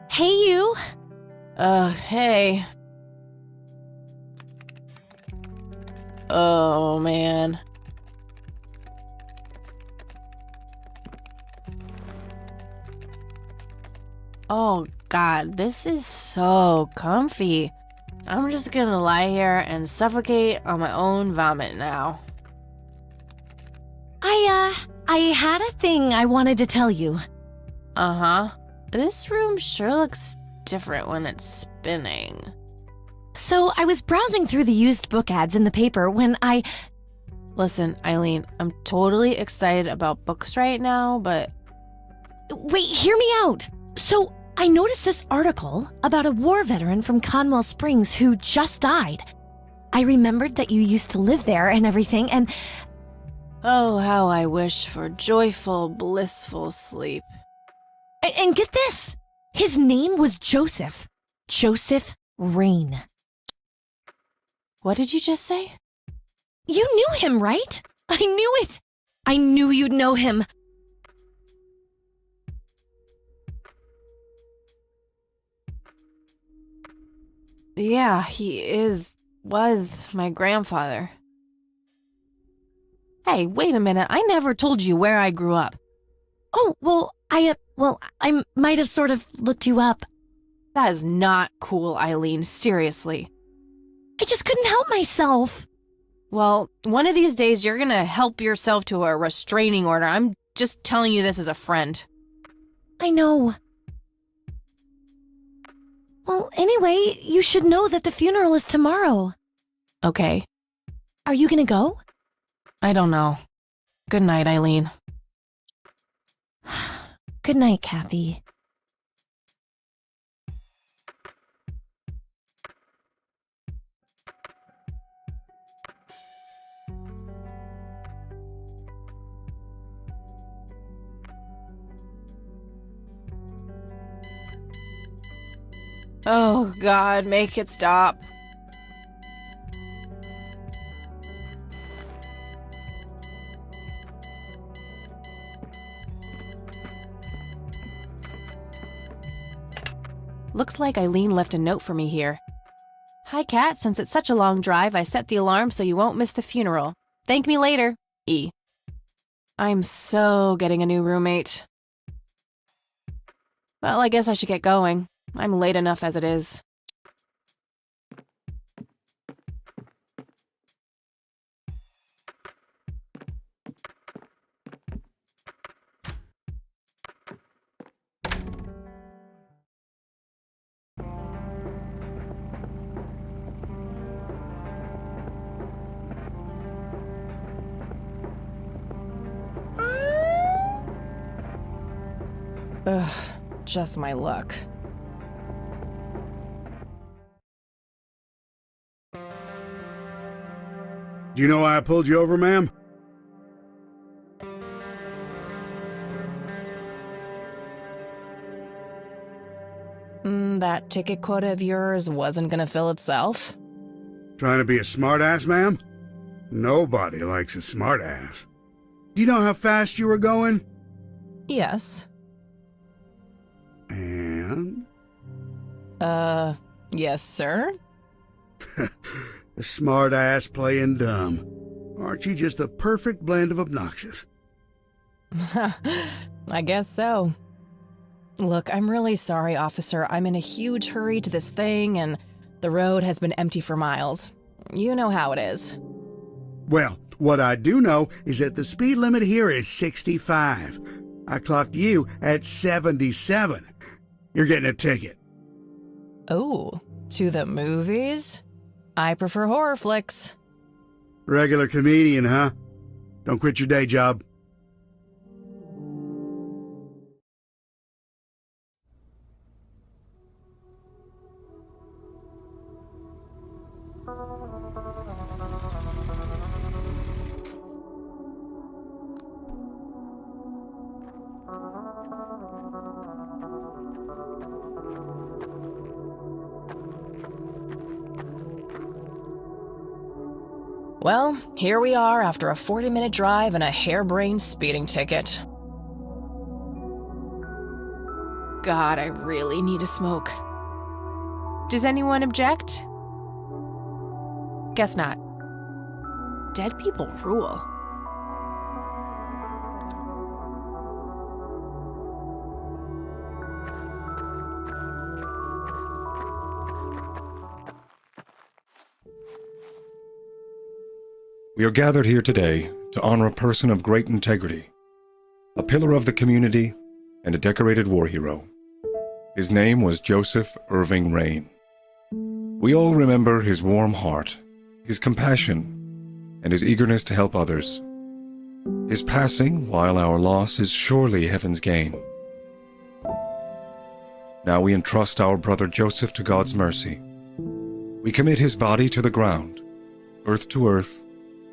Hey, you. Hey. Oh, man. Oh, God, this is so comfy. I'm just gonna lie here and suffocate on my own vomit now. I had a thing I wanted to tell you. Uh-huh. This room sure looks different when it's spinning. So, I was browsing through the used book ads in the paper when Listen, Eileen, I'm totally excited about books right now, but... Wait, hear me out! So, I noticed this article about a war veteran from Conwell Springs who just died. I remembered that you used to live there and everything, and... Oh, how I wish for joyful, blissful sleep. And get this! His name was Joseph. Joseph Rain. What did you just say? You knew him, right? I knew it! I knew you'd know him. Yeah, was my grandfather. Hey, wait a minute, I never told you where I grew up. Oh, well, I might have sort of looked you up. That is not cool, Eileen, seriously. I just couldn't help myself. Well, one of these days you're gonna help yourself to a restraining order. I'm just telling you this as a friend. I know. Well, anyway, you should know that the funeral is tomorrow. Okay. Are you gonna go? I don't know. Good night, Eileen. Good night, Kathy. Oh, God, make it stop. Looks like Eileen left a note for me here. Hi, Kat. Since it's such a long drive, I set the alarm so you won't miss the funeral. Thank me later. E. I'm so getting a new roommate. Well, I guess I should get going. I'm late enough as it is. Ugh, just my luck. Do you know why I pulled you over, ma'am? That ticket quota of yours wasn't gonna fill itself? Trying to be a smartass, ma'am? Nobody likes a smartass. Do you know how fast you were going? Yes. And? Yes, sir? A smartass playing dumb. Aren't you just a perfect blend of obnoxious? I guess so. Look, I'm really sorry, officer. I'm in a huge hurry to this thing, and the road has been empty for miles. You know how it is. Well, what I do know is that the speed limit here is 65. I clocked you at 77. You're getting a ticket. Oh, to the movies? I prefer horror flicks. Regular comedian, huh? Don't quit your day job. Well, here we are after a 40-minute drive and a harebrained speeding ticket. God, I really need a smoke. Does anyone object? Guess not. Dead people rule. We are gathered here today to honor a person of great integrity, a pillar of the community, and a decorated war hero. His name was Joseph Irving Rain. We all remember his warm heart, his compassion, and his eagerness to help others. His passing, while our loss, is surely heaven's gain. Now we entrust our brother Joseph to God's mercy. We commit his body to the ground, earth to earth,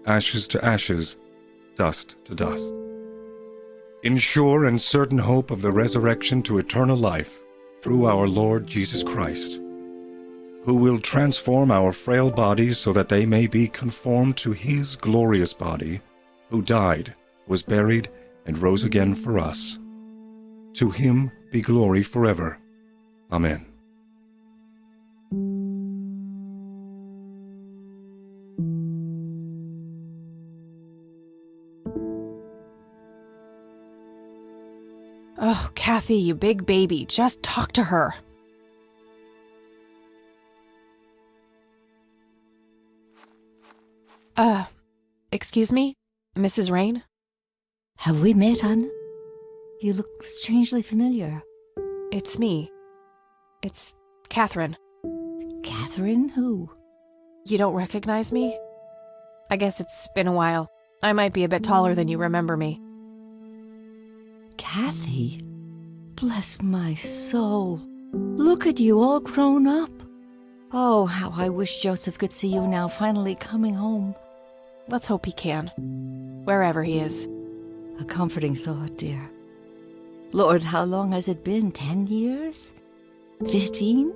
ashes to ashes, dust to dust. In sure and certain hope of the resurrection to eternal life through our Lord Jesus Christ, who will transform our frail bodies so that they may be conformed to his glorious body, who died, was buried, and rose again for us. To him be glory forever. Amen. Oh, Kathy, you big baby, just talk to her. Excuse me? Mrs. Rain? Have we met, hon? You look strangely familiar. It's me. It's Catherine. Catherine who? You don't recognize me? I guess it's been a while. I might be a bit taller than you remember me. Kathy? Bless my soul. Look at you, all grown up. Oh, how I wish Joseph could see you now, finally coming home. Let's hope he can. Wherever he is. A comforting thought, dear. Lord, how long has it been? 10 years? 15?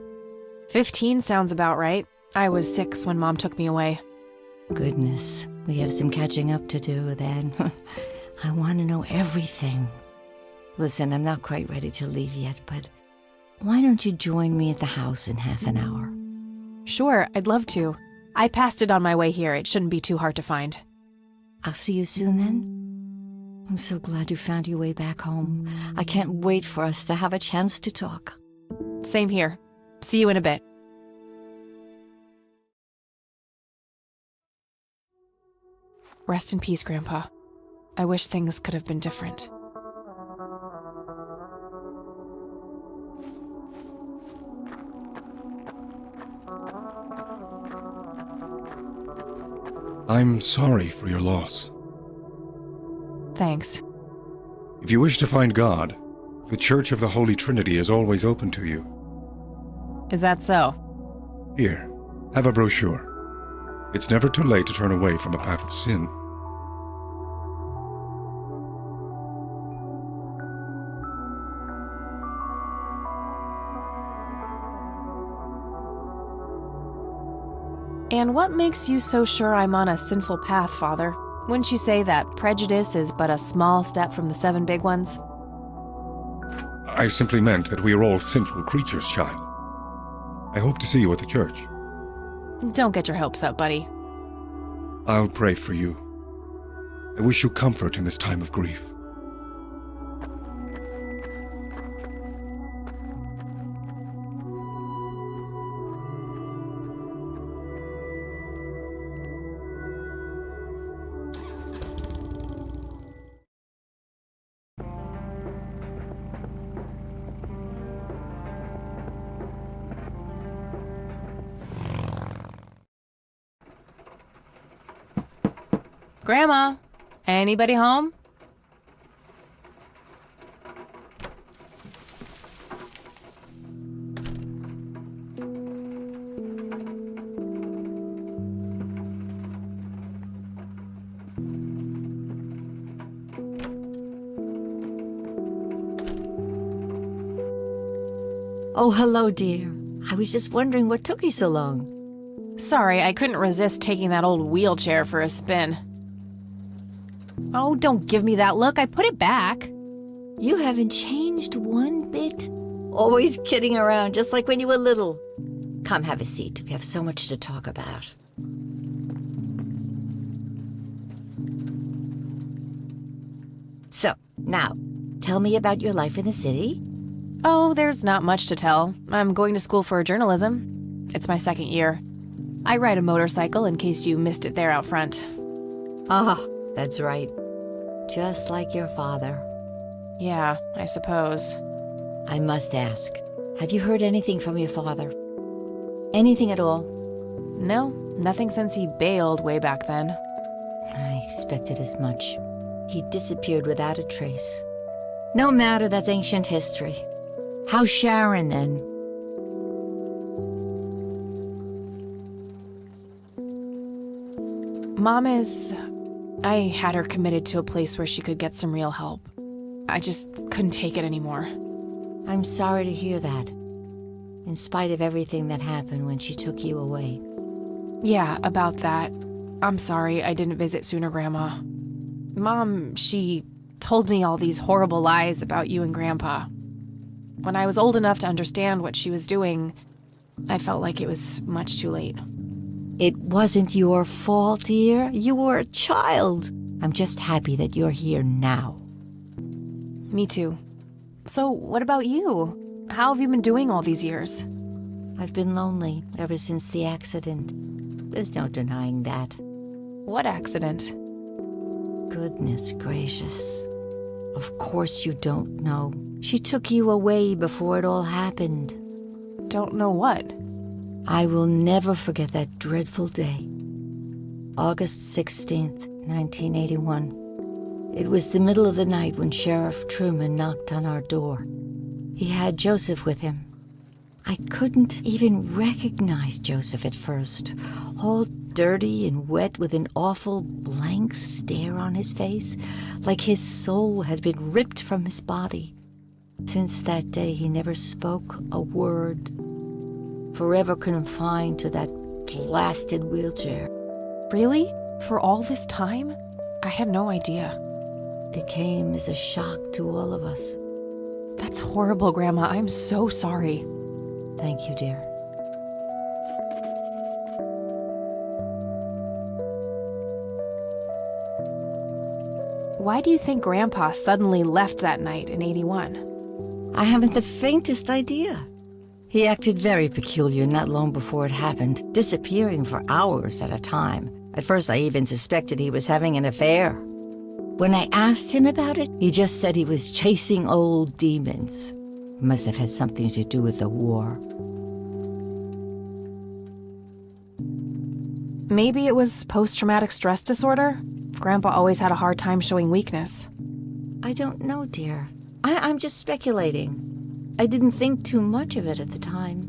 15 sounds about right. I was 6 when Mom took me away. Goodness, we have some catching up to do then. I want to know everything. Listen, I'm not quite ready to leave yet, but why don't you join me at the house in half an hour? Sure, I'd love to. I passed it on my way here. It shouldn't be too hard to find. I'll see you soon then. I'm so glad you found your way back home. I can't wait for us to have a chance to talk. Same here. See you in a bit. Rest in peace, Grandpa. I wish things could have been different. I'm sorry for your loss. Thanks. If you wish to find God, the Church of the Holy Trinity is always open to you. Is that so? Here, have a brochure. It's never too late to turn away from the path of sin. And what makes you so sure I'm on a sinful path, Father? Wouldn't you say that prejudice is but a small step from the 7 big ones? I simply meant that we are all sinful creatures, child. I hope to see you at the church. Don't get your hopes up, buddy. I'll pray for you. I wish you comfort in this time of grief. Grandma, anybody home? Oh, hello, dear. I was just wondering what took you so long. Sorry, I couldn't resist taking that old wheelchair for a spin. Oh, don't give me that look. I put it back. You haven't changed one bit. Always kidding around, just like when you were little. Come have a seat. We have so much to talk about. So, now, tell me about your life in the city. Oh, there's not much to tell. I'm going to school for journalism. It's my second year. I ride a motorcycle in case you missed it there out front. Ah, that's right. Just like your father. Yeah, I suppose. I must ask, have you heard anything from your father? Anything at all? No, nothing since he bailed way back then. I expected as much. He disappeared without a trace. No matter, that's ancient history. How's Sharon, then? Mom is... I had her committed to a place where she could get some real help. I just couldn't take it anymore. I'm sorry to hear that. In spite of everything that happened when she took you away. Yeah, about that. I'm sorry I didn't visit sooner, Grandma. Mom, she told me all these horrible lies about you and Grandpa. When I was old enough to understand what she was doing, I felt like it was much too late. It wasn't your fault, dear. You were a child. I'm just happy that you're here now. Me too. So, what about you? How have you been doing all these years? I've been lonely ever since the accident. There's no denying that. What accident? Goodness gracious. Of course you don't know. She took you away before it all happened. Don't know what? I will never forget that dreadful day. August 16th, 1981. It was the middle of the night when Sheriff Truman knocked on our door. He had Joseph with him. I couldn't even recognize Joseph at first, all dirty and wet with an awful blank stare on his face, like his soul had been ripped from his body. Since that day, he never spoke a word, forever confined to that blasted wheelchair. Really? For all this time? I had no idea. It came as a shock to all of us. That's horrible, Grandma. I'm so sorry. Thank you, dear. Why do you think Grandpa suddenly left that night in 81? I haven't the faintest idea. He acted very peculiar not long before it happened, disappearing for hours at a time. At first, I even suspected he was having an affair. When I asked him about it, he just said he was chasing old demons. It must have had something to do with the war. Maybe it was post-traumatic stress disorder? Grandpa always had a hard time showing weakness. I don't know, dear. I'm just speculating. I didn't think too much of it at the time.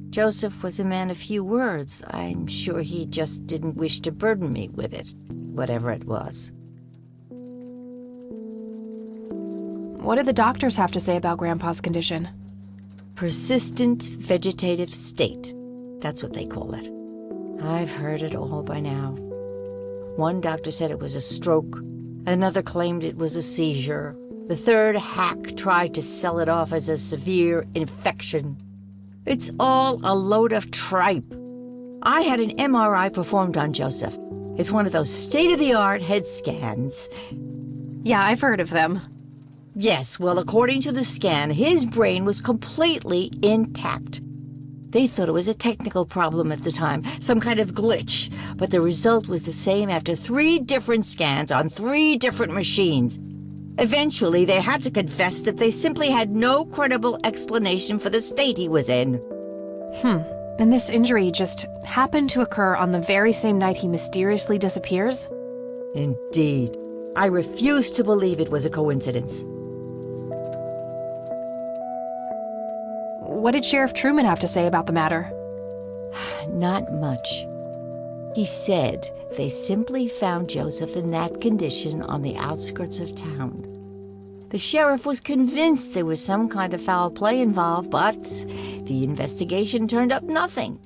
Joseph was a man of few words. I'm sure he just didn't wish to burden me with it, whatever it was. What did the doctors have to say about Grandpa's condition? Persistent vegetative state. That's what they call it. I've heard it all by now. One doctor said it was a stroke. Another claimed it was a seizure. The third hack tried to sell it off as a severe infection. It's all a load of tripe. I had an MRI performed on Joseph. It's one of those state-of-the-art head scans. Yeah, I've heard of them. Yes, well, according to the scan, his brain was completely intact. They thought it was a technical problem at the time, some kind of glitch, but the result was the same after 3 different scans on 3 different machines. Eventually, they had to confess that they simply had no credible explanation for the state he was in. And this injury just happened to occur on the very same night he mysteriously disappears? Indeed. I refuse to believe it was a coincidence. What did Sheriff Truman have to say about the matter? Not much. He said they simply found Joseph in that condition on the outskirts of town. The sheriff was convinced there was some kind of foul play involved, but the investigation turned up nothing.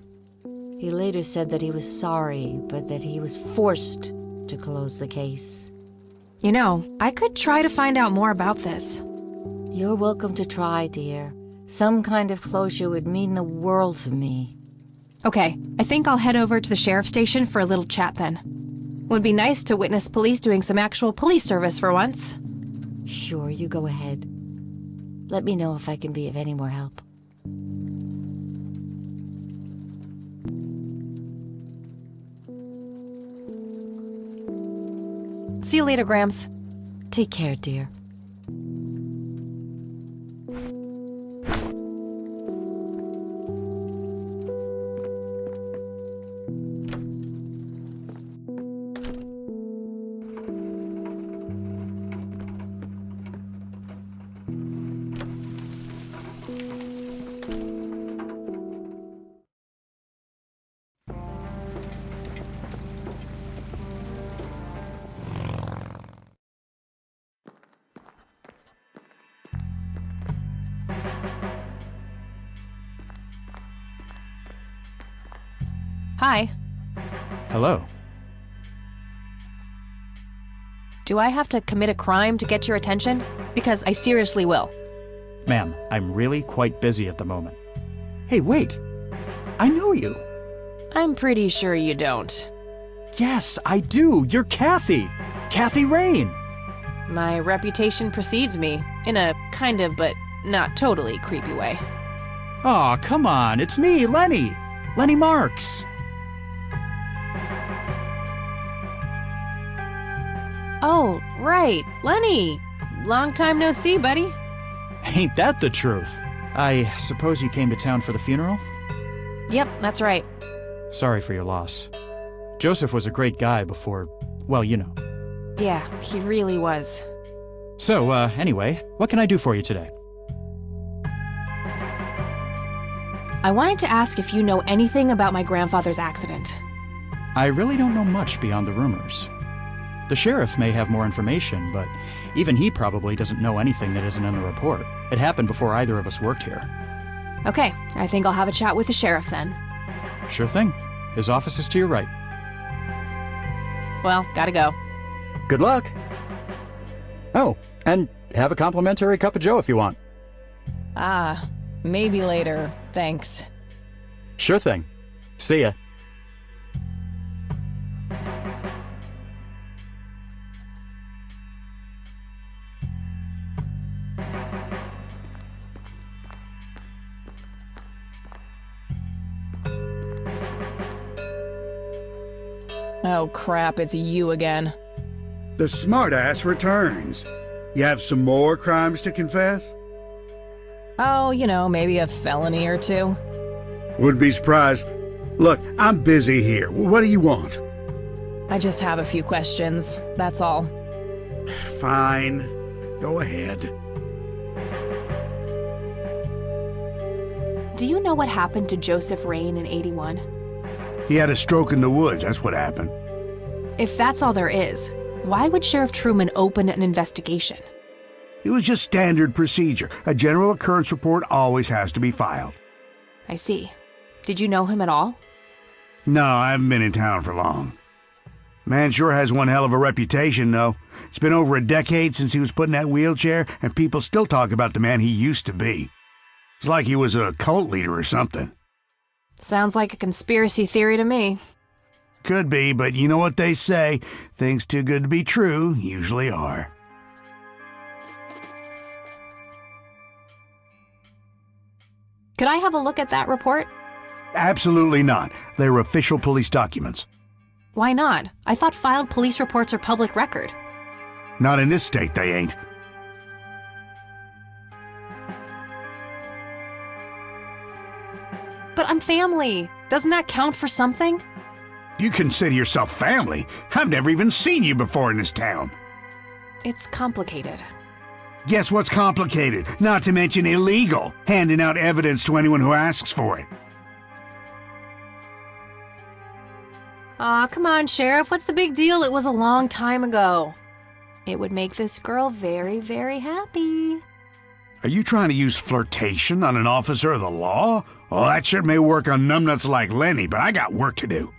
He later said that he was sorry, but that he was forced to close the case. You know, I could try to find out more about this. You're welcome to try, dear. Some kind of closure would mean the world to me. Okay, I think I'll head over to the sheriff's station for a little chat then. Would be nice to witness police doing some actual police service for once. Sure, you go ahead. Let me know if I can be of any more help. See you later, Grams. Take care, dear. Hi. Hello. Do I have to commit a crime to get your attention? Because I seriously will. Ma'am, I'm really quite busy at the moment. Hey, wait! I know you! I'm pretty sure you don't. Yes, I do! You're Kathy! Kathy Rain! My reputation precedes me, in a kind of but not totally creepy way. Aw, come on, it's me, Lenny! Lenny Marks! Oh, right, Lenny! Long time no see, buddy. Ain't that the truth? I suppose you came to town for the funeral? Yep, that's right. Sorry for your loss. Joseph was a great guy before, well, you know. Yeah, he really was. So, anyway, what can I do for you today? I wanted to ask if you know anything about my grandfather's accident. I really don't know much beyond the rumors. The sheriff may have more information, but even he probably doesn't know anything that isn't in the report. It happened before either of us worked here. Okay, I think I'll have a chat with the sheriff then. Sure thing. His office is to your right. Well, gotta go. Good luck! Oh, and have a complimentary cup of joe if you want. Ah, maybe later. Thanks. Sure thing. See ya. Oh crap, it's you again. The smartass returns. You have some more crimes to confess? Oh, you know, maybe a felony or two. Wouldn't be surprised. Look, I'm busy here. What do you want? I just have a few questions, that's all. Fine. Go ahead. Do you know what happened to Joseph Rain in '81? He had a stroke in the woods. That's what happened. If that's all there is, why would Sheriff Truman open an investigation? It was just standard procedure. A general occurrence report always has to be filed. I see. Did you know him at all? No, I haven't been in town for long. Man sure has one hell of a reputation, though. It's been over a decade since he was put in that wheelchair, and people still talk about the man he used to be. It's like he was a cult leader or something. Sounds like a conspiracy theory to me. Could be, but you know what they say. Things too good to be true usually are. Could I have a look at that report? Absolutely not. They're official police documents. Why not? I thought filed police reports are public record. Not in this state, they ain't. But I'm family. Doesn't that count for something? You consider yourself family? I've never even seen you before in this town. It's complicated. Guess what's complicated? Not to mention illegal. Handing out evidence to anyone who asks for it. Aw, come on, Sheriff. What's the big deal? It was a long time ago. It would make this girl very, very happy. Are you trying to use flirtation on an officer of the law? Oh, that sure may work on numbnuts like Lenny, but I got work to do.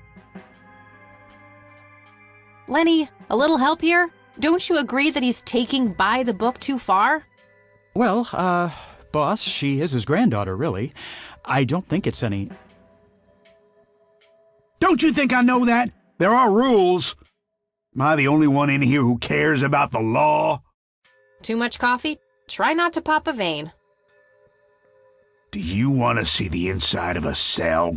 Lenny, a little help here? Don't you agree that he's taking by the book too far? Well, boss, she is his granddaughter, really. I don't think it's any... Don't you think I know that? There are rules. Am I the only one in here who cares about the law? Too much coffee? Try not to pop a vein. Do you want to see the inside of a cell?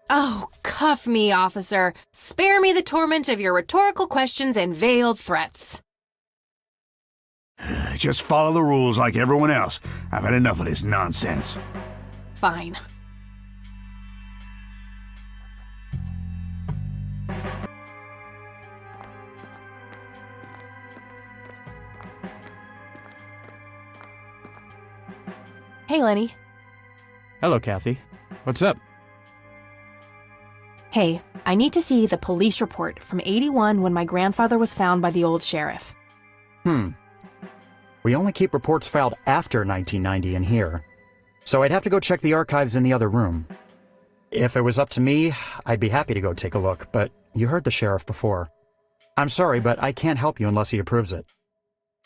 Oh, cuff me, officer. Spare me the torment of your rhetorical questions and veiled threats. Just follow the rules like everyone else. I've had enough of this nonsense. Fine. Hey, Lenny. Hello, Kathy. What's up? Hey, I need to see the police report from '81 when my grandfather was found by the old sheriff. We only keep reports filed after 1990 in here, so I'd have to go check the archives in the other room. If it was up to me, I'd be happy to go take a look, but you heard the sheriff before. I'm sorry, but I can't help you unless he approves it.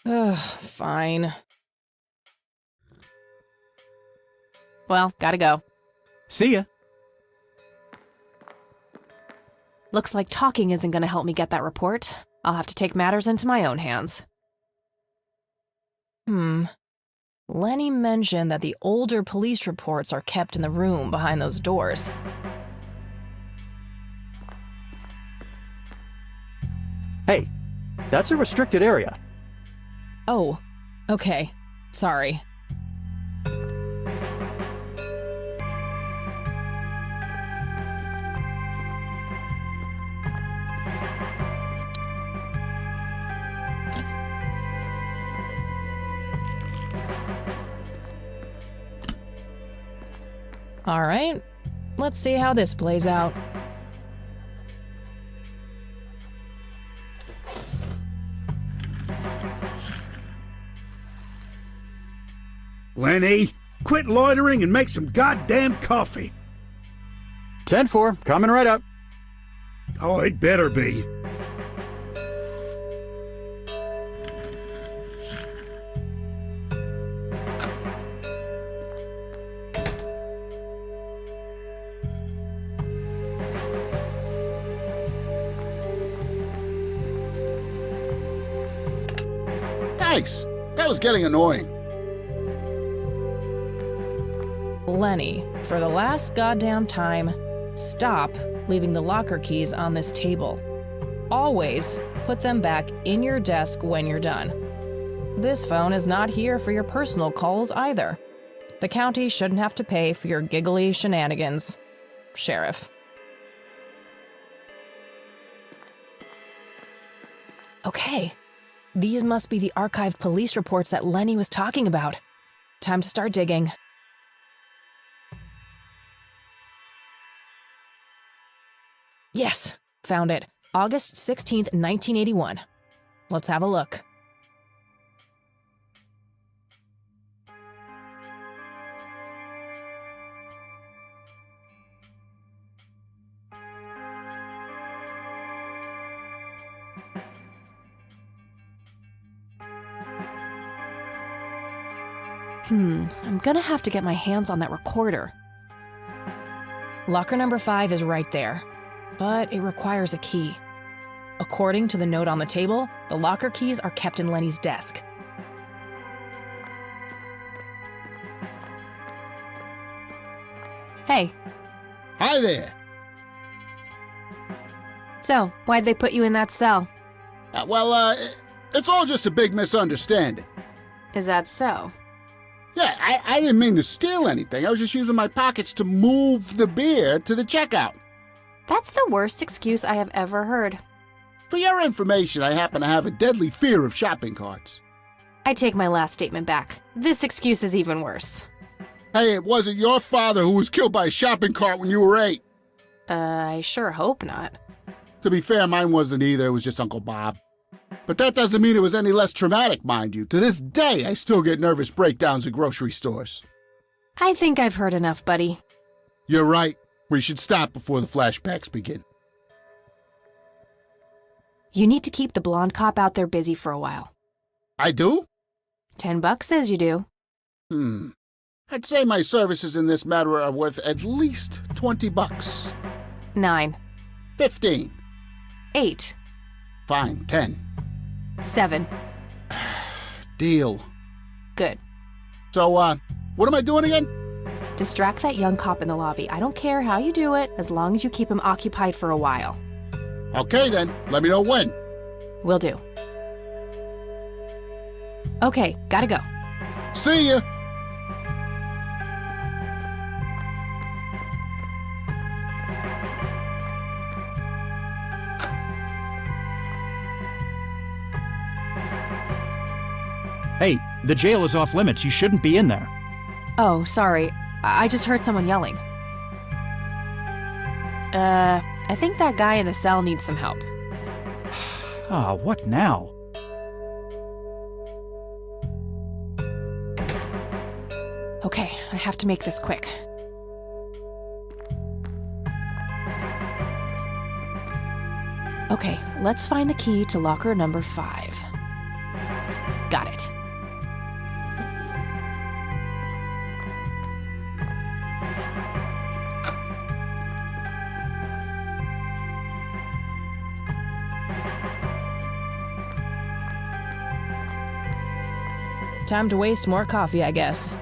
Ugh, fine. Well, gotta go. See ya. Looks like talking isn't gonna help me get that report. I'll have to take matters into my own hands. Lenny mentioned that the older police reports are kept in the room behind those doors. Hey, that's a restricted area. Oh, okay. Sorry. All right, let's see how this plays out. Lenny, quit loitering and make some goddamn coffee. 10-4, coming right up. Oh, it better be. Thanks. That was getting annoying. Lenny, for the last goddamn time, stop leaving the locker keys on this table. Always put them back in your desk when you're done. This phone is not here for your personal calls either. The county shouldn't have to pay for your giggly shenanigans. Sheriff. Okay. These must be the archived police reports that Lenny was talking about. Time to start digging. Yes, found it. August 16th, 1981. Let's have a look. I'm gonna have to get my hands on that recorder. Locker number 5 is right there, but it requires a key. According to the note on the table, the locker keys are kept in Lenny's desk. Hey. Hi there. So, why'd they put you in that cell? It's all just a big misunderstanding. Is that so? Yeah, I didn't mean to steal anything. I was just using my pockets to move the beer to the checkout. That's the worst excuse I have ever heard. For your information, I happen to have a deadly fear of shopping carts. I take my last statement back. This excuse is even worse. Hey, it wasn't your father who was killed by a shopping cart when you were 8. I sure hope not. To be fair, mine wasn't either. It was just Uncle Bob. But that doesn't mean it was any less traumatic, mind you. To this day, I still get nervous breakdowns at grocery stores. I think I've heard enough, buddy. You're right. We should stop before the flashbacks begin. You need to keep the blonde cop out there busy for a while. I do? $10 says you do. I'd say my services in this matter are worth at least $20. 9. 15. 8. Fine, 10. 7. Deal. Good. So, what am I doing again? Distract that young cop in the lobby. I don't care how you do it, as long as you keep him occupied for a while. Okay then, let me know when. Will do. Okay, gotta go. See ya! Hey, the jail is off limits. You shouldn't be in there. Oh, sorry. I just heard someone yelling. I think that guy in the cell needs some help. Ah, what now? Okay, I have to make this quick. Okay, let's find the key to locker number 5. Got it. Time to waste more coffee, I guess.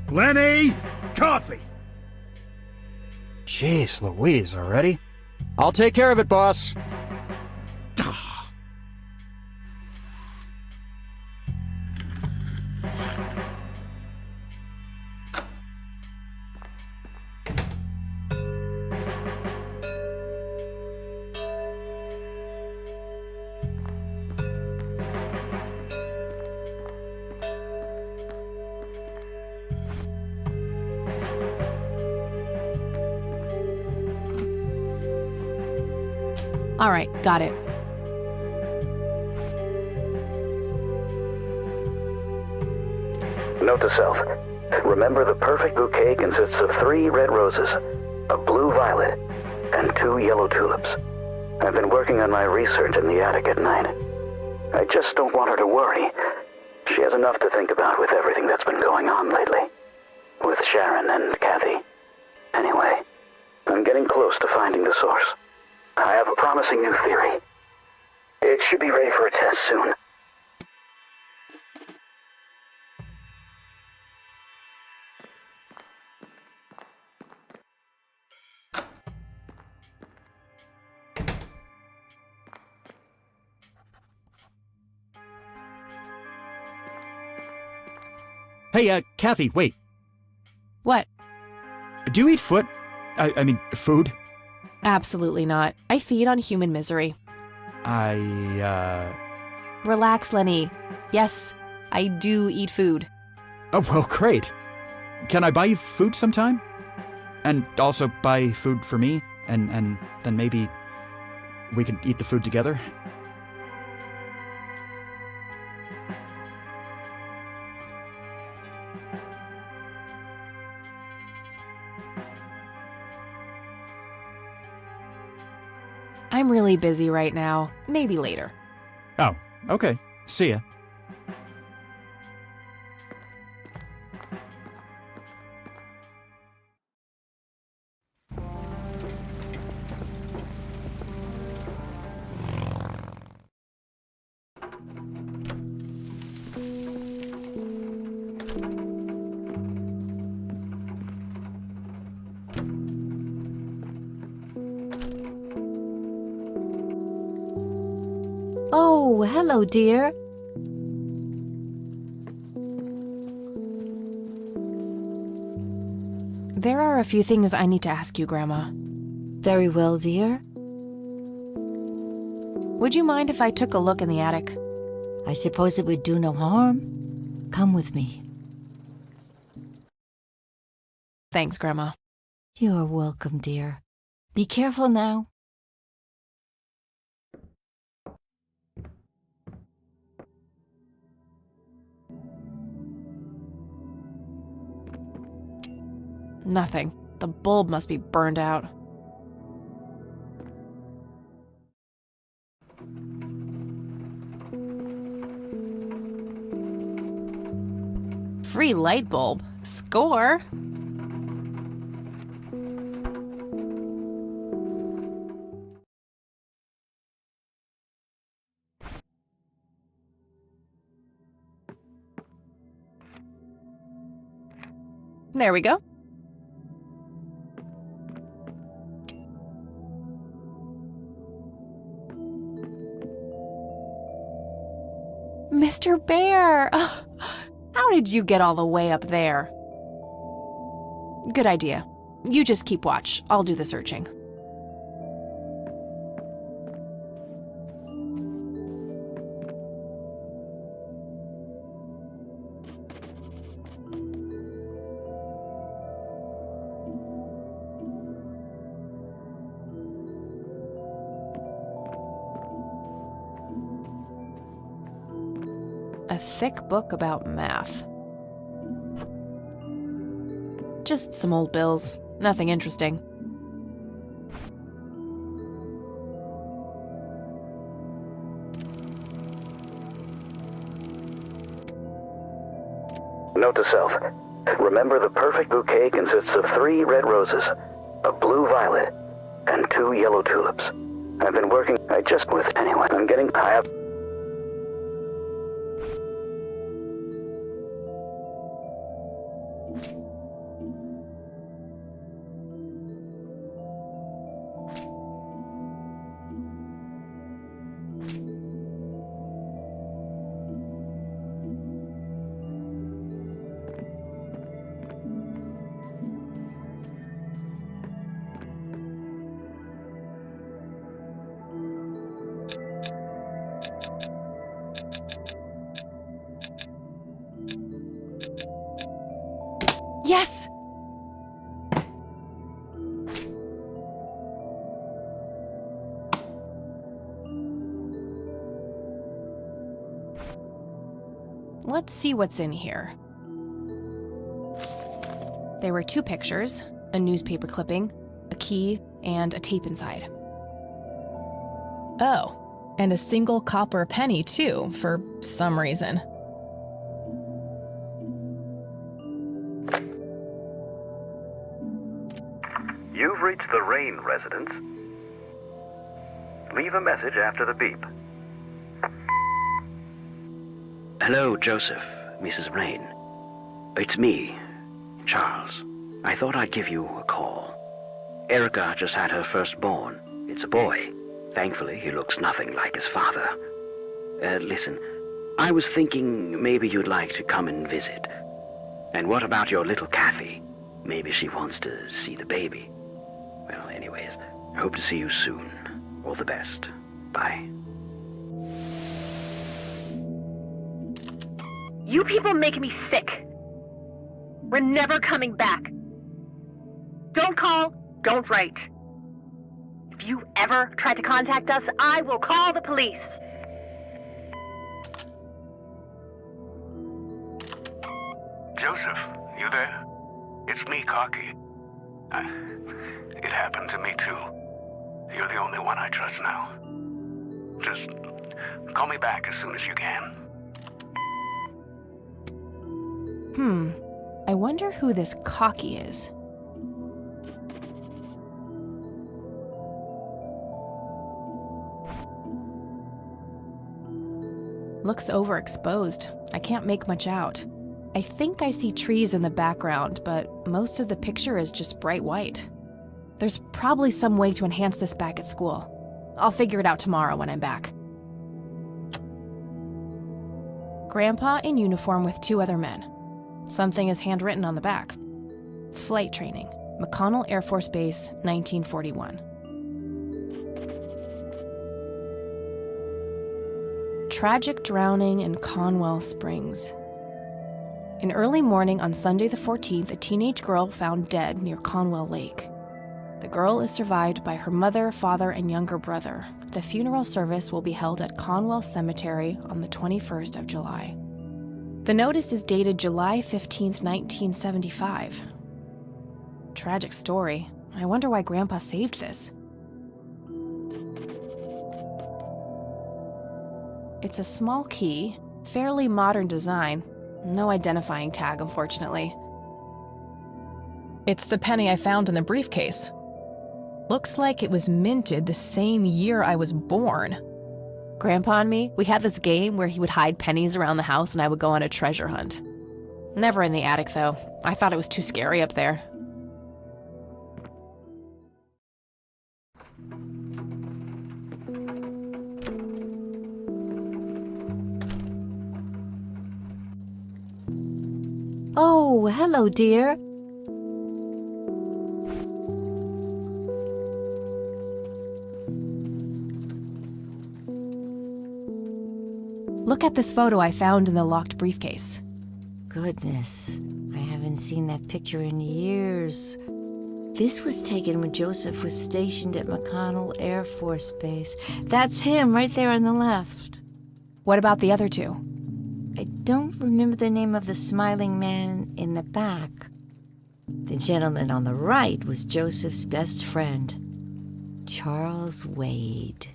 Lenny! Coffee! Jeez Louise, already? I'll take care of it, boss. All right, got it. Note to self. Remember, the perfect bouquet consists of 3 red roses, a blue violet, and 2 yellow tulips. I've been working on my research in the attic at night. I just don't want her to worry. She has enough to think about with everything that's been going on lately. With Sharon and Kathy. Anyway, I'm getting close to finding the source. I have a promising new theory. It should be ready for a test soon. Hey, Kathy, wait. What? Do you eat foot? I mean, food? Absolutely not. I feed on human misery. Relax, Lenny. Yes, I do eat food. Oh, well, great. Can I buy you food sometime? And also buy food for me? And then maybe we could eat the food together? I'm really busy right now. Maybe later. Oh, okay. See ya. Oh, hello, dear. There are a few things I need to ask you, Grandma. Very well, dear. Would you mind if I took a look in the attic? I suppose it would do no harm. Come with me. Thanks, Grandma. You're welcome, dear. Be careful now. Nothing. The bulb must be burned out. Free light bulb. Score! There we go. Mr. Bear! How did you get all the way up there? Good idea. You just keep watch. I'll do the searching. A thick book about math. Just some old bills. Nothing interesting. Note to self. Remember, the perfect bouquet consists of 3 red roses, a blue violet, and 2 yellow tulips. I've been working, I'm getting high up. Yes! Let's see what's in here. There were 2 pictures, a newspaper clipping, a key, and a tape inside. Oh, and a single copper penny too, for some reason. You've reached the Rain residence. Leave a message after the beep. Hello, Joseph, Mrs. Rain. It's me, Charles. I thought I'd give you a call. Erica just had her firstborn. It's a boy. Thankfully, he looks nothing like his father. Listen, I was thinking maybe you'd like to come and visit. And what about your little Kathy? Maybe she wants to see the baby. Well, anyways, I hope to see you soon. All the best. Bye. You people make me sick. We're never coming back. Don't call, don't write. If you ever try to contact us, I will call the police. Joseph, you there? It's me, Cocky. It happened to me too. You're the only one I trust now. Just call me back as soon as you can. I wonder who this Cocky is. Looks overexposed. I can't make much out. I think I see trees in the background, but most of the picture is just bright white. There's probably some way to enhance this back at school. I'll figure it out tomorrow when I'm back. Grandpa in uniform with 2 other men. Something is handwritten on the back. Flight training, McConnell Air Force Base, 1941. Tragic drowning in Conwell Springs. In early morning on Sunday the 14th, a teenage girl found dead near Conwell Lake. The girl is survived by her mother, father, and younger brother. The funeral service will be held at Conwell Cemetery on the 21st of July. The notice is dated July 15th, 1975. Tragic story. I wonder why Grandpa saved this. It's a small key, fairly modern design. No identifying tag, unfortunately. It's the penny I found in the briefcase. Looks like it was minted the same year I was born. Grandpa and me, we had this game where he would hide pennies around the house and I would go on a treasure hunt. Never in the attic, though. I thought it was too scary up there. Oh, hello, dear. Look at this photo I found in the locked briefcase. Goodness, I haven't seen that picture in years. This was taken when Joseph was stationed at McConnell Air Force Base. That's him right there on the left. What about the other two? I don't remember the name of the smiling man in the back. The gentleman on the right was Joseph's best friend, Charles Wade.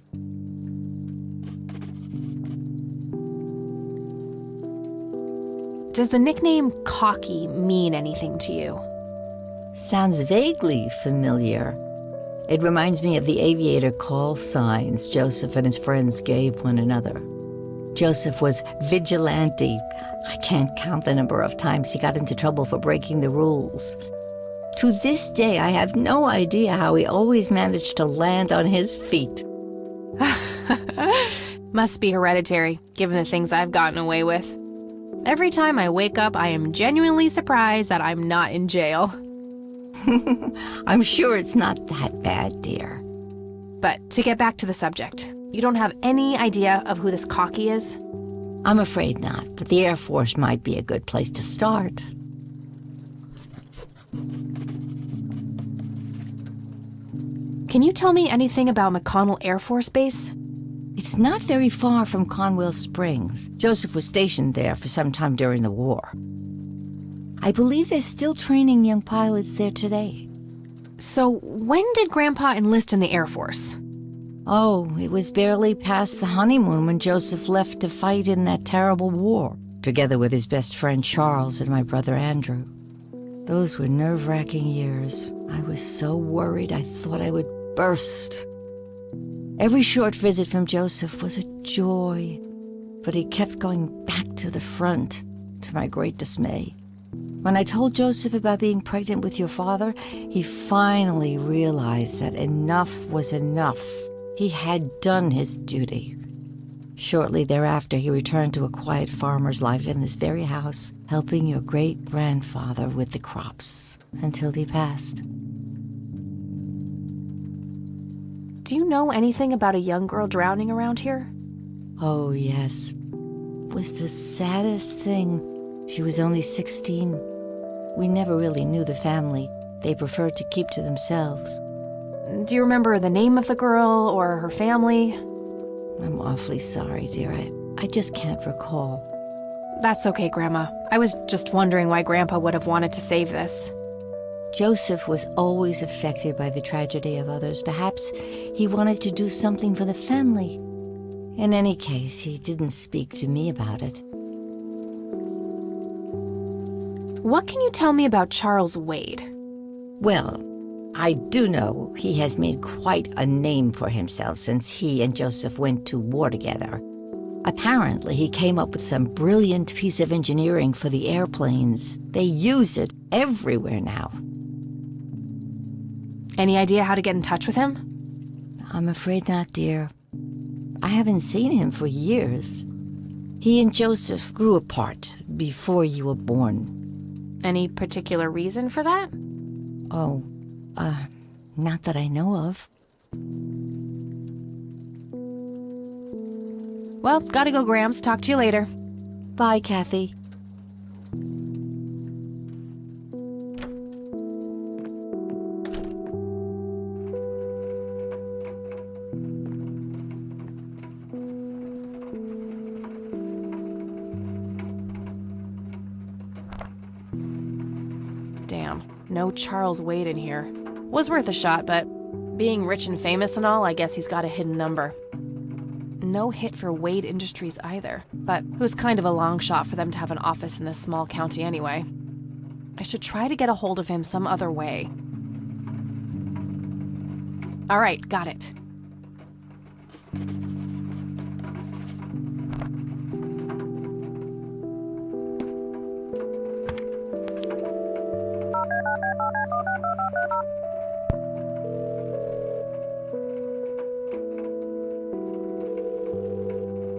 Does the nickname Cocky mean anything to you? Sounds vaguely familiar. It reminds me of the aviator call signs Joseph and his friends gave one another. Joseph was vigilante. I can't count the number of times he got into trouble for breaking the rules. To this day, I have no idea how he always managed to land on his feet. Must be hereditary, given the things I've gotten away with. Every time I wake up, I am genuinely surprised that I'm not in jail. I'm sure it's not that bad, dear. But to get back to the subject, you don't have any idea of who this Cocky is? I'm afraid not, but the Air Force might be a good place to start. Can you tell me anything about McConnell Air Force Base? It's not very far from Conwell Springs. Joseph was stationed there for some time during the war. I believe they're still training young pilots there today. So when did Grandpa enlist in the Air Force? Oh, it was barely past the honeymoon when Joseph left to fight in that terrible war, together with his best friend Charles and my brother Andrew. Those were nerve-wracking years. I was so worried I thought I would burst. Every short visit from Joseph was a joy, but he kept going back to the front, to my great dismay. When I told Joseph about being pregnant with your father, he finally realized that enough was enough. He had done his duty. Shortly thereafter, he returned to a quiet farmer's life in this very house, helping your great-grandfather with the crops, until he passed. Do you know anything about a young girl drowning around here? Oh, yes. It was the saddest thing. She was only 16. We never really knew the family. They preferred to keep to themselves. Do you remember the name of the girl or her family? I'm awfully sorry, dear. I just can't recall. That's okay, Grandma. I was just wondering why Grandpa would have wanted to save this. Joseph was always affected by the tragedy of others. Perhaps he wanted to do something for the family. In any case, he didn't speak to me about it. What can you tell me about Charles Wade? Well, I do know he has made quite a name for himself since he and Joseph went to war together. Apparently, he came up with some brilliant piece of engineering for the airplanes. They use it everywhere now. Any idea how to get in touch with him? I'm afraid not, dear. I haven't seen him for years. He and Joseph grew apart before you were born. Any particular reason for that? Oh, not that I know of. Well, gotta go, Grams. Talk to you later. Bye, Kathy. No Charles Wade in here. Was worth a shot, but being rich and famous and all, I guess he's got a hidden number. No hit for Wade Industries either, but it was kind of a long shot for them to have an office in this small county anyway. I should try to get a hold of him some other way. All right, got it.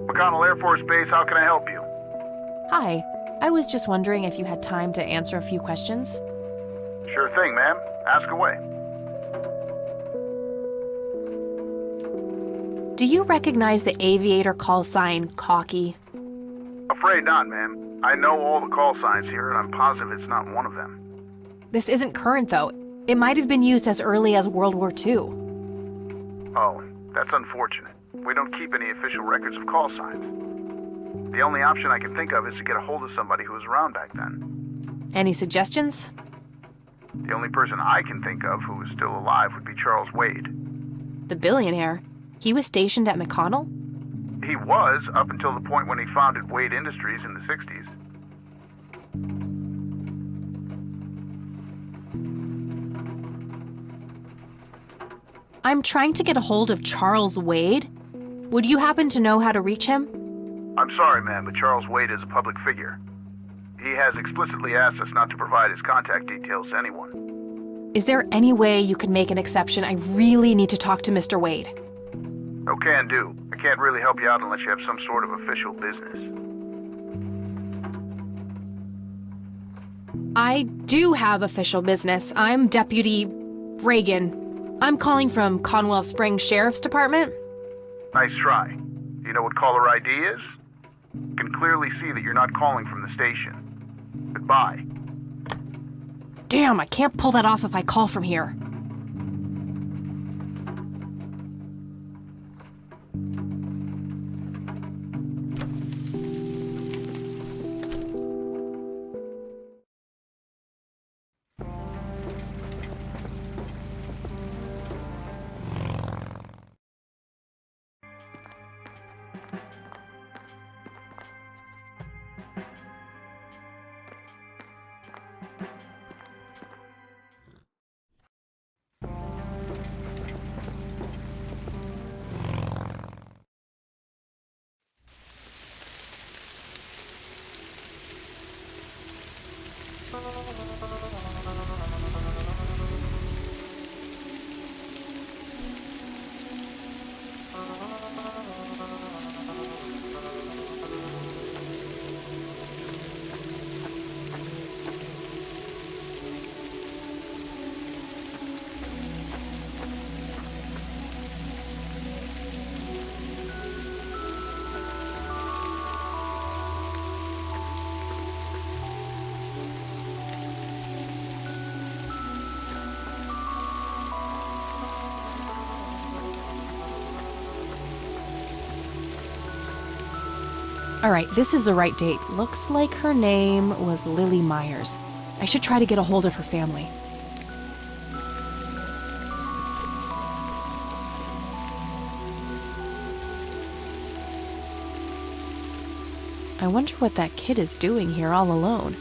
McConnell Air Force Base, how can I help you? Hi, I was just wondering if you had time to answer a few questions. Sure thing, ma'am. Ask away. Do you recognize the aviator call sign, Cocky? Afraid not, ma'am. I know all the call signs here, and I'm positive it's not one of them. This isn't current, though. It might have been used as early as World War II. Oh, that's unfortunate. We don't keep any official records of call signs. The only option I can think of is to get a hold of somebody who was around back then. Any suggestions? The only person I can think of who is still alive would be Charles Wade. The billionaire? He was stationed at McConnell? He was, up until the point when he founded Wade Industries in the 60s. I'm trying to get a hold of Charles Wade. Would you happen to know how to reach him? I'm sorry, ma'am, but Charles Wade is a public figure. He has explicitly asked us not to provide his contact details to anyone. Is there any way you could make an exception? I really need to talk to Mr. Wade. Oh, can do. I can't really help you out unless you have some sort of official business. I do have official business. I'm Deputy Reagan. I'm calling from Conwell Springs Sheriff's Department. Nice try. Do you know what caller ID is? You can clearly see that you're not calling from the station. Goodbye. Damn, I can't pull that off if I call from here. All right, this is the right date. Looks like her name was Lily Myers. I should try to get a hold of her family. I wonder what that kid is doing here all alone.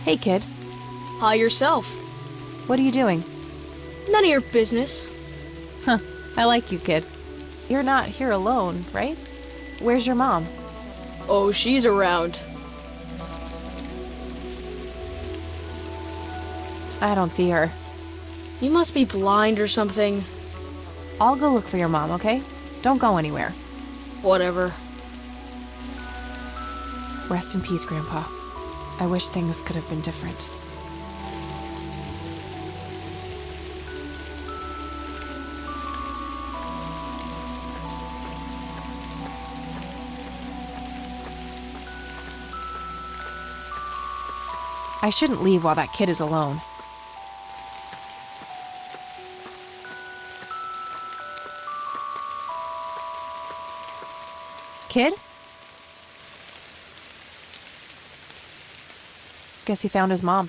Hey, kid. Hi yourself. What are you doing? None of your business. Huh, I like you, kid. You're not here alone, right? Where's your mom? Oh, she's around. I don't see her. You must be blind or something. I'll go look for your mom, okay? Don't go anywhere. Whatever. Rest in peace, Grandpa. I wish things could have been different. I shouldn't leave while that kid is alone. Kid? Guess he found his mom.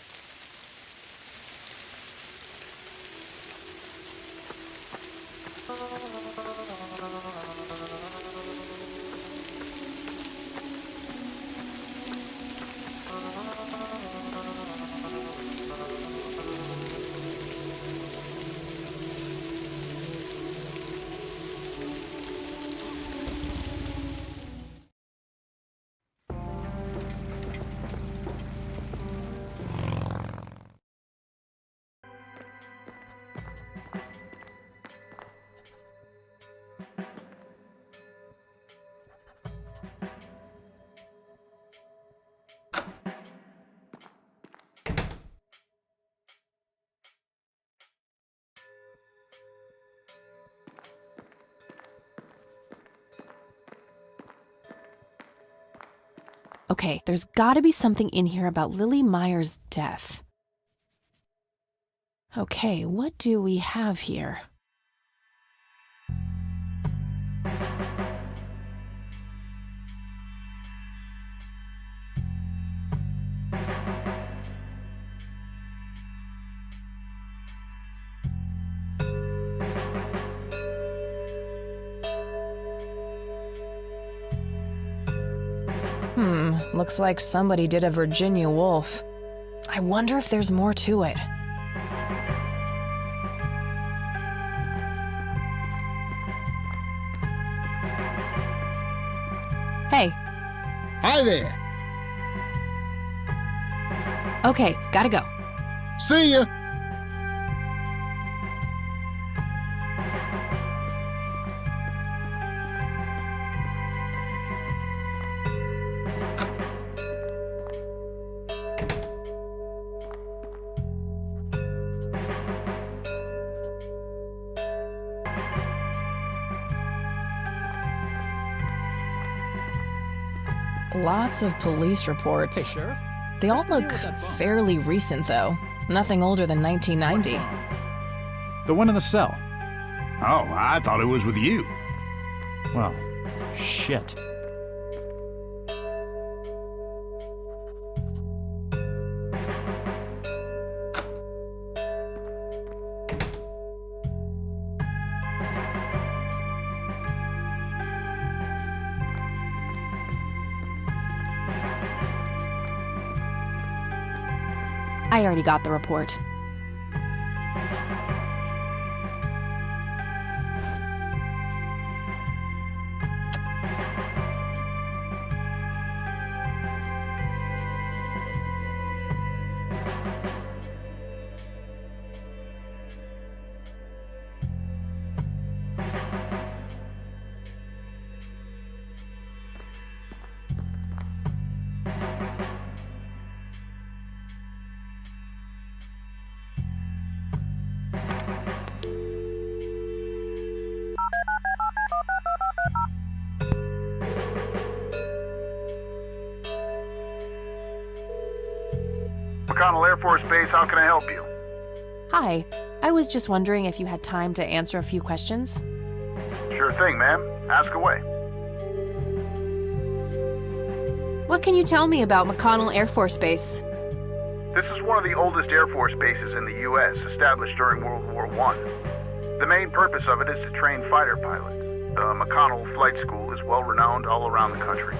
Okay, there's gotta be something in here about Lily Meyer's death. Okay, what do we have here? Looks like somebody did a Virginia Woolf. I wonder if there's more to it. Hey. Hi there. Okay, gotta go. See ya. Lots of police reports. Hey, Sheriff? They all look fairly recent, though. Nothing older than 1990. The one in the cell. Oh, I thought it was with you. Well, shit. I already got the report. McConnell Air Force Base, how can I help you? Hi. I was just wondering if you had time to answer a few questions. Sure thing, ma'am. Ask away. What can you tell me about McConnell Air Force Base? This is one of the oldest Air Force bases in the U.S., established during World War I. The main purpose of it is to train fighter pilots. The McConnell Flight School is well renowned all around the country.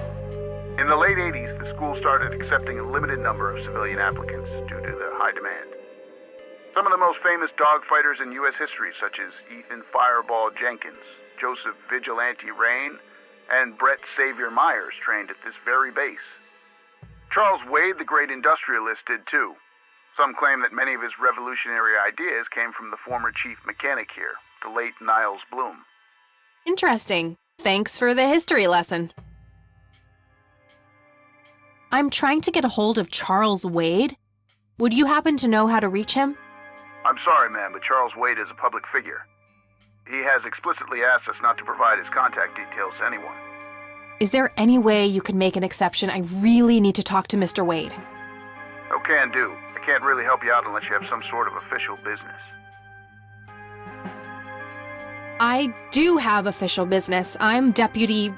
In the late 80s, the school started accepting a limited number of civilian applicants due to the high demand. Some of the most famous dogfighters in U.S. history, such as Ethan Fireball Jenkins, Joseph Vigilante Rain, and Brett Savior Myers, trained at this very base. Charles Wade, the great industrialist, did too. Some claim that many of his revolutionary ideas came from the former chief mechanic here, the late Niles Bloom. Interesting. Thanks for the history lesson. I'm trying to get a hold of Charles Wade. Would you happen to know how to reach him? I'm sorry, ma'am, but Charles Wade is a public figure. He has explicitly asked us not to provide his contact details to anyone. Is there any way you could make an exception? I really need to talk to Mr. Wade. Oh, can do. I can't really help you out unless you have some sort of official business. I do have official business. I'm Deputy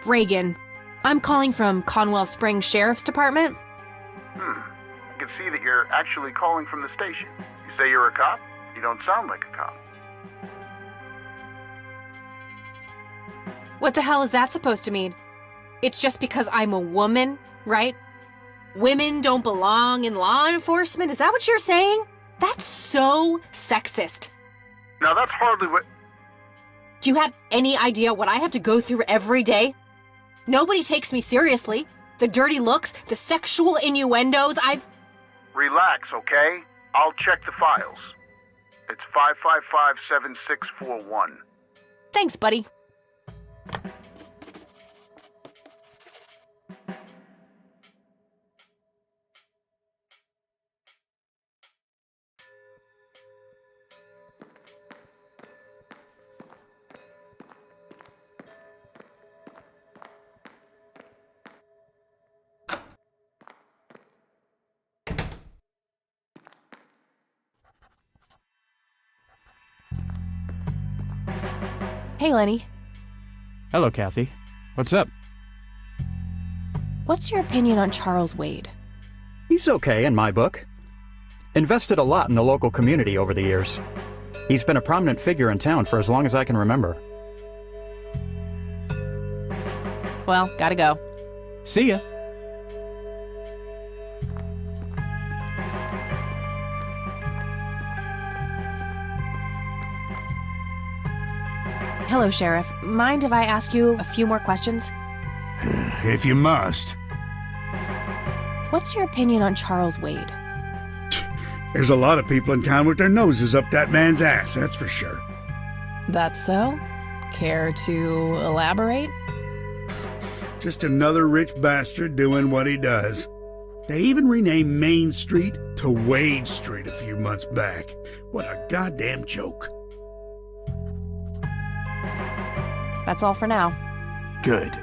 Reagan. I'm calling from Conwell Springs Sheriff's Department. I can can see that you're actually calling from the station. You say you're a cop? You don't sound like a cop. What the hell is that supposed to mean? It's just because I'm a woman, right? Women don't belong in law enforcement? Is that what you're saying? That's so sexist. Now that's hardly what... Do you have any idea what I have to go through every day? Nobody takes me seriously. The dirty looks, the sexual innuendos, Relax, okay? I'll check the files. It's 555-7641. Thanks, buddy. Hey, Lenny. Hello, Kathy. What's up? What's your opinion on Charles Wade? He's okay in my book. Invested a lot in the local community over the years. He's been a prominent figure in town for as long as I can remember. Well, gotta go. See ya. Hello, Sheriff. Mind if I ask you a few more questions? If you must. What's your opinion on Charles Wade? There's a lot of people in town with their noses up that man's ass, that's for sure. That's so? Care to elaborate? Just another rich bastard doing what he does. They even renamed Main Street to Wade Street a few months back. What a goddamn joke. That's all for now. Good.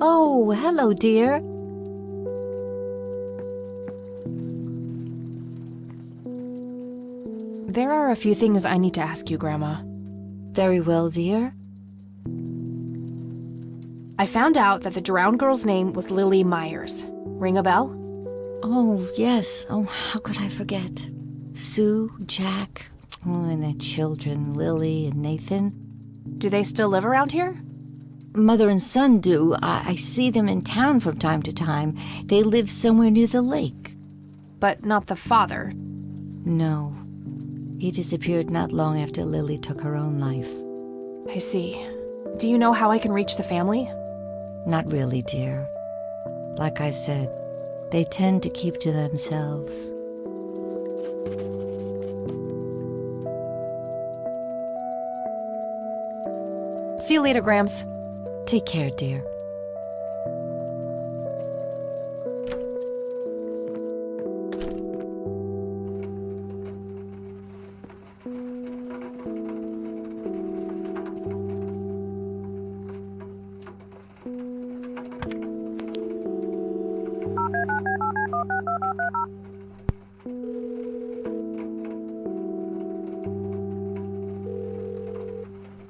Oh, hello, dear. There are a few things I need to ask you, Grandma. Very well, dear. I found out that the drowned girl's name was Lily Myers. Ring a bell? Oh, yes. Oh, how could I forget? Sue, Jack, and their children, Lily and Nathan. Do they still live around here? Mother and son do. I see them in town from time to time. They live somewhere near the lake. But not the father? No. He disappeared not long after Lily took her own life. I see. Do you know how I can reach the family? Not really, dear. Like I said, they tend to keep to themselves. See you later, Grams. Take care, dear.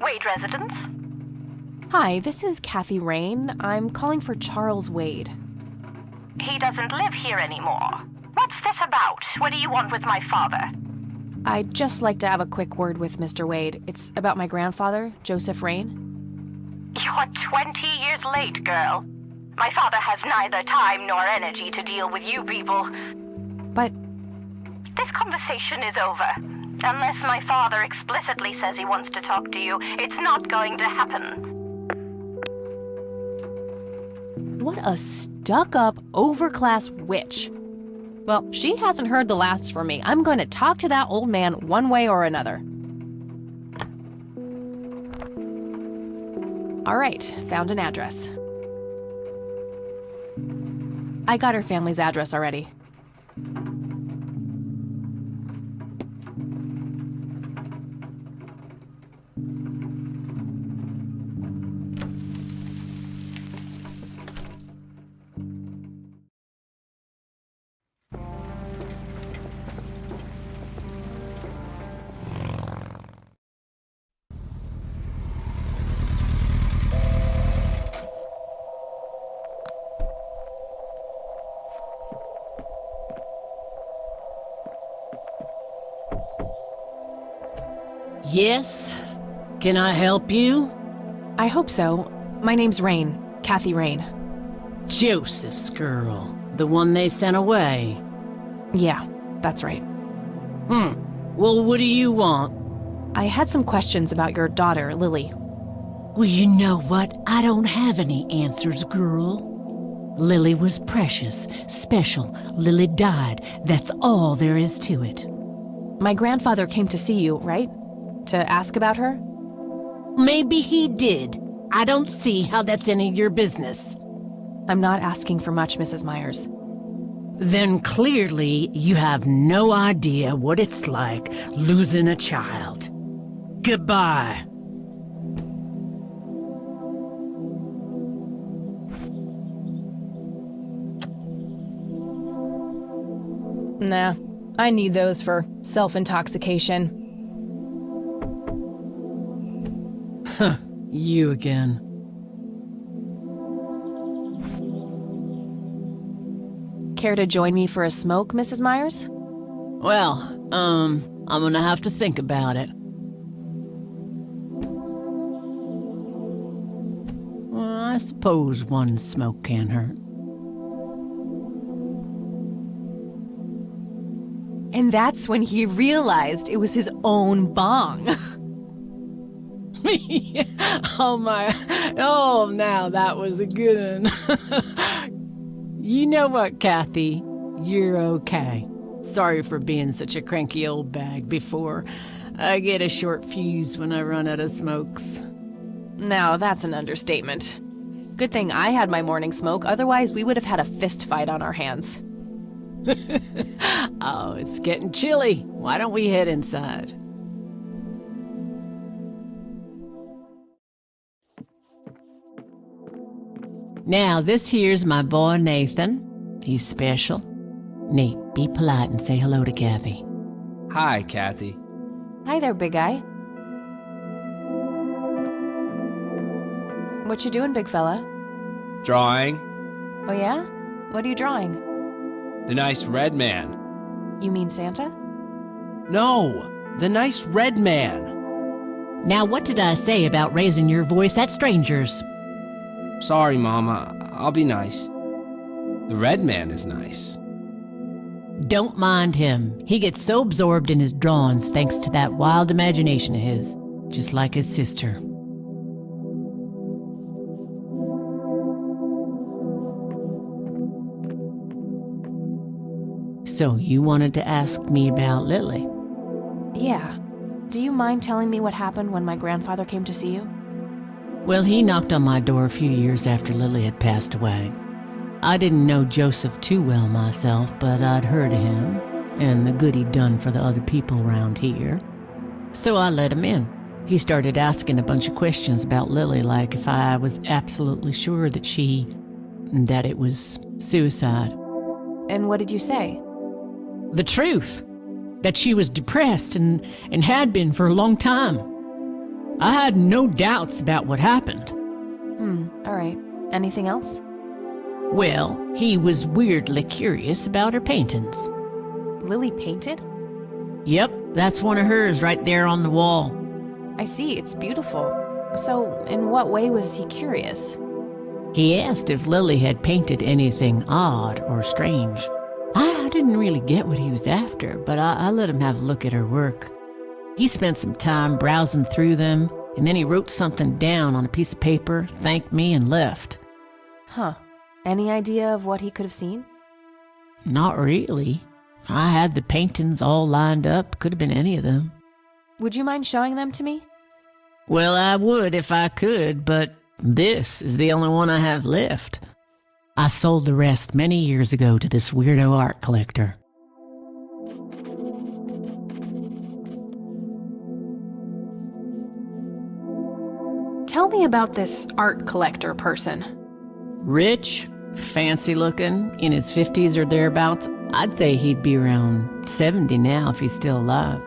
Wade residence? Hi, this is Kathy Rain. I'm calling for Charles Wade. He doesn't live here anymore. What's this about? What do you want with my father? I'd just like to have a quick word with Mr. Wade. It's about my grandfather, Joseph Rain. You're 20 years late, girl. My father has neither time nor energy to deal with you people. But this conversation is over. Unless my father explicitly says he wants to talk to you, it's not going to happen. what a stuck-up, overclass witch. Well, she hasn't heard the last from me. I'm going to talk to that old man one way or another. All right, found an address. I got her family's address already. Yes? Can I help you? I hope so. My name's Rain. Kathy Rain. Joseph's girl. The one they sent away. Yeah, that's right. Well, what do you want? I had some questions about your daughter, Lily. Well, you know what? I don't have any answers, girl. Lily was precious, special. Lily died. That's all there is to it. My grandfather came to see you, right? To ask about her? Maybe he did. I don't see how that's any of your business. I'm not asking for much, Mrs. Myers. Then clearly you have no idea what it's like losing a child. Goodbye. Nah, I need those for self-intoxication. You again. Care to join me for a smoke, Mrs. Myers? Well, I'm gonna have to think about it. Well, I suppose one smoke can't hurt. And that's when he realized it was his own bong. Oh, now that was a good one. You know what, Kathy? You're okay. Sorry for being such a cranky old bag before. I get a short fuse when I run out of smokes. Now, that's an understatement. Good thing I had my morning smoke, otherwise we would have had a fist fight on our hands. Oh, it's getting chilly. Why don't we head inside? Now, this here's my boy Nathan. He's special. Nate, be polite and say hello to Kathy. Hi, Kathy. Hi there, big guy. What you doing, big fella? Drawing. Oh yeah? What are you drawing? The nice red man. You mean Santa? No, the nice red man. Now, what did I say about raising your voice at strangers? Sorry, Mama. I'll be nice. The red man is nice. Don't mind him. He gets so absorbed in his drawings thanks to that wild imagination of his, just like his sister. So you wanted to ask me about Lily? Yeah. Do you mind telling me what happened when my grandfather came to see you? Well, he knocked on my door a few years after Lily had passed away. I didn't know Joseph too well myself, but I'd heard of him and the good he'd done for the other people around here. So I let him in. He started asking a bunch of questions about Lily, like if I was absolutely sure that it was suicide. And what did you say? The truth. That she was depressed and had been for a long time. I had no doubts about what happened. All right. Anything else? Well, he was weirdly curious about her paintings. Lily painted? Yep, that's one of hers right there on the wall. I see, it's beautiful. So, in what way was he curious? He asked if Lily had painted anything odd or strange. I didn't really get what he was after, but I let him have a look at her work. He spent some time browsing through them, and then he wrote something down on a piece of paper, thanked me, and left. Huh. Any idea of what he could have seen? Not really. I had the paintings all lined up. Could have been any of them. Would you mind showing them to me? Well, I would if I could, but this is the only one I have left. I sold the rest many years ago to this weirdo art collector. Tell me about this art collector person. Rich, fancy looking, in his 50s or thereabouts. I'd say he'd be around 70 now if he's still alive.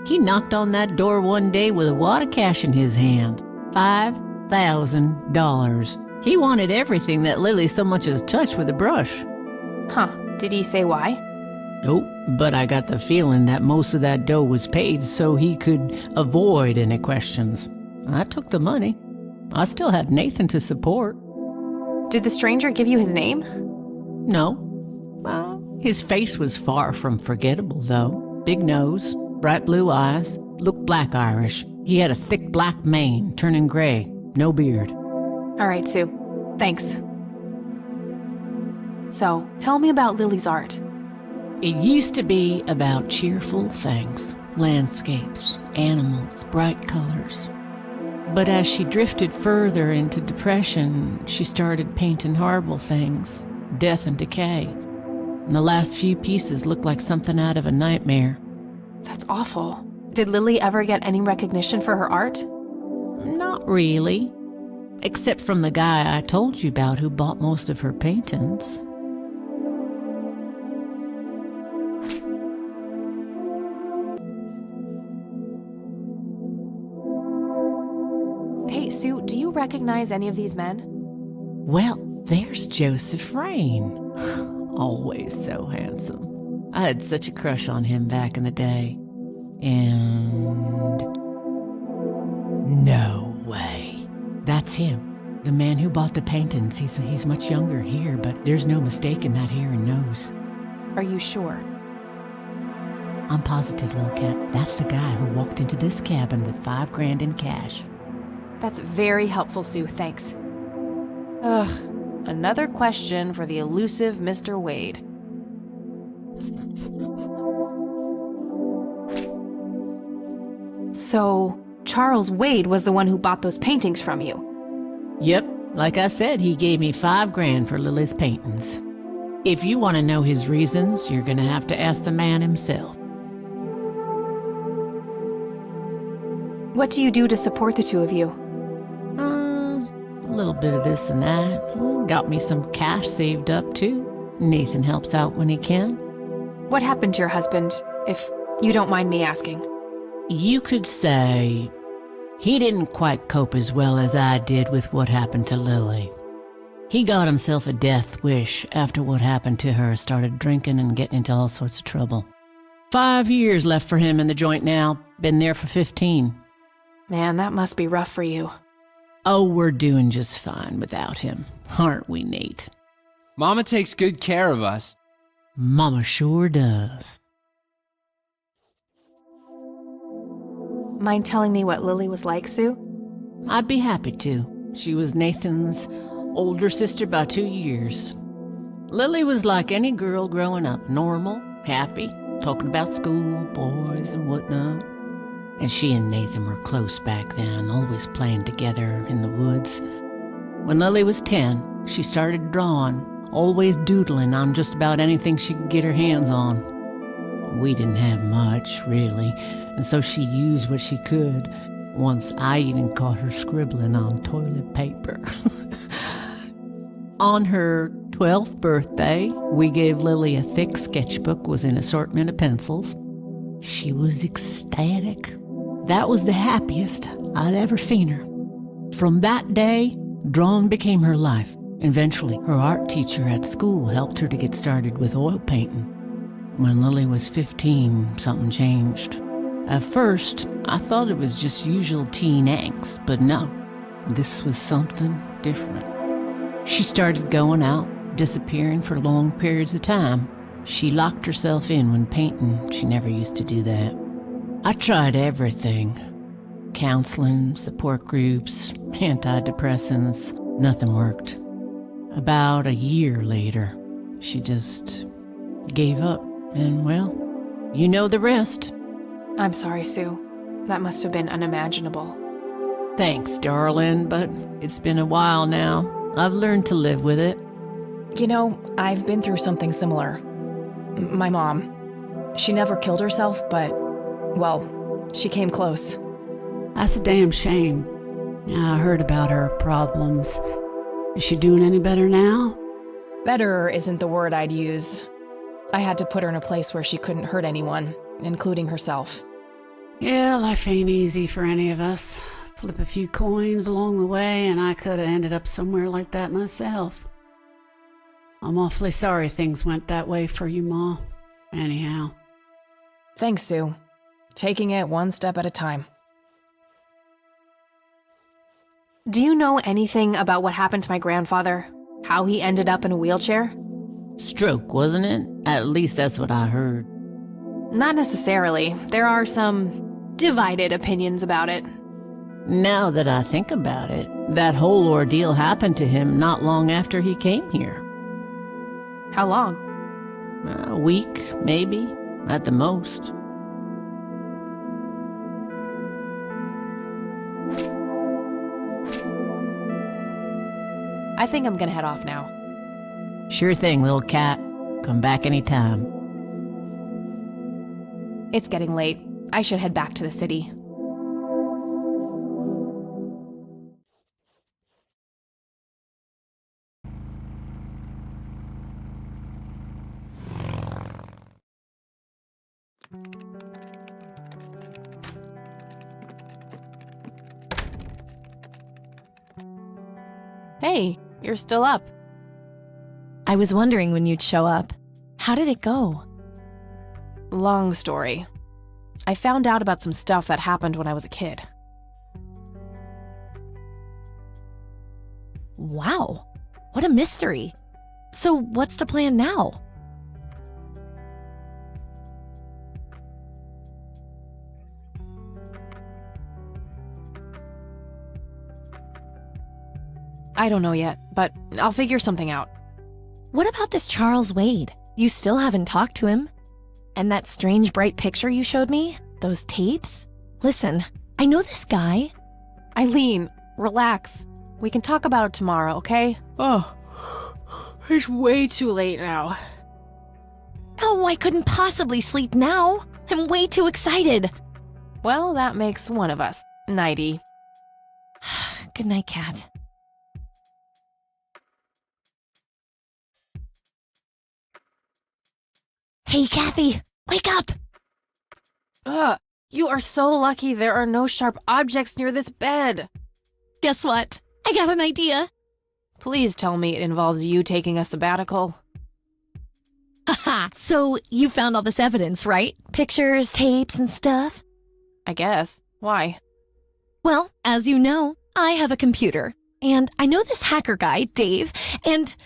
He knocked on that door one day with a wad of cash in his hand. $5,000. He wanted everything that Lily so much as touched with a brush. Huh. Did he say why? Nope, but I got the feeling that most of that dough was paid so he could avoid any questions. I took the money. I still had Nathan to support. Did the stranger give you his name? No. Well, his face was far from forgettable, though. Big nose, bright blue eyes, looked black Irish. He had a thick black mane, turning gray, no beard. All right, Sue. Thanks. So, tell me about Lily's art. It used to be about cheerful things, landscapes, animals, bright colors. But as she drifted further into depression, she started painting horrible things, death and decay. And the last few pieces looked like something out of a nightmare. That's awful. Did Lily ever get any recognition for her art? Not really. Except from the guy I told you about who bought most of her paintings. Hey, Sue, do you recognize any of these men? Well, there's Joseph Rain. Always so handsome. I had such a crush on him back in the day. And... no way. That's him. The man who bought the paintings. He's much younger here, but there's no mistaking that hair and nose. Are you sure? I'm positive, little cat. That's the guy who walked into this cabin with $5,000 in cash. That's very helpful, Sue. Thanks. Ugh. Another question for the elusive Mr. Wade. So, Charles Wade was the one who bought those paintings from you? Yep. Like I said, he gave me $5,000 for Lily's paintings. If you want to know his reasons, you're going to have to ask the man himself. What do you do to support the two of you? A little bit of this and that. Got me some cash saved up, too. Nathan helps out when he can. What happened to your husband, if you don't mind me asking? You could say he didn't quite cope as well as I did with what happened to Lily. He got himself a death wish after what happened to her, started drinking and getting into all sorts of trouble. 5 years left for him in the joint now. Been there for 15. Man, that must be rough for you. Oh, we're doing just fine without him, aren't we, Nate? Mama takes good care of us. Mama sure does. Mind telling me what Lily was like, Sue? I'd be happy to. She was Nathan's older sister by 2 years. Lily was like any girl growing up, normal, happy, talking about school, boys, and whatnot. And she and Nathan were close back then, always playing together in the woods. When Lily was 10, she started drawing, always doodling on just about anything she could get her hands on. We didn't have much, really, and so she used what she could. Once I even caught her scribbling on toilet paper. On her 12th birthday, we gave Lily a thick sketchbook with an assortment of pencils. She was ecstatic. That was the happiest I'd ever seen her. From that day, drawing became her life. Eventually, her art teacher at school helped her to get started with oil painting. When Lily was 15, something changed. At first, I thought it was just usual teen angst, but no, this was something different. She started going out, disappearing for long periods of time. She locked herself in when painting. She never used to do that. I tried everything. Counseling, support groups, antidepressants. Nothing worked. About a year later, she just gave up. And, well, you know the rest. I'm sorry, Sue. That must have been unimaginable. Thanks, darling, but it's been a while now. I've learned to live with it. You know, I've been through something similar. My mom. She never killed herself, but, well, she came close. That's a damn shame. I heard about her problems. Is she doing any better now? Better isn't the word I'd use. I had to put her in a place where she couldn't hurt anyone, including herself. Yeah, life ain't easy for any of us. Flip a few coins along the way, and I could have ended up somewhere like that myself. I'm awfully sorry things went that way for you, Ma. Anyhow. Thanks, Sue. Taking it one step at a time. Do you know anything about what happened to my grandfather? How he ended up in a wheelchair? Stroke, wasn't it? At least that's what I heard. Not necessarily. There are some divided opinions about it. Now that I think about it, that whole ordeal happened to him not long after he came here. How long? A week, maybe, at the most. I think I'm gonna head off now. Sure thing, little cat. Come back anytime. It's getting late. I should head back to the city. Hey, you're still up. I was wondering when you'd show up. How did it go? Long story. I found out about some stuff that happened when I was a kid. Wow, what a mystery. So what's the plan now? I don't know yet, but I'll figure something out. What about this Charles Wade? You still haven't talked to him? And that strange bright picture you showed me? Those tapes? Listen, I know this guy. Eileen, relax. We can talk about it tomorrow, okay? Oh, it's way too late now. Oh, I couldn't possibly sleep now. I'm way too excited. Well, that makes one of us. Nighty. Good night, Cat. Hey, Kathy, wake up! You are so lucky there are no sharp objects near this bed. Guess what? I got an idea. Please tell me it involves you taking a sabbatical. Haha, so you found all this evidence, right? Pictures, tapes, and stuff? I guess. Why? Well, as you know, I have a computer. And I know this hacker guy, Dave, and...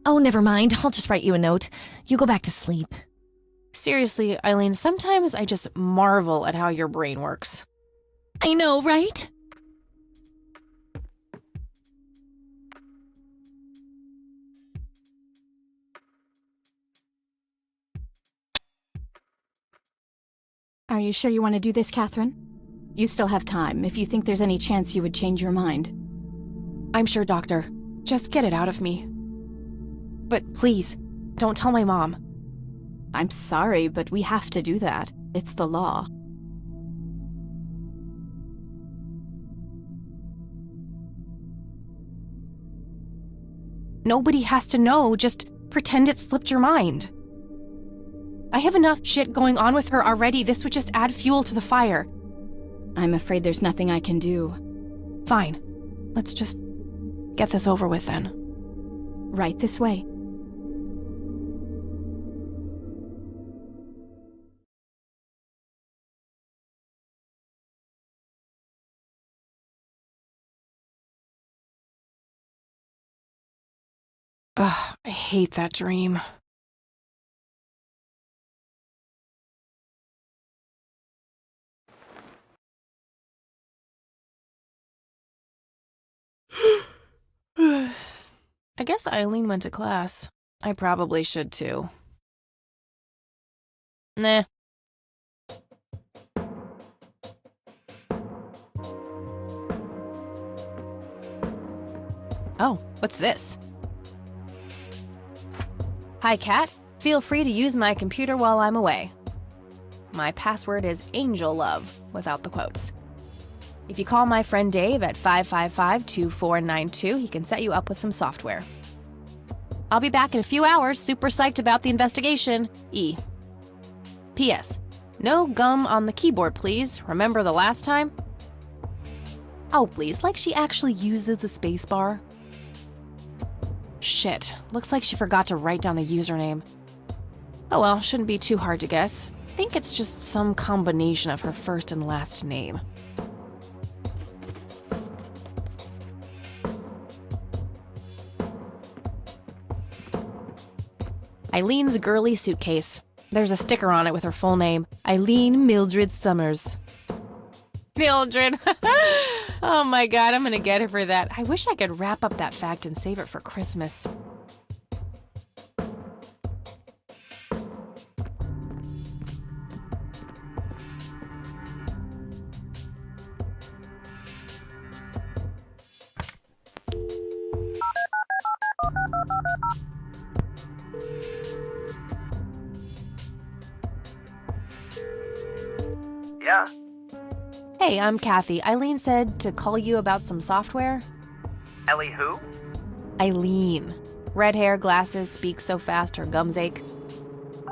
Oh, never mind. I'll just write you a note. You go back to sleep. Seriously, Eileen, sometimes I just marvel at how your brain works. I know, right? Are you sure you want to do this, Catherine? You still have time, if you think there's any chance you would change your mind. I'm sure, Doctor. Just get it out of me. But please, don't tell my mom. I'm sorry, but we have to do that. It's the law. Nobody has to know. Just pretend it slipped your mind. I have enough shit going on with her already. This would just add fuel to the fire. I'm afraid there's nothing I can do. Fine. Let's just get this over with then. Right this way. Ugh, I hate that dream. I guess Eileen went to class. I probably should too. Nah. Oh, what's this? Hi, Kat. Feel free to use my computer while I'm away. My password is AngelLove, without the quotes. If you call my friend Dave at 555-2492, he can set you up with some software. I'll be back in a few hours, super psyched about the investigation. E. P.S. No gum on the keyboard, please. Remember the last time? Oh, please, like she actually uses the spacebar. Shit, looks like she forgot to write down the username. Oh well, shouldn't be too hard to guess. I think it's just some combination of her first and last name. Eileen's girly suitcase. There's a sticker on it with her full name, Eileen Mildred Summers. Mildred! Oh my god, I'm gonna get her for that. I wish I could wrap up that fact and save it for Christmas. Yeah? Hey, I'm Kathy. Eileen said to call you about some software. Ellie who? Eileen. Red hair, glasses, speaks so fast her gums ache.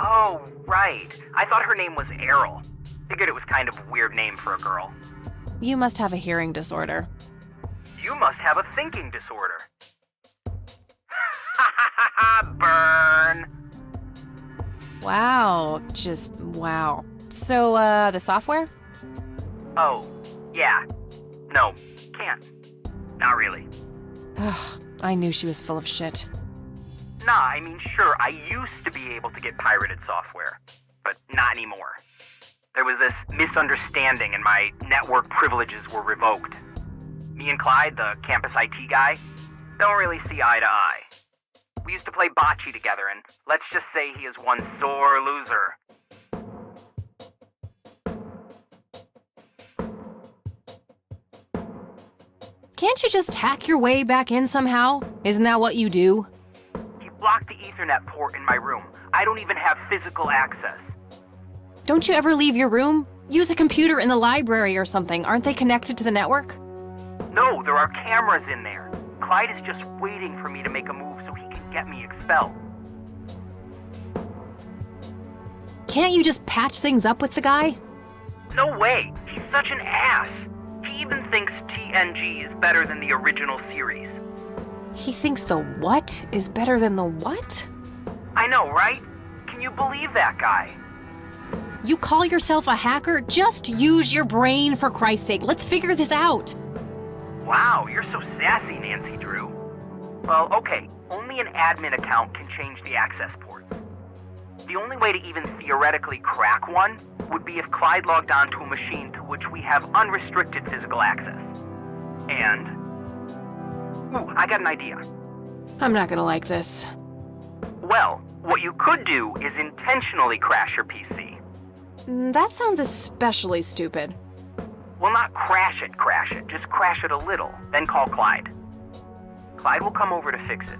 Oh, right. I thought her name was Errol. Figured it was kind of a weird name for a girl. You must have a hearing disorder. You must have a thinking disorder. Burn! Wow, just wow. So, the software? Oh, yeah. No, can't. Not really. I knew she was full of shit. Nah, I mean, sure, I used to be able to get pirated software, but not anymore. There was this misunderstanding and my network privileges were revoked. Me and Clyde, the campus IT guy, don't really see eye to eye. We used to play bocce together, and let's just say he is one sore loser. Can't you just hack your way back in somehow? Isn't that what you do? He blocked the Ethernet port in my room. I don't even have physical access. Don't you ever leave your room? Use a computer in the library or something. Aren't they connected to the network? No, there are cameras in there. Clyde is just waiting for me to make a move so he can get me expelled. Can't you just patch things up with the guy? No way. He's such an ass. He even thinks TNG is better than the original series. He thinks the what is better than the what? I know, right? Can you believe that guy? You call yourself a hacker? Just use your brain, for Christ's sake. Let's figure this out. Wow, you're so sassy, Nancy Drew. Well, okay, only an admin account can change the access ports. The only way to even theoretically crack one would be if Clyde logged onto a machine to which we have unrestricted physical access. And... ooh, I got an idea. I'm not gonna like this. Well, what you could do is intentionally crash your PC. That sounds especially stupid. Well, not crash it, just crash it a little, then call Clyde. Clyde will come over to fix it.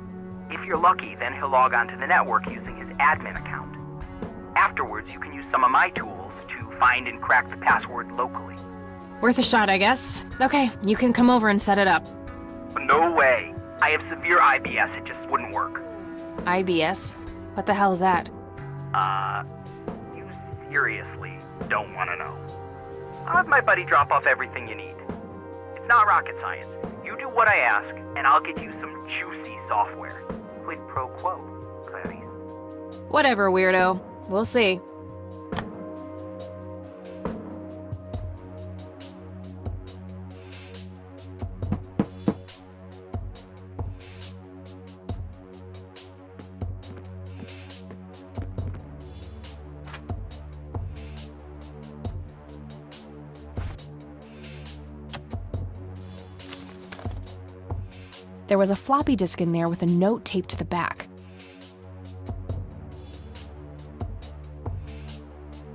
If you're lucky, then he'll log onto the network using his admin account. Afterwards, you can use some of my tools to find and crack the password locally. Worth a shot, I guess. Okay, you can come over and set it up. No way. I have severe IBS, it just wouldn't work. IBS? What the hell is that? You seriously don't want to know. I'll have my buddy drop off everything you need. It's not rocket science. You do what I ask, and I'll get you some juicy software. Quid pro quo, Clarice. Whatever, weirdo. We'll see. There was a floppy disk in there with a note taped to the back.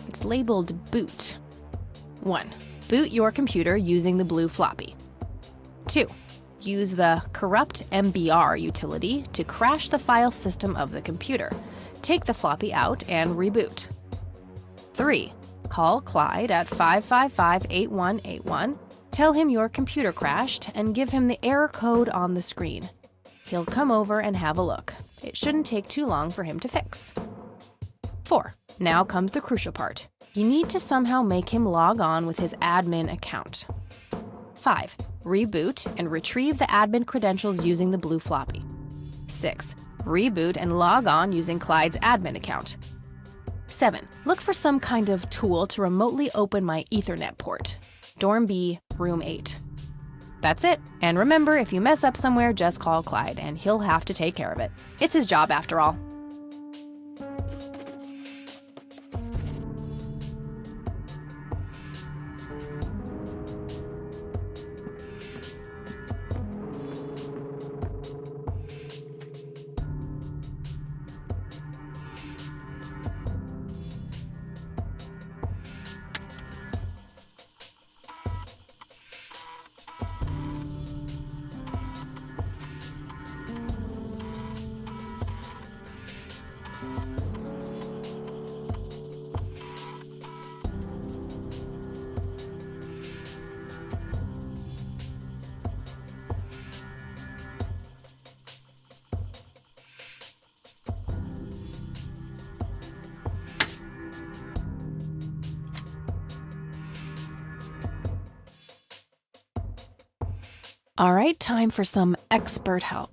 It's labeled boot. 1. Boot your computer using the blue floppy. 2. Use the corrupt MBR utility to crash the file system of the computer. Take the floppy out and reboot. 3. Call Clyde at 555-8181. Tell him your computer crashed and give him the error code on the screen. He'll come over and have a look. It shouldn't take too long for him to fix. 4. Now comes the crucial part. You need to somehow make him log on with his admin account. 5. Reboot and retrieve the admin credentials using the blue floppy. 6. Reboot and log on using Clyde's admin account. 7. Look for some kind of tool to remotely open my Ethernet port. Dorm B, room 8. That's it. And remember, if you mess up somewhere, just call Clyde, and he'll have to take care of it. It's his job after all. All right, time for some expert help.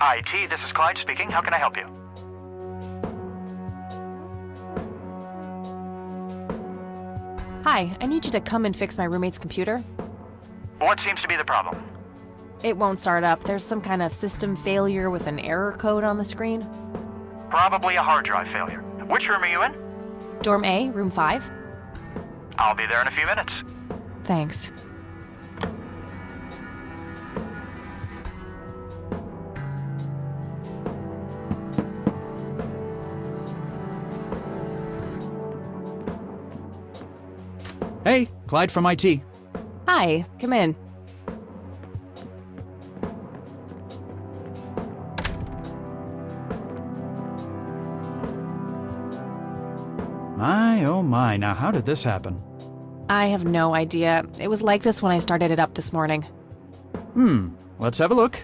IT, this is Clyde speaking. How can I help you? Hi, I need you to come and fix my roommate's computer. What seems to be the problem? It won't start up. There's some kind of system failure with an error code on the screen. Probably a hard drive failure. Which room are you in? Dorm A, room 5. I'll be there in a few minutes. Thanks. Hey, Clyde from IT. Hi, come in. My, oh my, now how did this happen? I have no idea. It was like this when I started it up this morning. Let's have a look.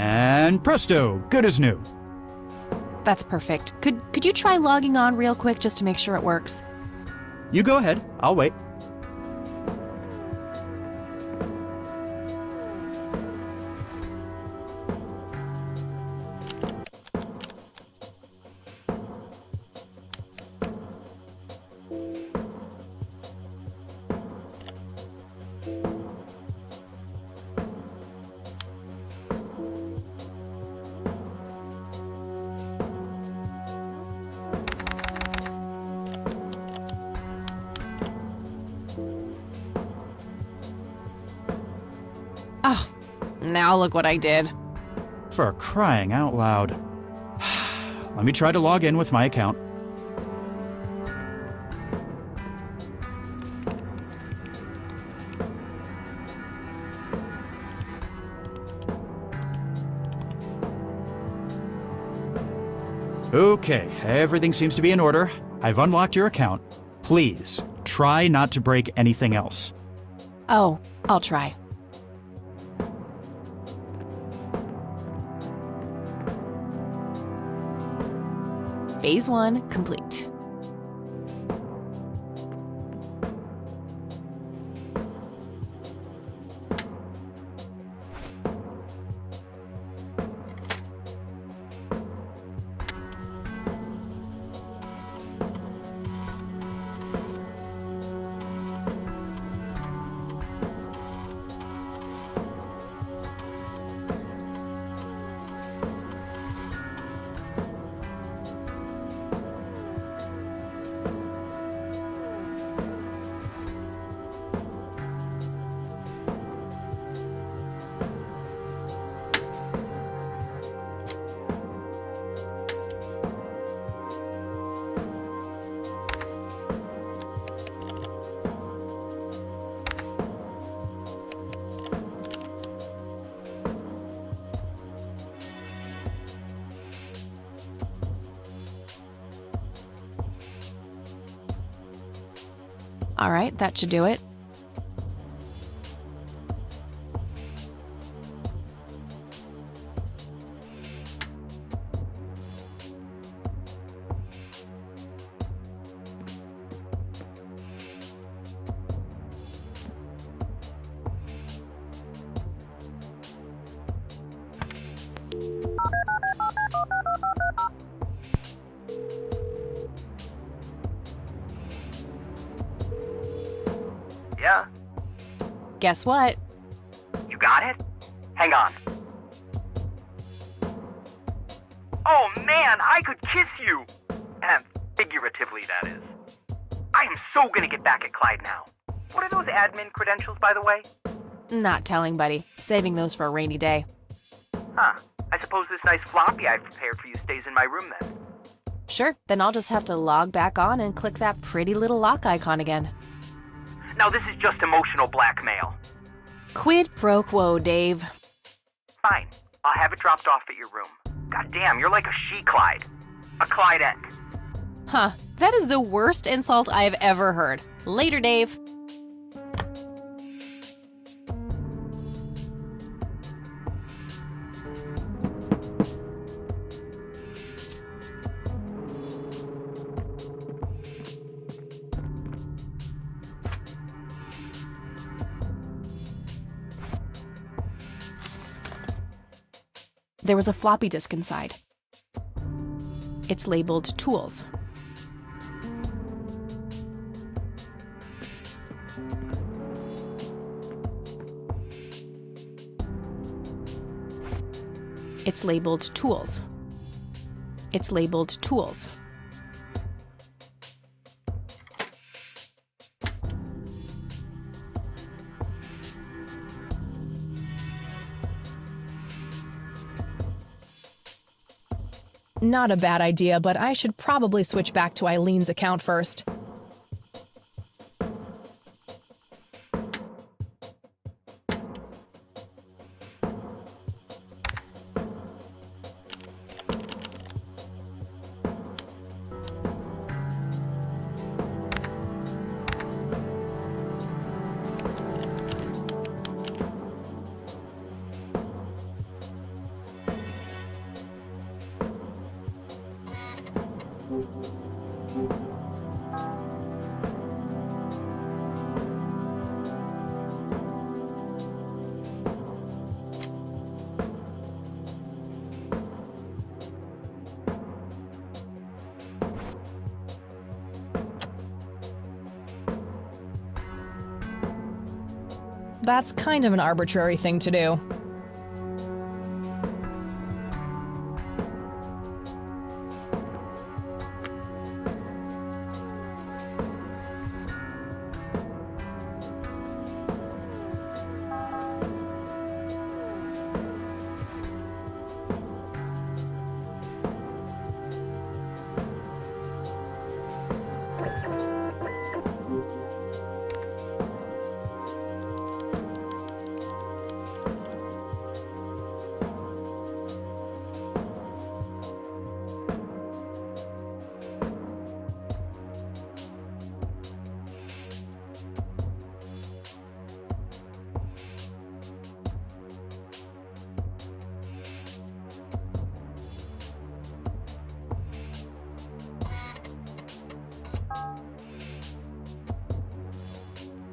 And presto, good as new. That's perfect. Could you try logging on real quick just to make sure it works? You go ahead, I'll wait. Oh, now look what I did. For crying out loud. Let me try to log in with my account. Okay, everything seems to be in order. I've unlocked your account. Please, try not to break anything else. Oh, I'll try. Phase 1 complete. All right, that should do it. Yeah? Guess what? You got it? Hang on. Oh man, I could kiss you! Figuratively, that is. I am so gonna get back at Clyde now. What are those admin credentials, by the way? Not telling, buddy. Saving those for a rainy day. Huh. I suppose this nice floppy I've prepared for you stays in my room then. Sure, then I'll just have to log back on and click that pretty little lock icon again. Now this is just emotional blackmail. Quid pro quo, Dave. Fine. I'll have it dropped off at your room. God damn, you're like a she-Clyde. A Clyde-eck. Huh, that is the worst insult I have ever heard. Later, Dave. There was a floppy disk inside. It's labeled Tools. It's labeled Tools. It's labeled Tools. Not a bad idea, but I should probably switch back to Eileen's account first. That's kind of an arbitrary thing to do.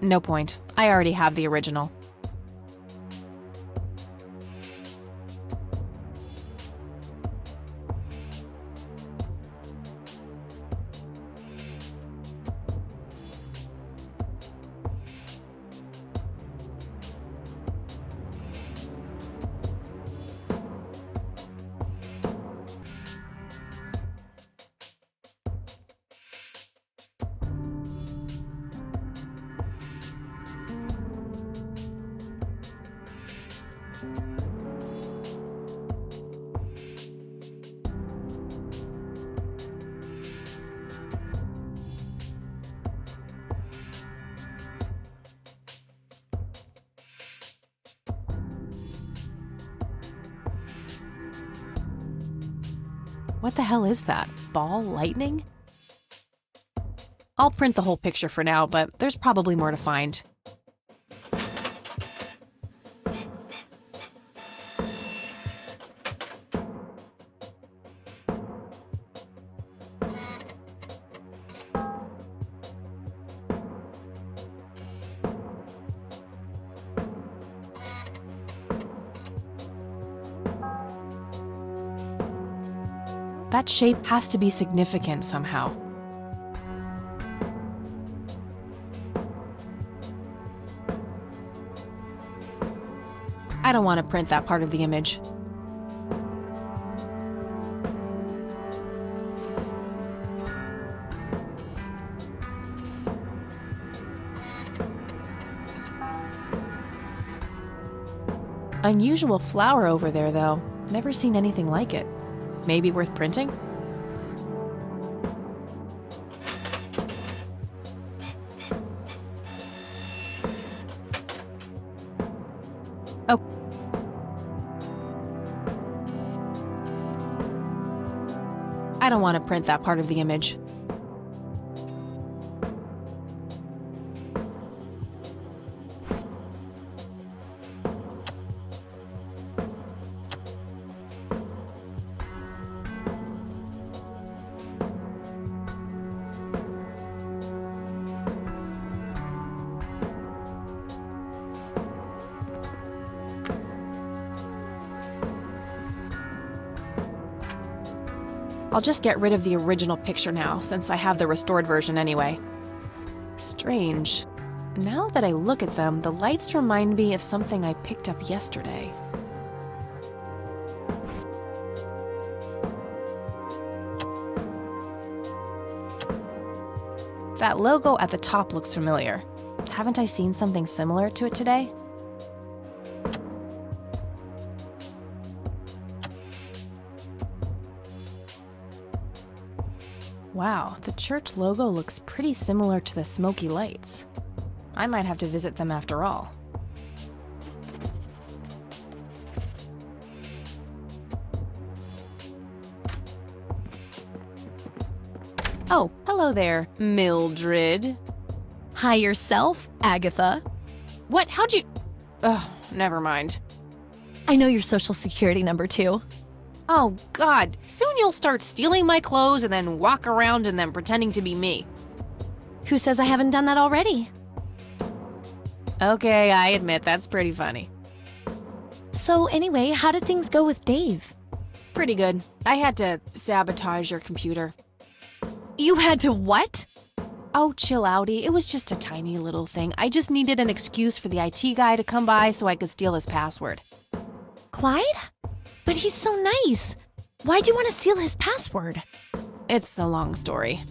No point. I already have the original. What the hell is that? Ball lightning? I'll print the whole picture for now, but there's probably more to find. That shape has to be significant somehow. I don't want to print that part of the image. Unusual flower over there, though. Never seen anything like it. Maybe worth printing? Oh. I don't want to print that part of the image. I'll just get rid of the original picture now, since I have the restored version anyway. Strange. Now that I look at them, the lights remind me of something I picked up yesterday. That logo at the top looks familiar. Haven't I seen something similar to it today? Wow, the church logo looks pretty similar to the smoky lights. I might have to visit them after all. Oh, hello there, Mildred. Hi yourself, Agatha. What? How'd you... Ugh, never mind. I know your social security number, too. Oh, God. Soon you'll start stealing my clothes and then walk around in them pretending to be me. Who says I haven't done that already? Okay, I admit that's pretty funny. So anyway, how did things go with Dave? Pretty good. I had to sabotage your computer. You had to what? Oh, chill outy. It was just a tiny little thing. I just needed an excuse for the IT guy to come by so I could steal his password. Clyde? But he's so nice. Why'd you want to steal his password? It's a long story.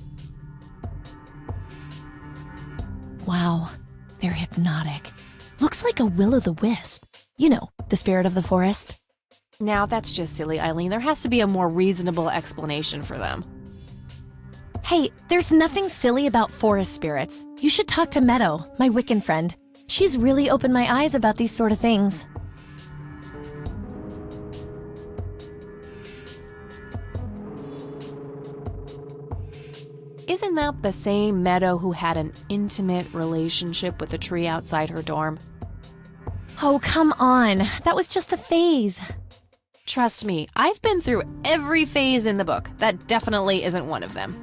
Wow, they're hypnotic. Looks like a will-o'-the-wisp. You know, the spirit of the forest. Now, that's just silly, Eileen. There has to be a more reasonable explanation for them. Hey, there's nothing silly about forest spirits. You should talk to Meadow, my Wiccan friend. She's really opened my eyes about these sort of things. Isn't that the same Meadow who had an intimate relationship with a tree outside her dorm? Oh, come on. That was just a phase. Trust me, I've been through every phase in the book. That definitely isn't one of them.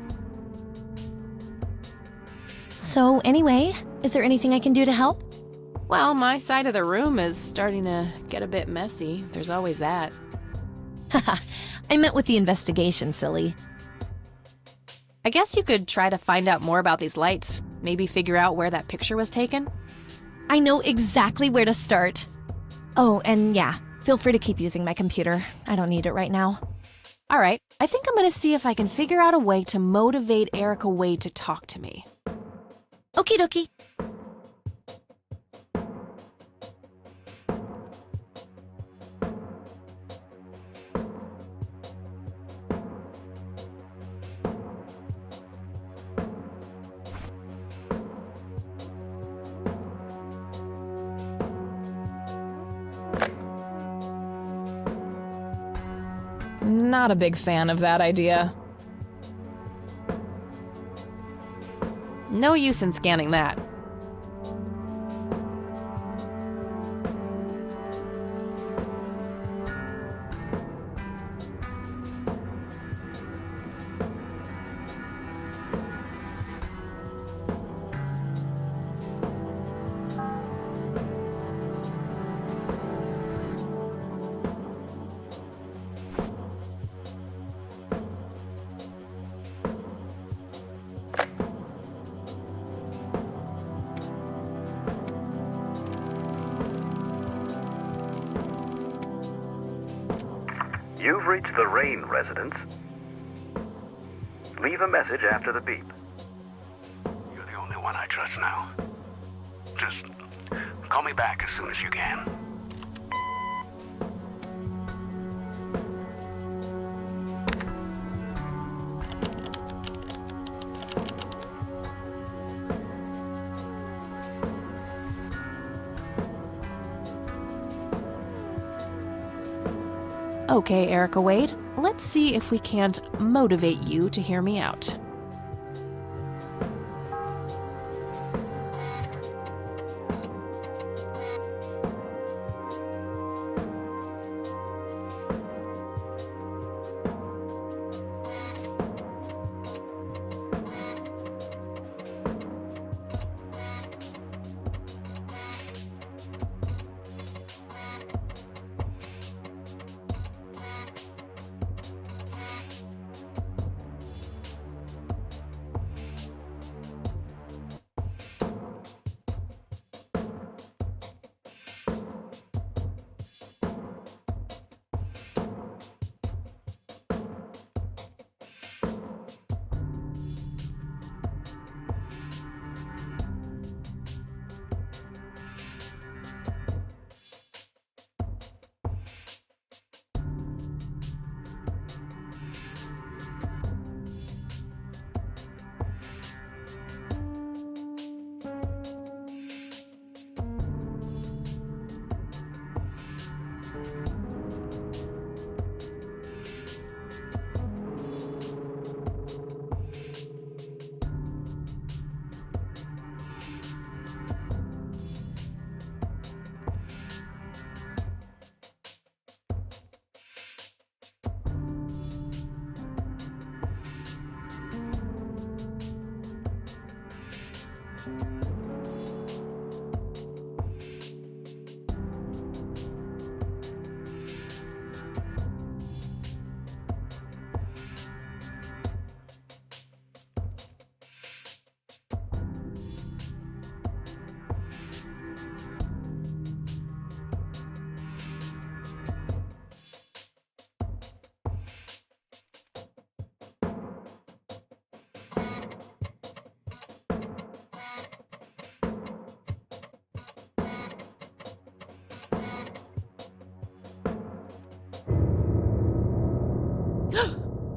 So anyway, is there anything I can do to help? Well, my side of the room is starting to get a bit messy. There's always that. Haha, I meant with the investigation, silly. I guess you could try to find out more about these lights. Maybe figure out where that picture was taken. I know exactly where to start. Oh, and yeah, feel free to keep using my computer. I don't need it right now. All right, I think I'm going to see if I can figure out a way to motivate Erica Wade to talk to me. Okie dokie. Not a big fan of that idea. No use in scanning that. You've reached the Rain residence. Leave a message after the beep. You're the only one I trust now. Just call me back as soon as you can. Okay, Erica Wade, let's see if we can't motivate you to hear me out.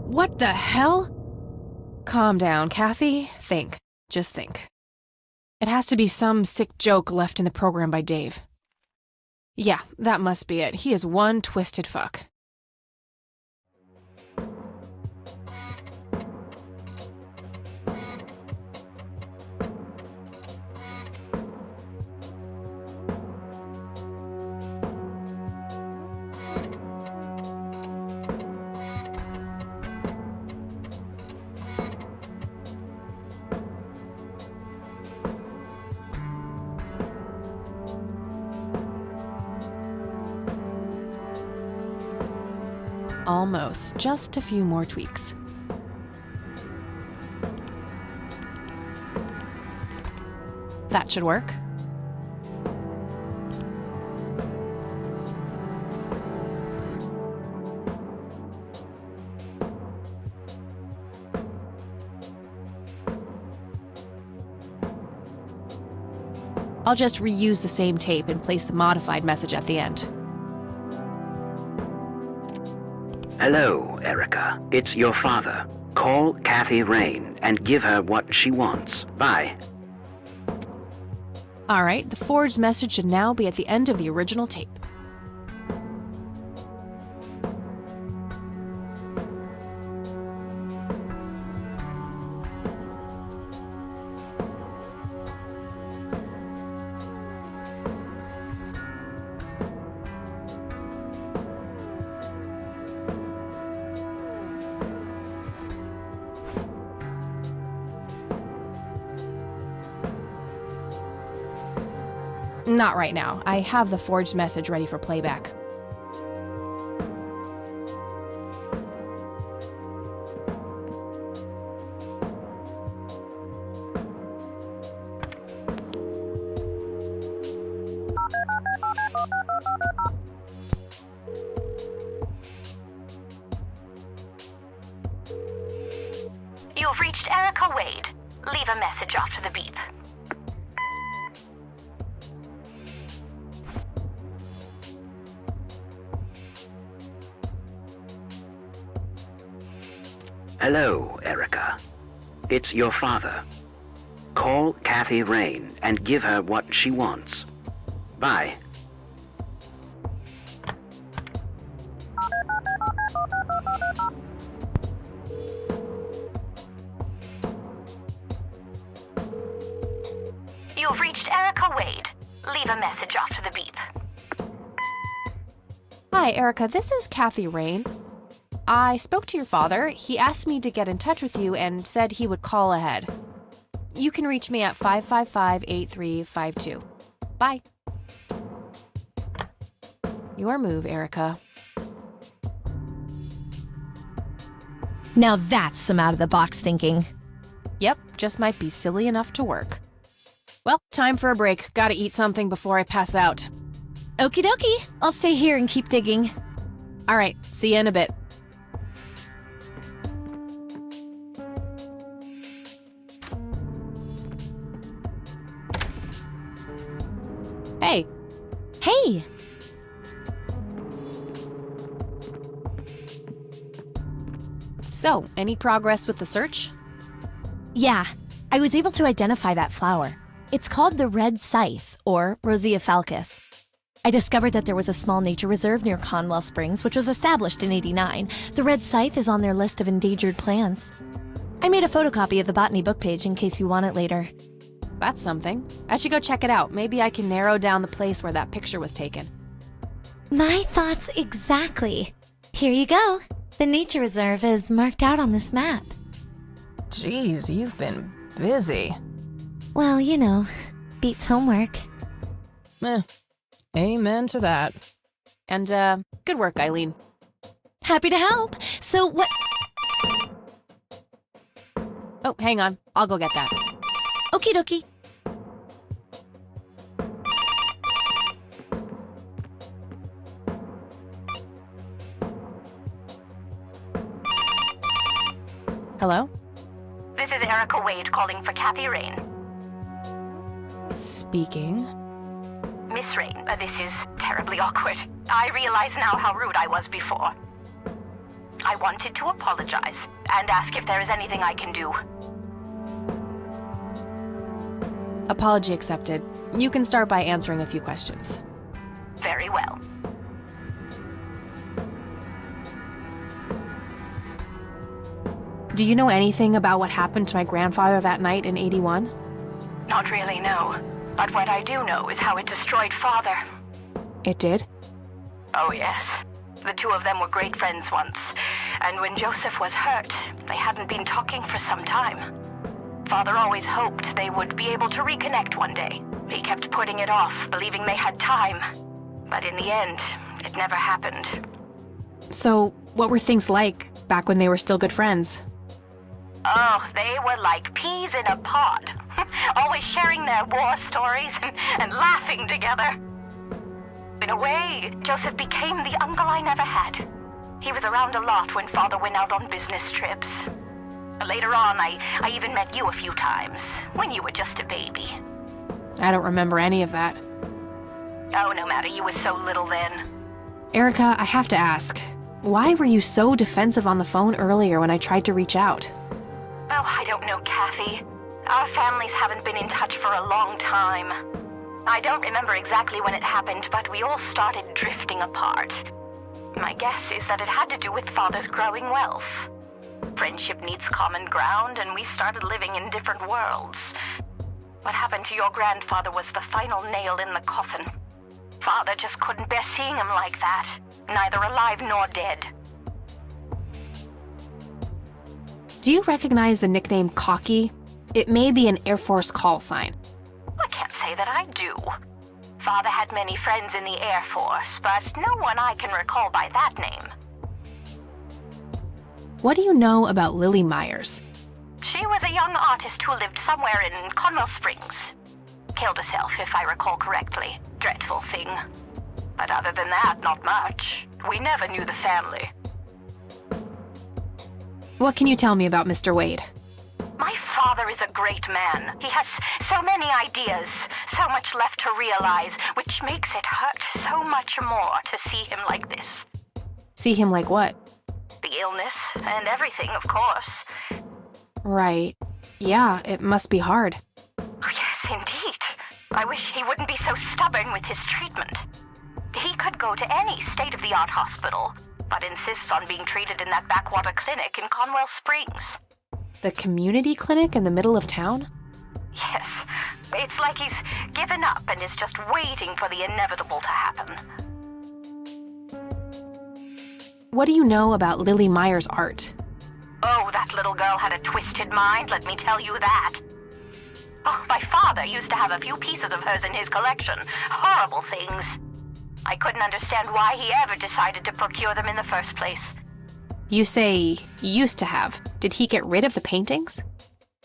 What the hell? Calm down, Kathy. Think. Just think. It has to be some sick joke left in the program by Dave. Yeah, that must be it. He is one twisted fuck. Almost. Just a few more tweaks. That should work. I'll just reuse the same tape and place the modified message at the end. Hello, Erica. It's your father. Call Kathy Rain and give her what she wants. Bye. Alright, the forged message should now be at the end of the original tape. Not right now. I have the forged message ready for playback. You've reached Erica Wade. Leave a message after the beep. Hello, Erica. It's your father. Call Kathy Rain and give her what she wants. Bye. You've reached Erica Wade. Leave a message after the beep. Hi, Erica. This is Kathy Rain. I spoke to your father. He asked me to get in touch with you and said he would call ahead. You can reach me at 555-8352. Bye. Your move, Erica. Now that's some out-of-the-box thinking. Yep, just might be silly enough to work. Well, time for a break. Gotta eat something before I pass out. Okie dokie. I'll stay here and keep digging. All right, see you in a bit. Hey. Hey! So, any progress with the search? Yeah, I was able to identify that flower. It's called the red scythe, or Rosea falcus. I discovered that there was a small nature reserve near Conwell Springs, which was established in '89. The red scythe is on their list of endangered plants. I made a photocopy of the botany book page in case you want it later. That's something. I should go check it out. Maybe I can narrow down the place where that picture was taken. My thoughts exactly. Here you go. The nature reserve is marked out on this map. Jeez, you've been busy. Well, you know, beats homework. Amen to that. And, good work, Eileen. Happy to help. So what... Oh, hang on. I'll go get that. Okie dokie. Hello? This is Erica Wade calling for Kathy Rain. Speaking. Miss Rain, this is terribly awkward. I realize now how rude I was before. I wanted to apologize and ask if there is anything I can do. Apology accepted. You can start by answering a few questions. Very well. Do you know anything about what happened to my grandfather that night in '81? Not really, no. But what I do know is how it destroyed Father. It did? Oh, yes. The two of them were great friends once. And when Joseph was hurt, they hadn't been talking for some time. Father always hoped they would be able to reconnect one day. He kept putting it off, believing they had time. But in the end, it never happened. So, what were things like back when they were still good friends? Oh, they were like peas in a pod. Always sharing their war stories and laughing together. In a way, Joseph became the uncle I never had. He was around a lot when Father went out on business trips. Later on, I even met you a few times, when you were just a baby. I don't remember any of that. Oh, no matter, you were so little then. Erica, I have to ask, why were you so defensive on the phone earlier when I tried to reach out? Oh, I don't know, Kathy. Our families haven't been in touch for a long time. I don't remember exactly when it happened, but we all started drifting apart. My guess is that it had to do with Father's growing wealth. Friendship needs common ground, and we started living in different worlds. What happened to your grandfather was the final nail in the coffin. Father just couldn't bear seeing him like that, neither alive nor dead. Do you recognize the nickname Cocky? It may be an Air Force call sign. I can't say that I do. Father had many friends in the Air Force, but no one I can recall by that name. What do you know about Lily Myers? She was a young artist who lived somewhere in Conwell Springs. Killed herself, if I recall correctly. Dreadful thing. But other than that, not much. We never knew the family. What can you tell me about Mr. Wade? My father is a great man. He has so many ideas, so much left to realize, which makes it hurt so much more to see him like this. See him like what? The illness and everything, of course. Right. Yeah, it must be hard. Oh, yes, indeed. I wish he wouldn't be so stubborn with his treatment. He could go to any state-of-the-art hospital, but insists on being treated in that backwater clinic in Conwell Springs. The community clinic in the middle of town? Yes. It's like he's given up and is just waiting for the inevitable to happen. What do you know about Lily Myers' art? Oh, that little girl had a twisted mind, let me tell you that. Oh, my father used to have a few pieces of hers in his collection. Horrible things. I couldn't understand why he ever decided to procure them in the first place. You say used to have. Did he get rid of the paintings?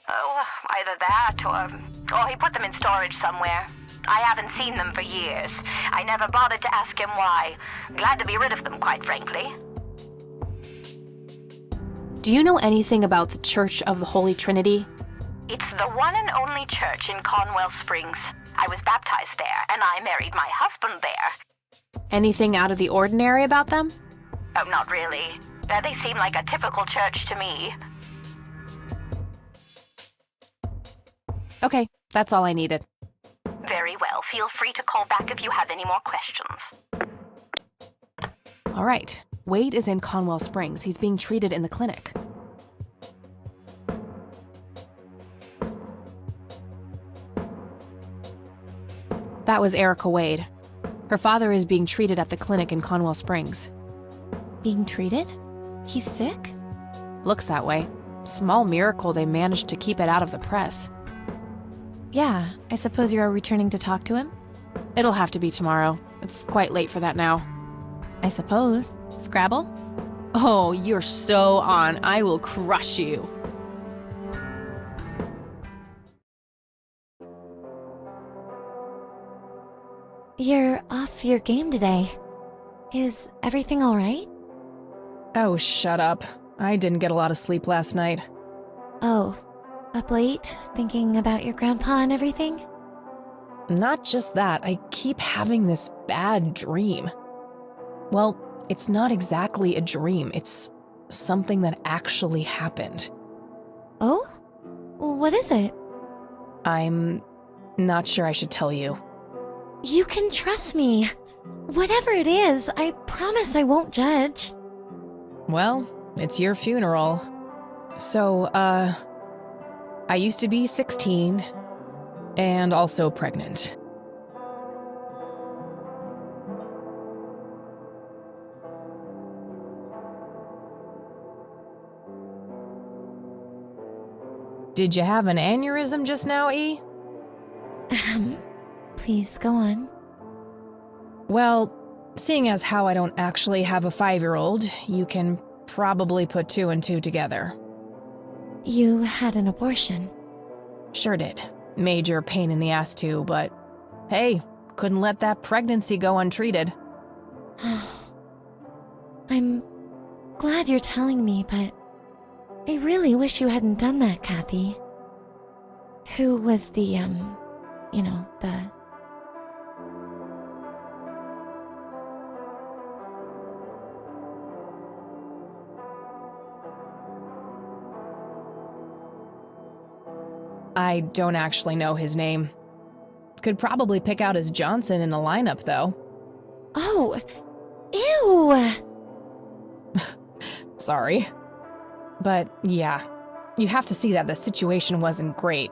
Oh, either that or he put them in storage somewhere. I haven't seen them for years. I never bothered to ask him why. Glad to be rid of them, quite frankly. Do you know anything about the Church of the Holy Trinity? It's the one and only church in Conwell Springs. I was baptized there, and I married my husband there. Anything out of the ordinary about them? Oh, not really. They seem like a typical church to me. Okay, that's all I needed. Very well. Feel free to call back if you have any more questions. All right. Wade is in Conwell Springs. He's being treated in the clinic. That was Erica Wade. Her father is being treated at the clinic in Conwell Springs. Being treated? He's sick? Looks that way. Small miracle they managed to keep it out of the press. Yeah, I suppose you are returning to talk to him? It'll have to be tomorrow. It's quite late for that now. I suppose. Scrabble? Oh, you're so on. I will crush you. You're off your game today. Is everything all right? Oh, shut up. I didn't get a lot of sleep last night. Oh, up late, thinking about your grandpa and everything? Not just that, I keep having this bad dream. Well, it's not exactly a dream, it's something that actually happened. Oh? What is it? I'm not sure I should tell you. You can trust me. Whatever it is, I promise I won't judge. Well, it's your funeral. So, I used to be 16 and also pregnant. Did you have an aneurysm just now, E? Please go on. Well, seeing as how I don't actually have a 5-year-old, you can probably put 2 and 2 together. You had an abortion. Sure did. Major pain in the ass too, but hey, couldn't let that pregnancy go untreated. I'm glad you're telling me, but I really wish you hadn't done that, Kathy. Who was the, I don't actually know his name. Could probably pick out his Johnson in the lineup, though. Oh, ew! Sorry. But yeah, you have to see that the situation wasn't great,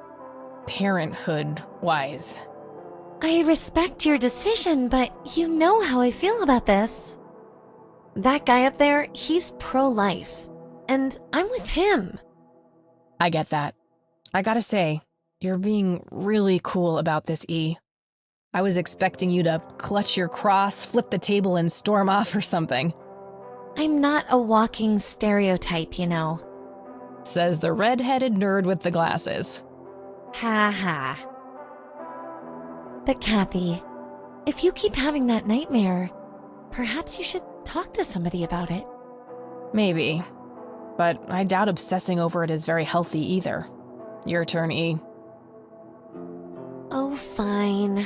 parenthood-wise. I respect your decision, but you know how I feel about this. That guy up there, he's pro-life, and I'm with him. I get that. I gotta say, you're being really cool about this, E. I was expecting you to clutch your cross, flip the table, and storm off or something. I'm not a walking stereotype, you know. Says the red-headed nerd with the glasses. Ha ha. But Kathy, if you keep having that nightmare, perhaps you should talk to somebody about it. Maybe. But I doubt obsessing over it is very healthy either. Your turn, E. Oh, fine.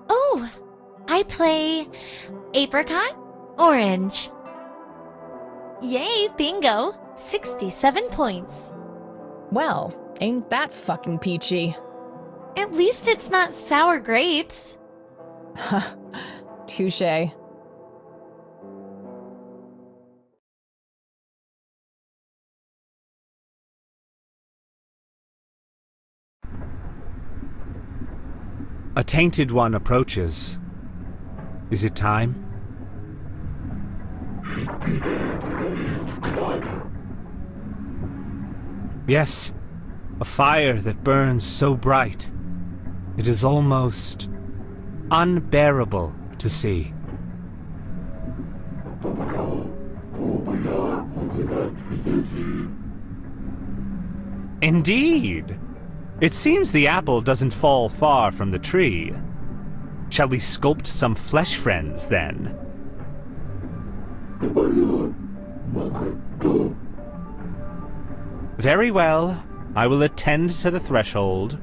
Oh, I play apricot, orange. Yay, bingo. 67 points. Well, ain't that fucking peachy. At least it's not sour grapes. Touche. A tainted one approaches. Is it time? Yes, a fire that burns so bright. It is almost unbearable to see. Indeed. It seems the apple doesn't fall far from the tree. Shall we sculpt some flesh friends, then? Very well. I will attend to the threshold.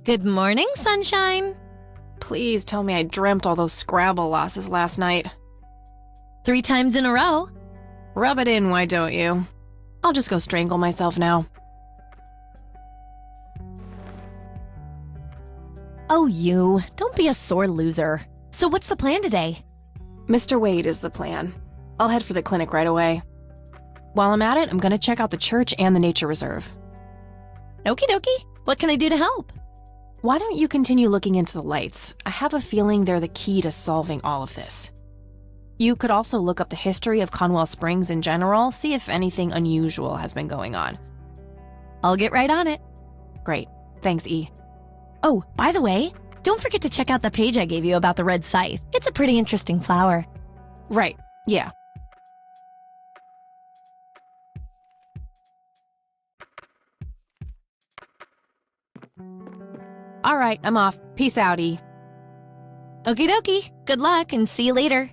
Good morning, sunshine. Please tell me I dreamt all those Scrabble losses last night. 3 times in a row. Rub it in, why don't you? I'll just go strangle myself now. Oh, you. Don't be a sore loser. So what's the plan today? Mr. Wade is the plan. I'll head for the clinic right away. While I'm at it, I'm gonna check out the church and the nature reserve. Okie dokie. What can I do to help? Why don't you continue looking into the lights? I have a feeling they're the key to solving all of this. You could also look up the history of Conwell Springs in general, see if anything unusual has been going on. I'll get right on it. Great. Thanks, E. Oh, by the way, don't forget to check out the page I gave you about the red scythe. It's a pretty interesting flower. Right. Yeah. All right, I'm off. Peace out, E. Okie dokie. Good luck and see you later.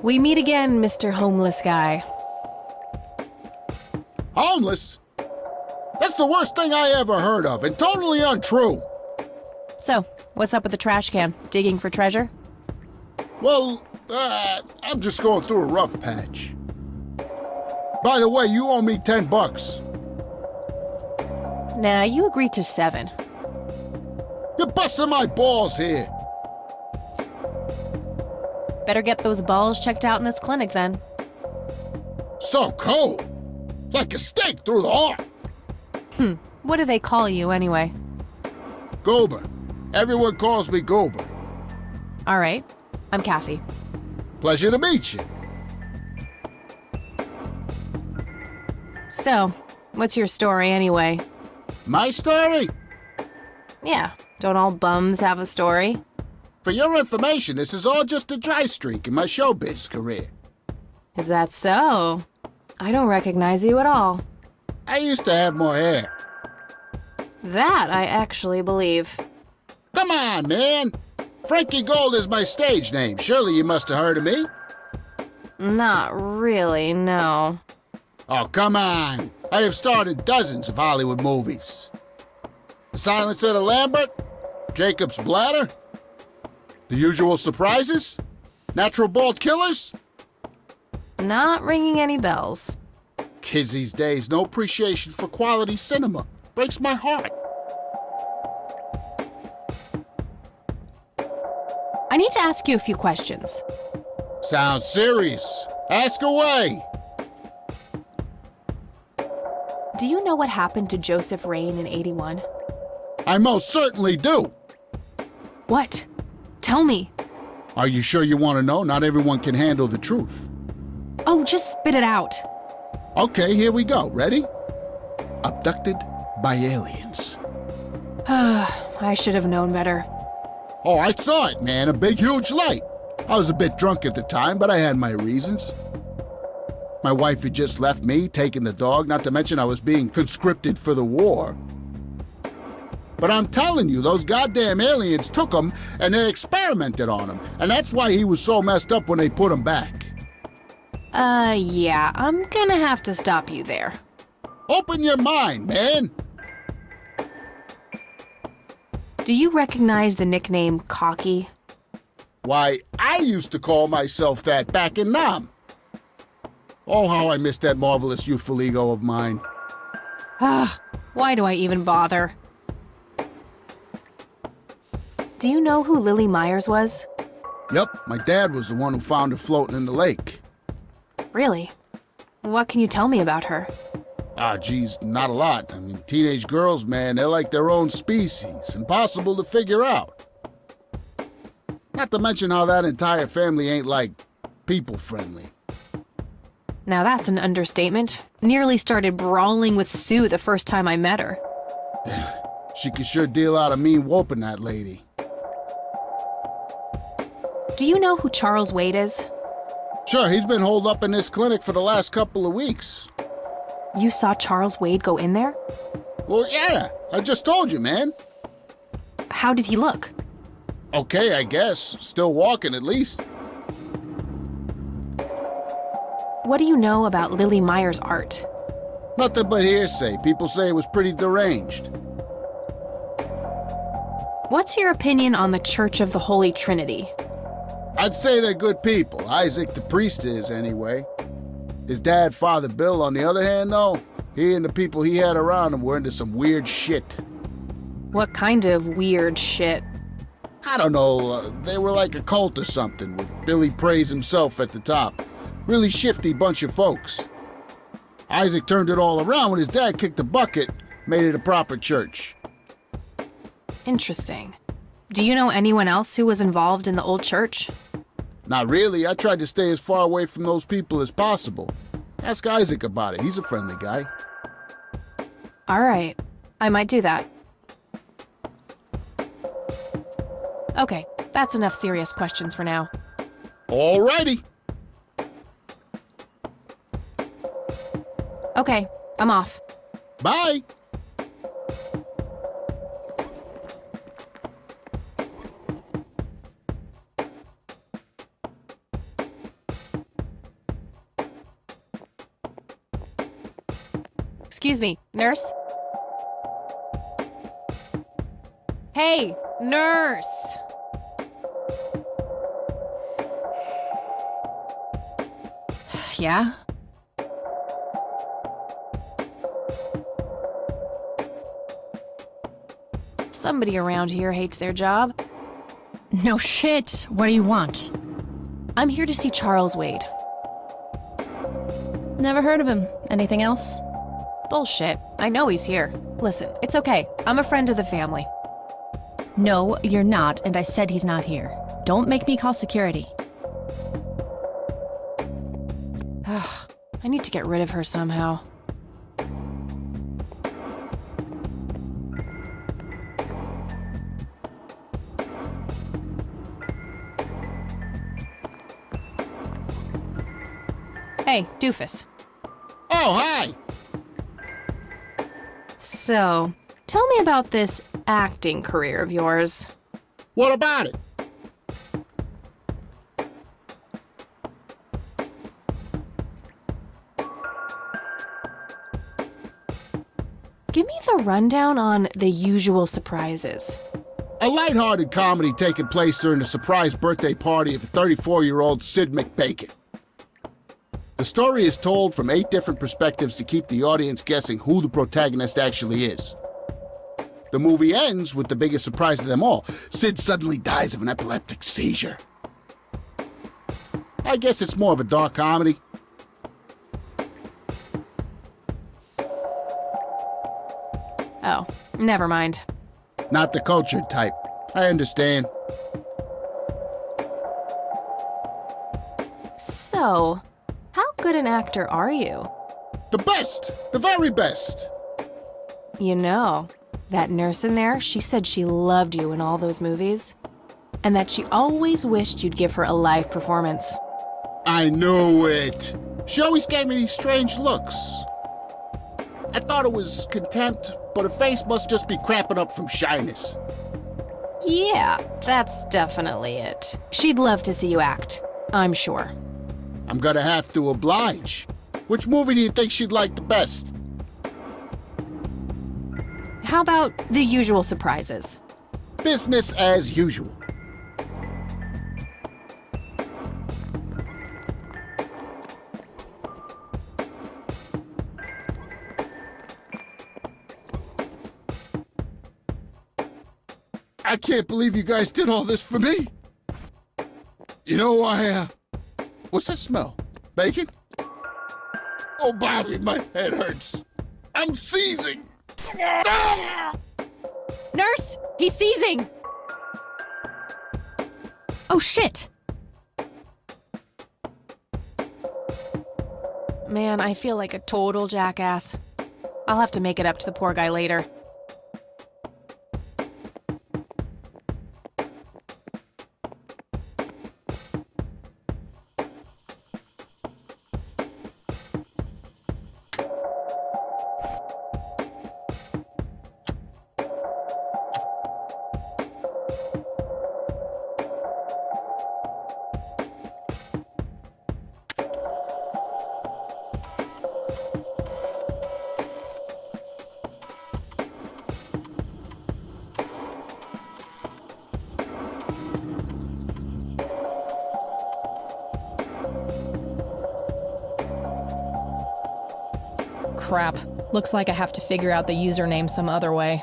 We meet again, Mr. Homeless Guy. Homeless? That's the worst thing I ever heard of, and totally untrue. So, what's up with the trash can? Digging for treasure? Well, I'm just going through a rough patch. By the way, you owe me $10. Nah, you agreed to 7. You're busting my balls here. Better get those balls checked out in this clinic, then. So cold. Like a stake through the heart. What do they call you, anyway? Goober. Everyone calls me Goober. All right. I'm Kathy. Pleasure to meet you. So, what's your story, anyway? My story? Yeah. Don't all bums have a story? For your information, this is all just a dry streak in my showbiz career. Is that so? I don't recognize you at all. I used to have more hair. That I actually believe. Come on, man. Frankie Gold is my stage name. Surely you must have heard of me. Not really, no. Oh, come on. I have starred in dozens of Hollywood movies. The Silence of the Lambert, Jacob's Bladder, The Usual Surprises, Natural Born Killers. Not ringing any bells. Kids these days, no appreciation for quality cinema. Breaks my heart. I need to ask you a few questions. Sounds serious. Ask away. Do you know what happened to Joseph Rain in 81? I most certainly do. What? Tell me. Are you sure you want to know? Not everyone can handle the truth. Oh, just spit it out. Okay, here we go. Ready? Abducted by aliens. I should have known better. Oh, I saw it, man. A big, huge light. I was a bit drunk at the time, but I had my reasons. My wife had just left me, taken the dog, not to mention I was being conscripted for the war. But I'm telling you, those goddamn aliens took him and they experimented on him. And that's why he was so messed up when they put him back. Yeah, I'm gonna have to stop you there. Open your mind, man. Do you recognize the nickname Cocky? Why, I used to call myself that back in Nam. Oh, how I miss that marvelous youthful ego of mine. Why do I even bother? Do you know who Lily Myers was? Yep, my dad was the one who found her floating in the lake. Really? What can you tell me about her? Geez, not a lot. I mean, teenage girls, man, they're like their own species. Impossible to figure out. Not to mention how that entire family ain't, like, people-friendly. Now that's an understatement. Nearly started brawling with Sue the first time I met her. She could sure deal out a mean whooping, that lady. Do you know who Charles Wade is? Sure, he's been holed up in this clinic for the last couple of weeks. You saw Charles Wade go in there? Well, yeah, I just told you, man. How did he look? Okay, I guess. Still walking, at least. What do you know about Lily Myers' art? Nothing but hearsay. People say it was pretty deranged. What's your opinion on the Church of the Holy Trinity? I'd say they're good people. Isaac the priest is, anyway. His dad, Father Bill, on the other hand, though, he and the people he had around him were into some weird shit. What kind of weird shit? I don't know, they were like a cult or something, with Billy Praise himself at the top. Really shifty bunch of folks. Isaac turned it all around when his dad kicked the bucket, made it a proper church. Interesting. Do you know anyone else who was involved in the old church? Not really. I tried to stay as far away from those people as possible. Ask Isaac about it. He's a friendly guy. All right. I might do that. Okay, that's enough serious questions for now. All righty. Okay, I'm off. Bye. Excuse me, nurse? Hey, nurse! Yeah? Somebody around here hates their job. No shit. What do you want? I'm here to see Charles Wade. Never heard of him. Anything else? Bullshit. I know he's here. Listen, it's okay. I'm a friend of the family. No, you're not, and I said he's not here. Don't make me call security. I need to get rid of her somehow. Hey, doofus. Oh, hi! So, tell me about this acting career of yours. What about it? a rundown on The Usual Surprises? A lighthearted comedy taking place during the surprise birthday party of 34-year-old Sid McBacon. The story is told from 8 different perspectives to keep the audience guessing who the protagonist actually is. The movie ends with the biggest surprise of them all. Sid suddenly dies of an epileptic seizure. I guess it's more of a dark comedy. Oh, never mind. Not the cultured type. I understand. So, how good an actor are you? The best! The very best! You know, that nurse in there, she said she loved you in all those movies. And that she always wished you'd give her a live performance. I knew it! She always gave me these strange looks. I thought it was contempt, but her face must just be cramping up from shyness. Yeah, that's definitely it. She'd love to see you act, I'm sure. I'm gonna have to oblige. Which movie do you think she'd like the best? How about The Usual Surprises? Business as usual. I can't believe you guys did all this for me. You know, what's that smell? Bacon? Oh, Bobby, my head hurts. I'm seizing. Nurse, he's seizing! Oh, shit! Man, I feel like a total jackass. I'll have to make it up to the poor guy later. Crap. Looks like I have to figure out the username some other way.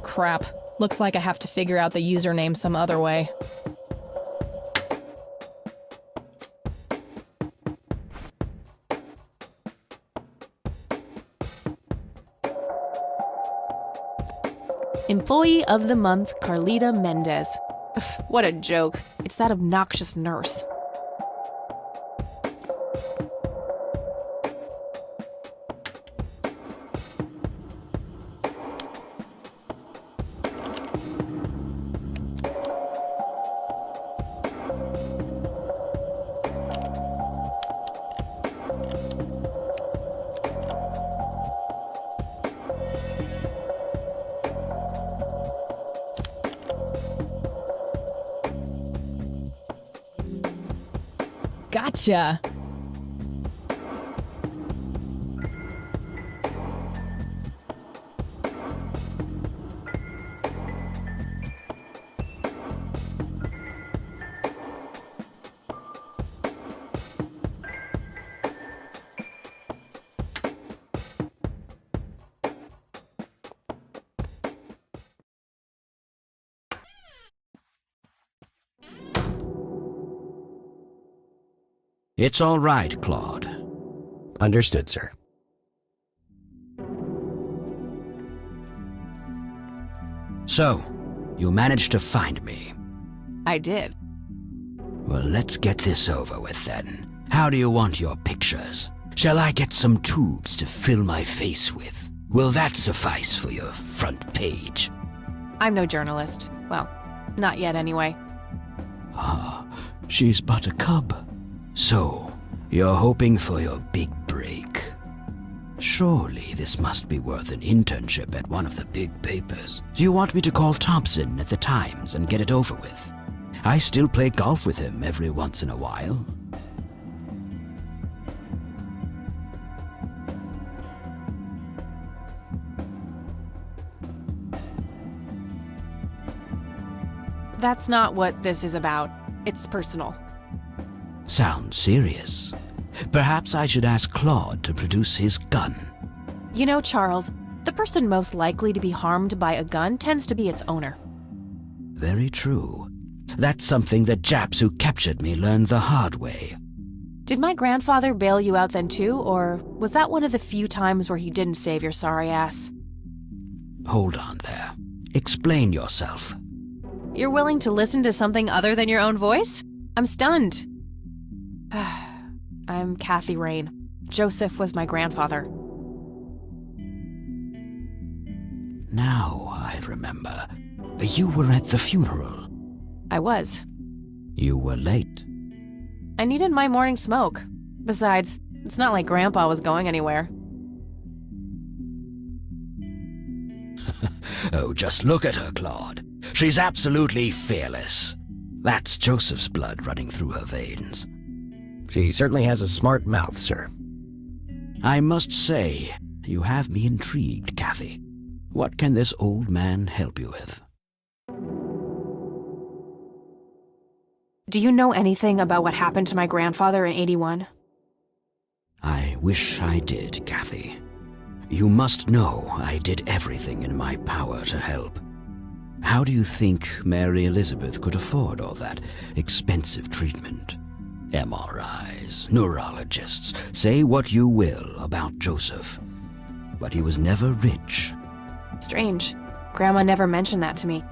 Crap. Looks like I have to figure out the username some other way. Employee of the Month, Carlita Mendez. Ugh, what a joke. It's that obnoxious nurse. Gotcha! It's all right, Claude. Understood, sir. So, you managed to find me. I did. Well, let's get this over with then. How do you want your pictures? Shall I get some tubes to fill my face with? Will that suffice for your front page? I'm no journalist. Well, not yet anyway. Ah, she's but a cub. So, you're hoping for your big break. Surely this must be worth an internship at one of the big papers. Do you want me to call Thompson at the Times and get it over with? I still play golf with him every once in a while. That's not what this is about. It's personal. Sounds serious. Perhaps I should ask Claude to produce his gun. You know, Charles, the person most likely to be harmed by a gun tends to be its owner. Very true. That's something the Japs who captured me learned the hard way. Did my grandfather bail you out then too, or was that one of the few times where he didn't save your sorry ass? Hold on there. Explain yourself. You're willing to listen to something other than your own voice? I'm stunned. I'm Kathy Rain. Joseph was my grandfather. Now I remember. You were at the funeral. I was. You were late. I needed my morning smoke. Besides, it's not like Grandpa was going anywhere. Oh, just look at her, Claude. She's absolutely fearless. That's Joseph's blood running through her veins. She certainly has a smart mouth, sir. I must say, you have me intrigued, Kathy. What can this old man help you with? Do you know anything about what happened to my grandfather in '81? I wish I did, Kathy. You must know I did everything in my power to help. How do you think Mary Elizabeth could afford all that expensive treatment? MRIs, neurologists, say what you will about Joseph. But he was never rich. Strange. Grandma never mentioned that to me.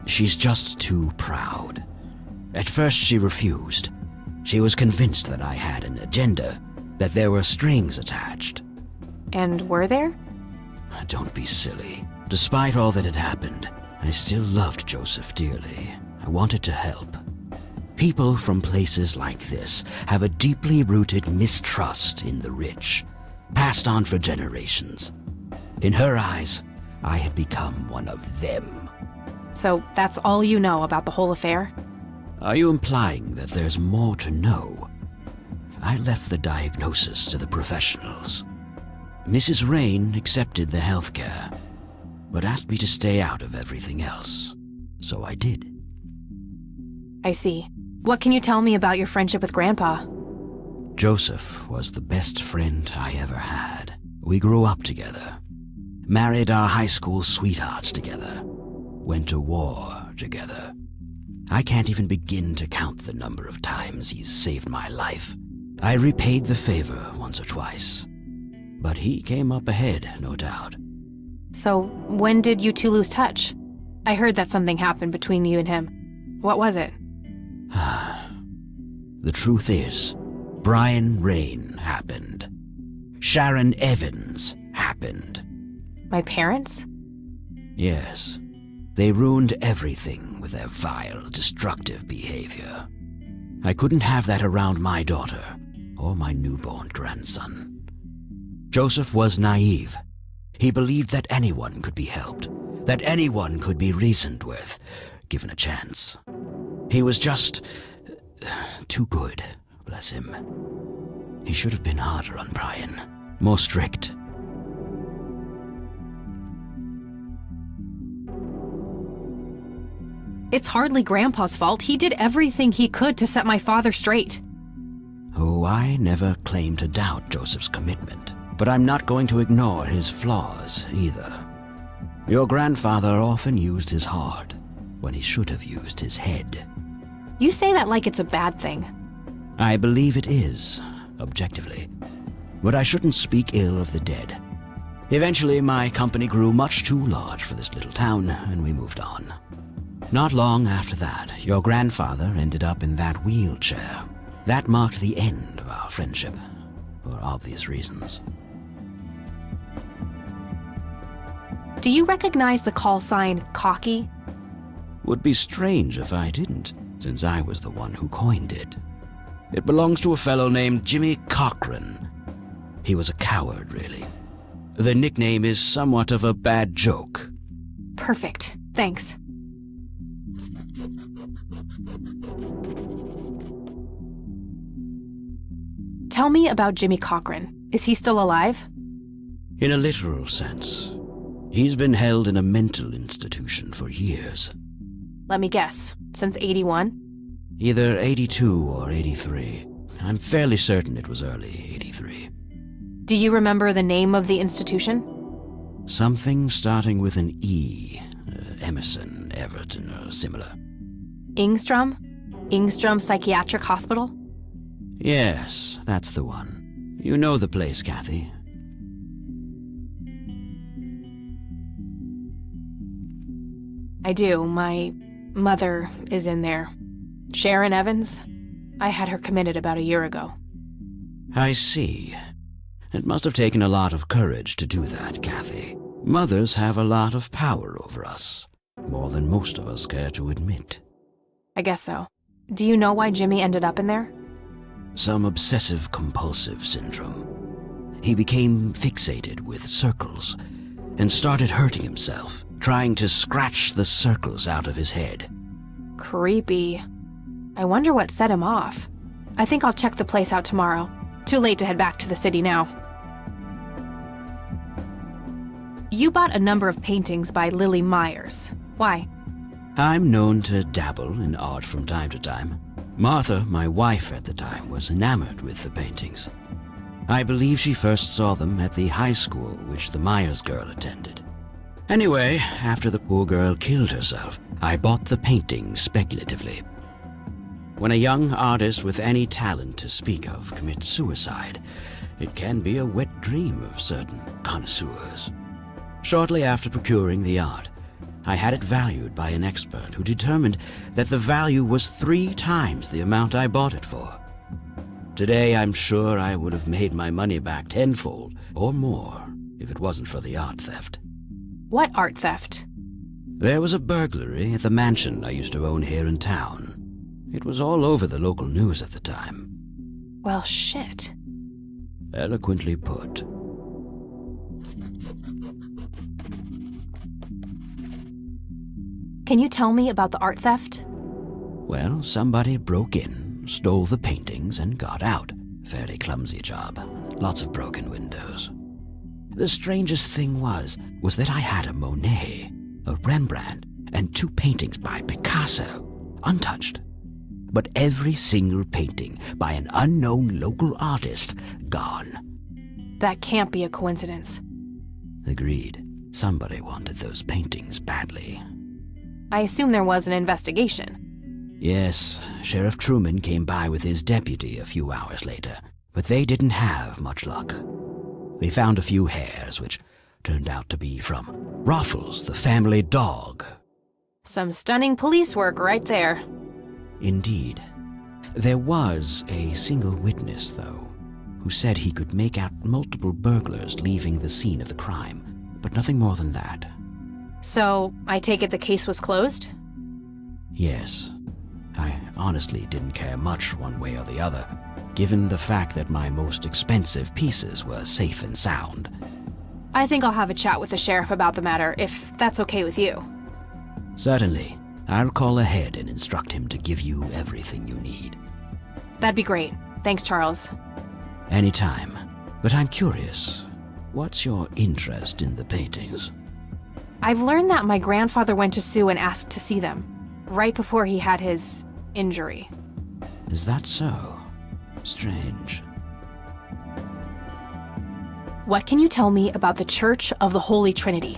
She's just too proud. At first she refused. She was convinced that I had an agenda, that there were strings attached. And were there? Don't be silly. Despite all that had happened, I still loved Joseph dearly. I wanted to help. People from places like this have a deeply rooted mistrust in the rich, passed on for generations. In her eyes, I had become one of them. So that's all you know about the whole affair? Are you implying that there's more to know? I left the diagnosis to the professionals. Mrs. Rain accepted the health care, but asked me to stay out of everything else. So I did. I see. What can you tell me about your friendship with Grandpa? Joseph was the best friend I ever had. We grew up together, married our high school sweethearts together, went to war together. I can't even begin to count the number of times he's saved my life. I repaid the favor once or twice, but he came up ahead, no doubt. So, when did you two lose touch? I heard that something happened between you and him. What was it? The truth is, Brian Rain happened. Sharon Evans happened. My parents? Yes. They ruined everything with their vile, destructive behavior. I couldn't have that around my daughter or my newborn grandson. Joseph was naive. He believed that anyone could be helped, that anyone could be reasoned with, given a chance. He was just too good, bless him. He should have been harder on Brian, more strict. It's hardly Grandpa's fault. He did everything he could to set my father straight. Oh, I never claimed to doubt Joseph's commitment, but I'm not going to ignore his flaws either. Your grandfather often used his heart when he should have used his head. You say that like it's a bad thing. I believe it is, objectively. But I shouldn't speak ill of the dead. Eventually, my company grew much too large for this little town, and we moved on. Not long after that, your grandfather ended up in that wheelchair. That marked the end of our friendship, for obvious reasons. Do you recognize the call sign Cocky? Would be strange if I didn't, since I was the one who coined it. It belongs to a fellow named Jimmy Cochran. He was a coward, really. The nickname is somewhat of a bad joke. Perfect. Thanks. Tell me about Jimmy Cochran. Is he still alive? In a literal sense, he's been held in a mental institution for years. Let me guess. Since 81? Either 82 or 83. I'm fairly certain it was early 83. Do you remember the name of the institution? Something starting with an E. Emerson, Everton, or similar. Ingstrom? Ingstrom Psychiatric Hospital? Yes, that's the one. You know the place, Kathy. I do. My mother is in there. Sharon Evans? I had her committed about a year ago. I see. It must have taken a lot of courage to do that, Kathy. Mothers have a lot of power over us. More than most of us care to admit. I guess so. Do you know why Jimmy ended up in there? Some obsessive-compulsive syndrome. He became fixated with circles and started hurting himself, trying to scratch the circles out of his head. Creepy. I wonder what set him off. I think I'll check the place out tomorrow. Too late to head back to the city now. You bought a number of paintings by Lily Myers. Why? I'm known to dabble in art from time to time. Martha, my wife at the time, was enamored with the paintings. I believe she first saw them at the high school which the Myers girl attended. Anyway, after the poor girl killed herself, I bought the paintings speculatively. When a young artist with any talent to speak of commits suicide, it can be a wet dream of certain connoisseurs. Shortly after procuring the art, I had it valued by an expert who determined that the value was 3 times the amount I bought it for. Today, I'm sure I would have made my money back tenfold or more if it wasn't for the art theft. What art theft? There was a burglary at the mansion I used to own here in town. It was all over the local news at the time. Well, shit. Eloquently put. Can you tell me about the art theft? Well, somebody broke in, stole the paintings, and got out. Fairly clumsy job. Lots of broken windows. The strangest thing was that I had a Monet, a Rembrandt, and 2 paintings by Picasso, untouched. But every single painting by an unknown local artist, gone. That can't be a coincidence. Agreed. Somebody wanted those paintings badly. I assume there was an investigation. Yes, Sheriff Truman came by with his deputy a few hours later, but they didn't have much luck. They found a few hairs, which turned out to be from Ruffles, the family dog. Some stunning police work right there. Indeed. There was a single witness, though, who said he could make out multiple burglars leaving the scene of the crime, but nothing more than that. So, I take it the case was closed? Yes. I honestly didn't care much one way or the other, given the fact that my most expensive pieces were safe and sound. I think I'll have a chat with the sheriff about the matter, if that's okay with you. Certainly. I'll call ahead and instruct him to give you everything you need. That'd be great. Thanks, Charles. Anytime. But I'm curious, what's your interest in the paintings? I've learned that my grandfather went to Sue and asked to see them, right before he had his injury. Is that so? Strange. What can you tell me about the Church of the Holy Trinity?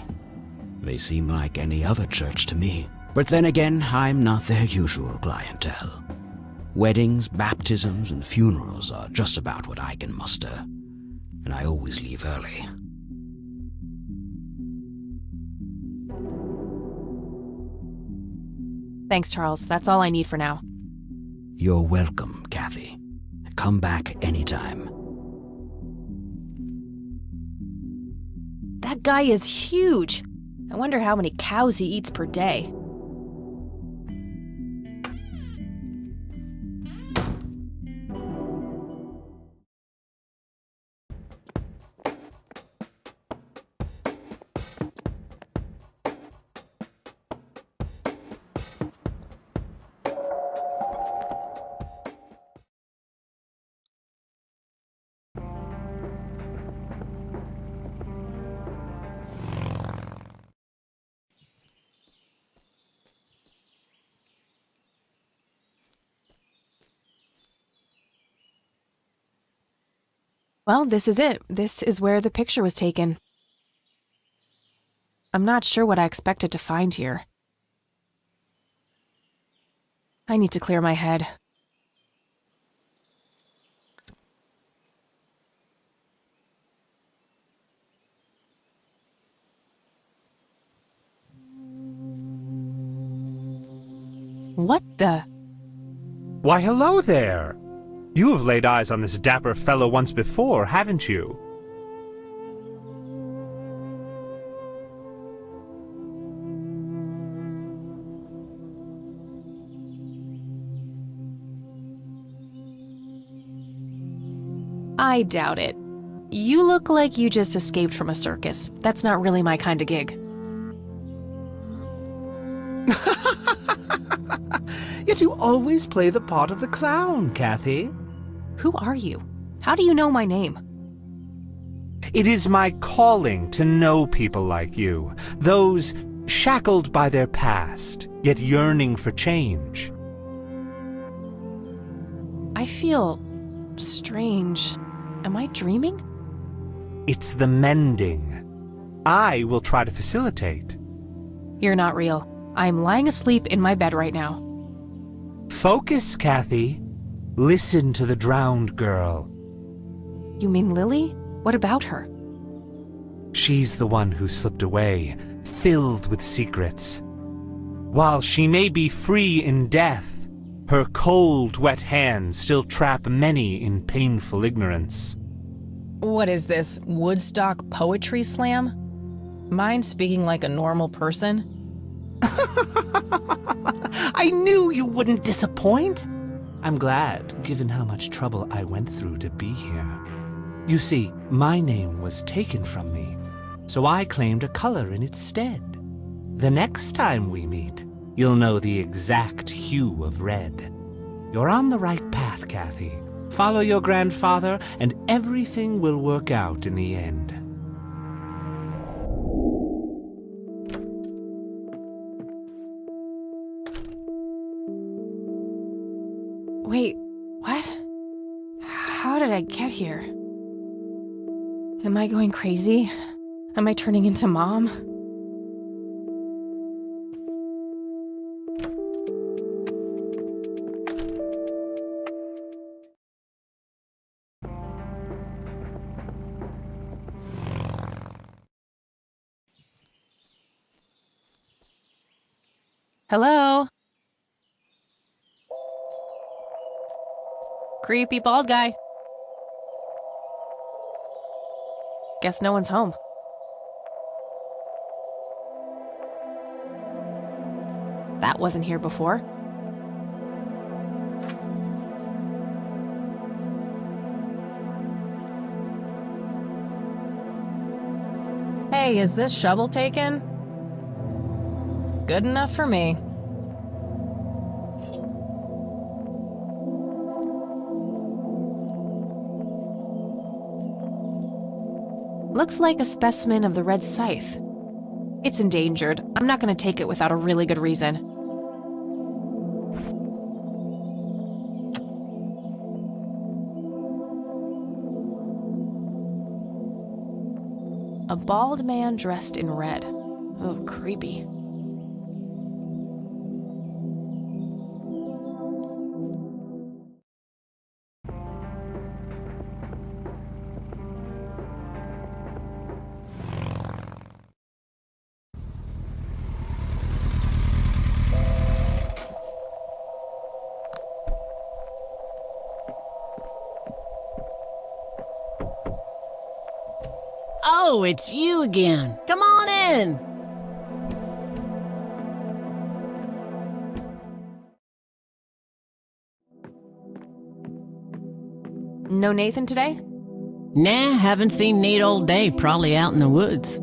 They seem like any other church to me. But then again, I'm not their usual clientele. Weddings, baptisms, and funerals are just about what I can muster. And I always leave early. Thanks, Charles. That's all I need for now. You're welcome, Kathy. Come back anytime. That guy is huge. I wonder how many cows he eats per day. Well, this is it. This is where the picture was taken. I'm not sure what I expected to find here. I need to clear my head. What the? Why, hello there! You have laid eyes on this dapper fellow once before, haven't you? I doubt it. You look like you just escaped from a circus. That's not really my kind of gig. Yet you always play the part of the clown, Kathy. Who are you? How do you know my name? It is my calling to know people like you, those shackled by their past, yet yearning for change. I feel strange. Am I dreaming? It's the mending. I will try to facilitate. You're not real. I'm lying asleep in my bed right now. Focus, Kathy. Listen to the drowned girl. You mean Lily? What about her? She's the one who slipped away, filled with secrets. While she may be free in death, her cold, wet hands still trap many in painful ignorance. What is this, Woodstock Poetry Slam? Mind speaking like a normal person? I knew you wouldn't disappoint. I'm glad, given how much trouble I went through to be here. You see, my name was taken from me, so I claimed a color in its stead. The next time we meet, you'll know the exact hue of red. You're on the right path, Kathy. Follow your grandfather, and everything will work out in the end. Wait, what? How did I get here? Am I going crazy? Am I turning into Mom? Hello? Creepy bald guy. Guess no one's home. That wasn't here before. Hey, is this shovel taken? Good enough for me. Looks like a specimen of the red scythe. It's endangered. I'm not going to take it without a really good reason. A bald man dressed in red. Oh, creepy. Oh, it's you again. Come on in. No Nathan today? Nah, haven't seen Nate all day. Probably out in the woods.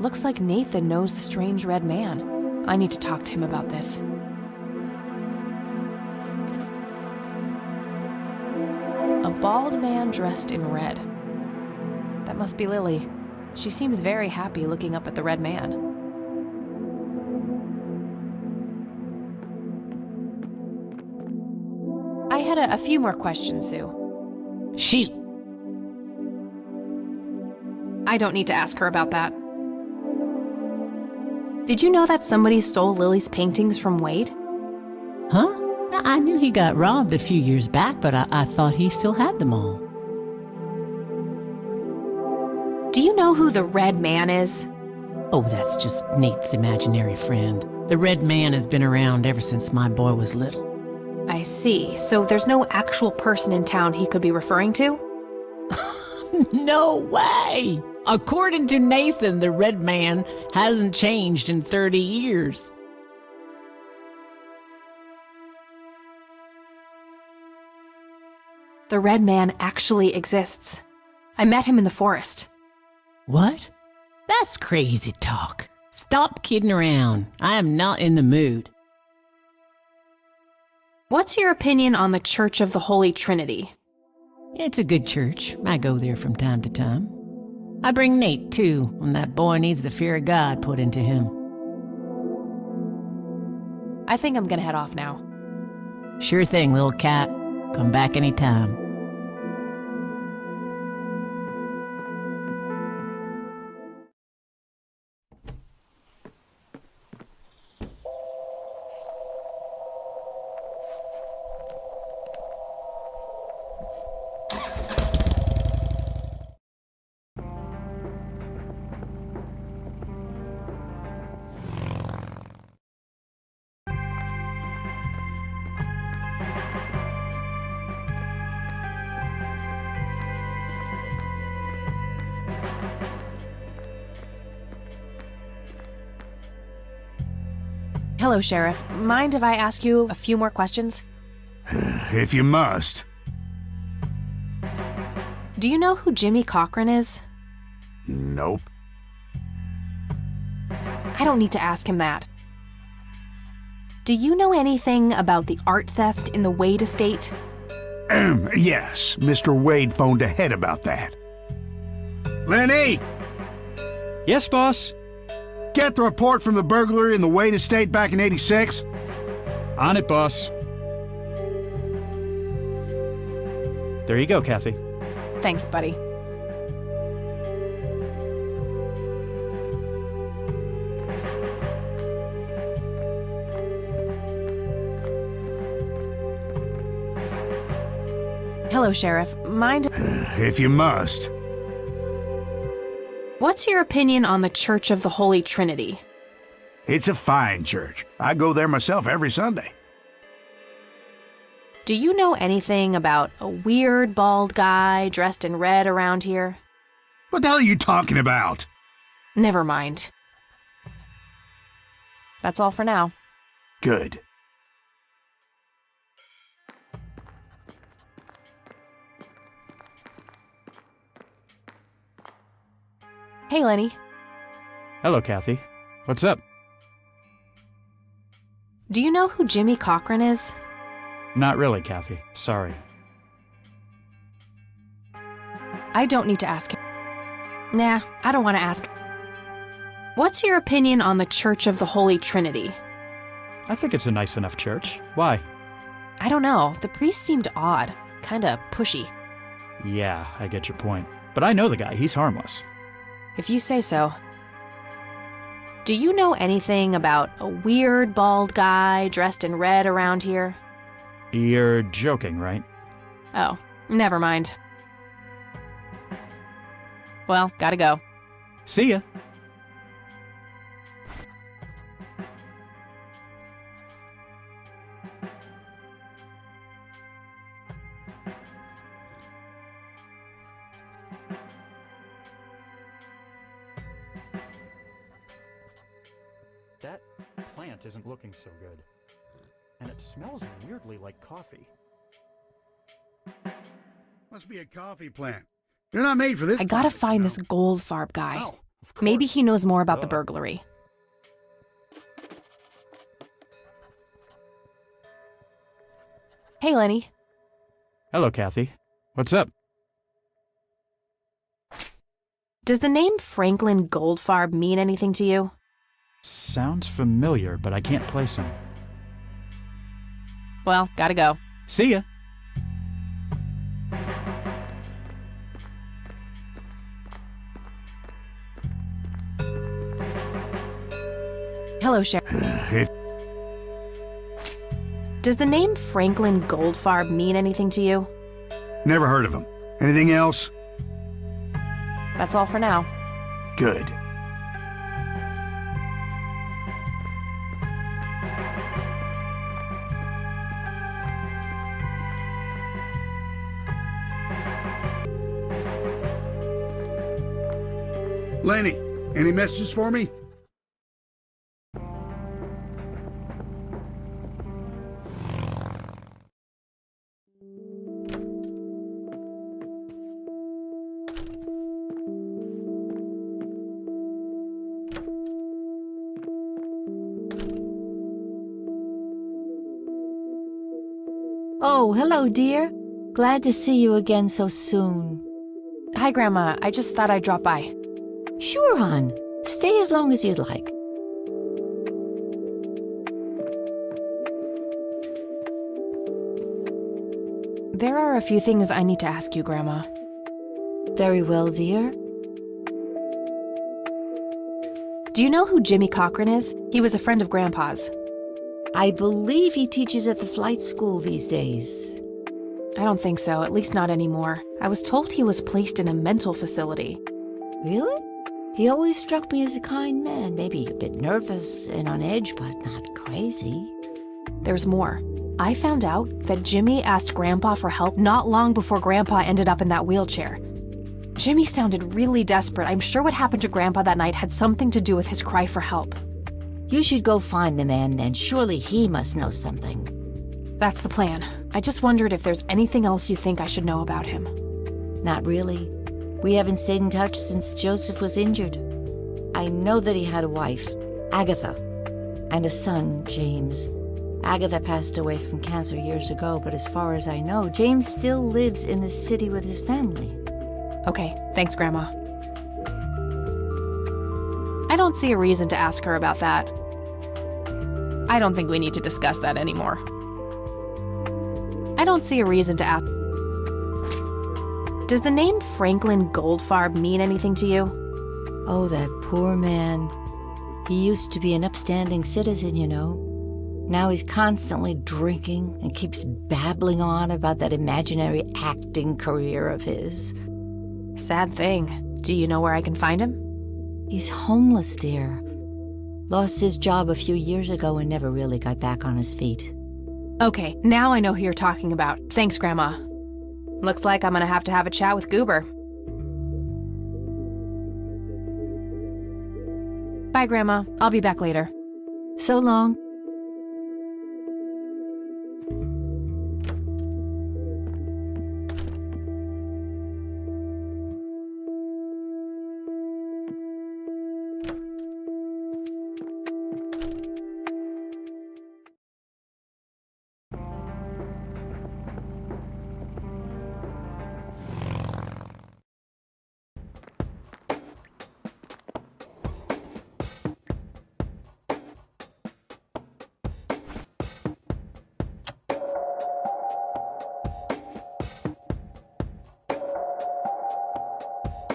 Looks like Nathan knows the strange red man. I need to talk to him about this. A bald man dressed in red. That must be Lily. She seems very happy looking up at the red man. had a few more questions, Sue. Shoot. I don't need to ask her about that. Did you know that somebody stole Lily's paintings from Wade? Huh? I knew he got robbed a few years back, but I thought he still had them all. Do you know who the Red Man is? Oh, that's just Nate's imaginary friend. The Red Man has been around ever since my boy was little. I see. So there's no actual person in town he could be referring to? No way! According to Nathan, the Red Man hasn't changed in 30 years. The Red Man actually exists. I met him in the forest. What? That's crazy talk. Stop kidding around. I am not in the mood. What's your opinion on the Church of the Holy Trinity? It's a good church. I go there from time to time. I bring Nate, too, when that boy needs the fear of God put into him. I think I'm gonna head off now. Sure thing, little cat. Come back anytime. Hello, Sheriff. Mind if I ask you a few more questions? If you must. Do you know who Jimmy Cochran is? Nope. I don't need to ask him that. Do you know anything about the art theft in the Wade estate? Yes, Mr. Wade phoned ahead about that. Lenny! Yes, boss? Get the report from the burglary in the Wade estate back in '86? On it, boss. There you go, Kathy. Thanks, buddy. Hello, Sheriff. Mind... If you must. What's your opinion on the Church of the Holy Trinity? It's a fine church. I go there myself every Sunday. Do you know anything about a weird bald guy dressed in red around here? What the hell are you talking about? Never mind. That's all for now. Good. Hey, Lenny. Hello, Kathy. What's up? Do you know who Jimmy Cochran is? Not really, Kathy. Sorry. I don't need to ask him. Nah, I don't want to ask. What's your opinion on the Church of the Holy Trinity? I think it's a nice enough church. Why? I don't know. The priest seemed odd. Kinda pushy. Yeah, I get your point. But I know the guy. He's harmless. If you say so. Do you know anything about a weird bald guy dressed in red around here? You're joking, right? Oh, never mind. Well, gotta go. See ya. That plant isn't looking so good. And it smells weirdly like coffee. Must be a coffee plant. They're not made for this. I gotta find this Goldfarb guy. Oh, of course. Maybe he knows more about the burglary. Hey, Lenny. Hello, Kathy. What's up? Does the name Franklin Goldfarb mean anything to you? Sounds familiar, but I can't place him. Well, gotta go. See ya. Hello, Sheriff. Does the name Franklin Goldfarb mean anything to you? Never heard of him. Anything else? That's all for now. Good. Lenny, any messages for me? Oh, hello, dear. Glad to see you again so soon. Hi, Grandma. I just thought I'd drop by. Sure, hon. Stay as long as you'd like. There are a few things I need to ask you, Grandma. Very well, dear. Do you know who Jimmy Cochran is? He was a friend of Grandpa's. I believe he teaches at the flight school these days. I don't think so, at least not anymore. I was told he was placed in a mental facility. Really? He always struck me as a kind man, maybe a bit nervous and on edge, but not crazy. There's more. I found out that Jimmy asked Grandpa for help not long before Grandpa ended up in that wheelchair. Jimmy sounded really desperate. I'm sure what happened to Grandpa that night had something to do with his cry for help. You should go find the man then. Surely he must know something. That's the plan. I just wondered if there's anything else you think I should know about him. Not really. We haven't stayed in touch since Joseph was injured. I know that he had a wife, Agatha, and a son, James. Agatha passed away from cancer years ago, but as far as I know, James still lives in the city with his family. Okay, thanks, Grandma. I don't see a reason to ask her about that. I don't think we need to discuss that anymore. I don't see a reason to ask. Does the name Franklin Goldfarb mean anything to you? Oh, that poor man. He used to be an upstanding citizen, you know. Now he's constantly drinking and keeps babbling on about that imaginary acting career of his. Sad thing. Do you know where I can find him? He's homeless, dear. Lost his job a few years ago and never really got back on his feet. Okay, now I know who you're talking about. Thanks, Grandma. Looks like I'm gonna have to have a chat with Goober. Bye, Grandma. I'll be back later. So long.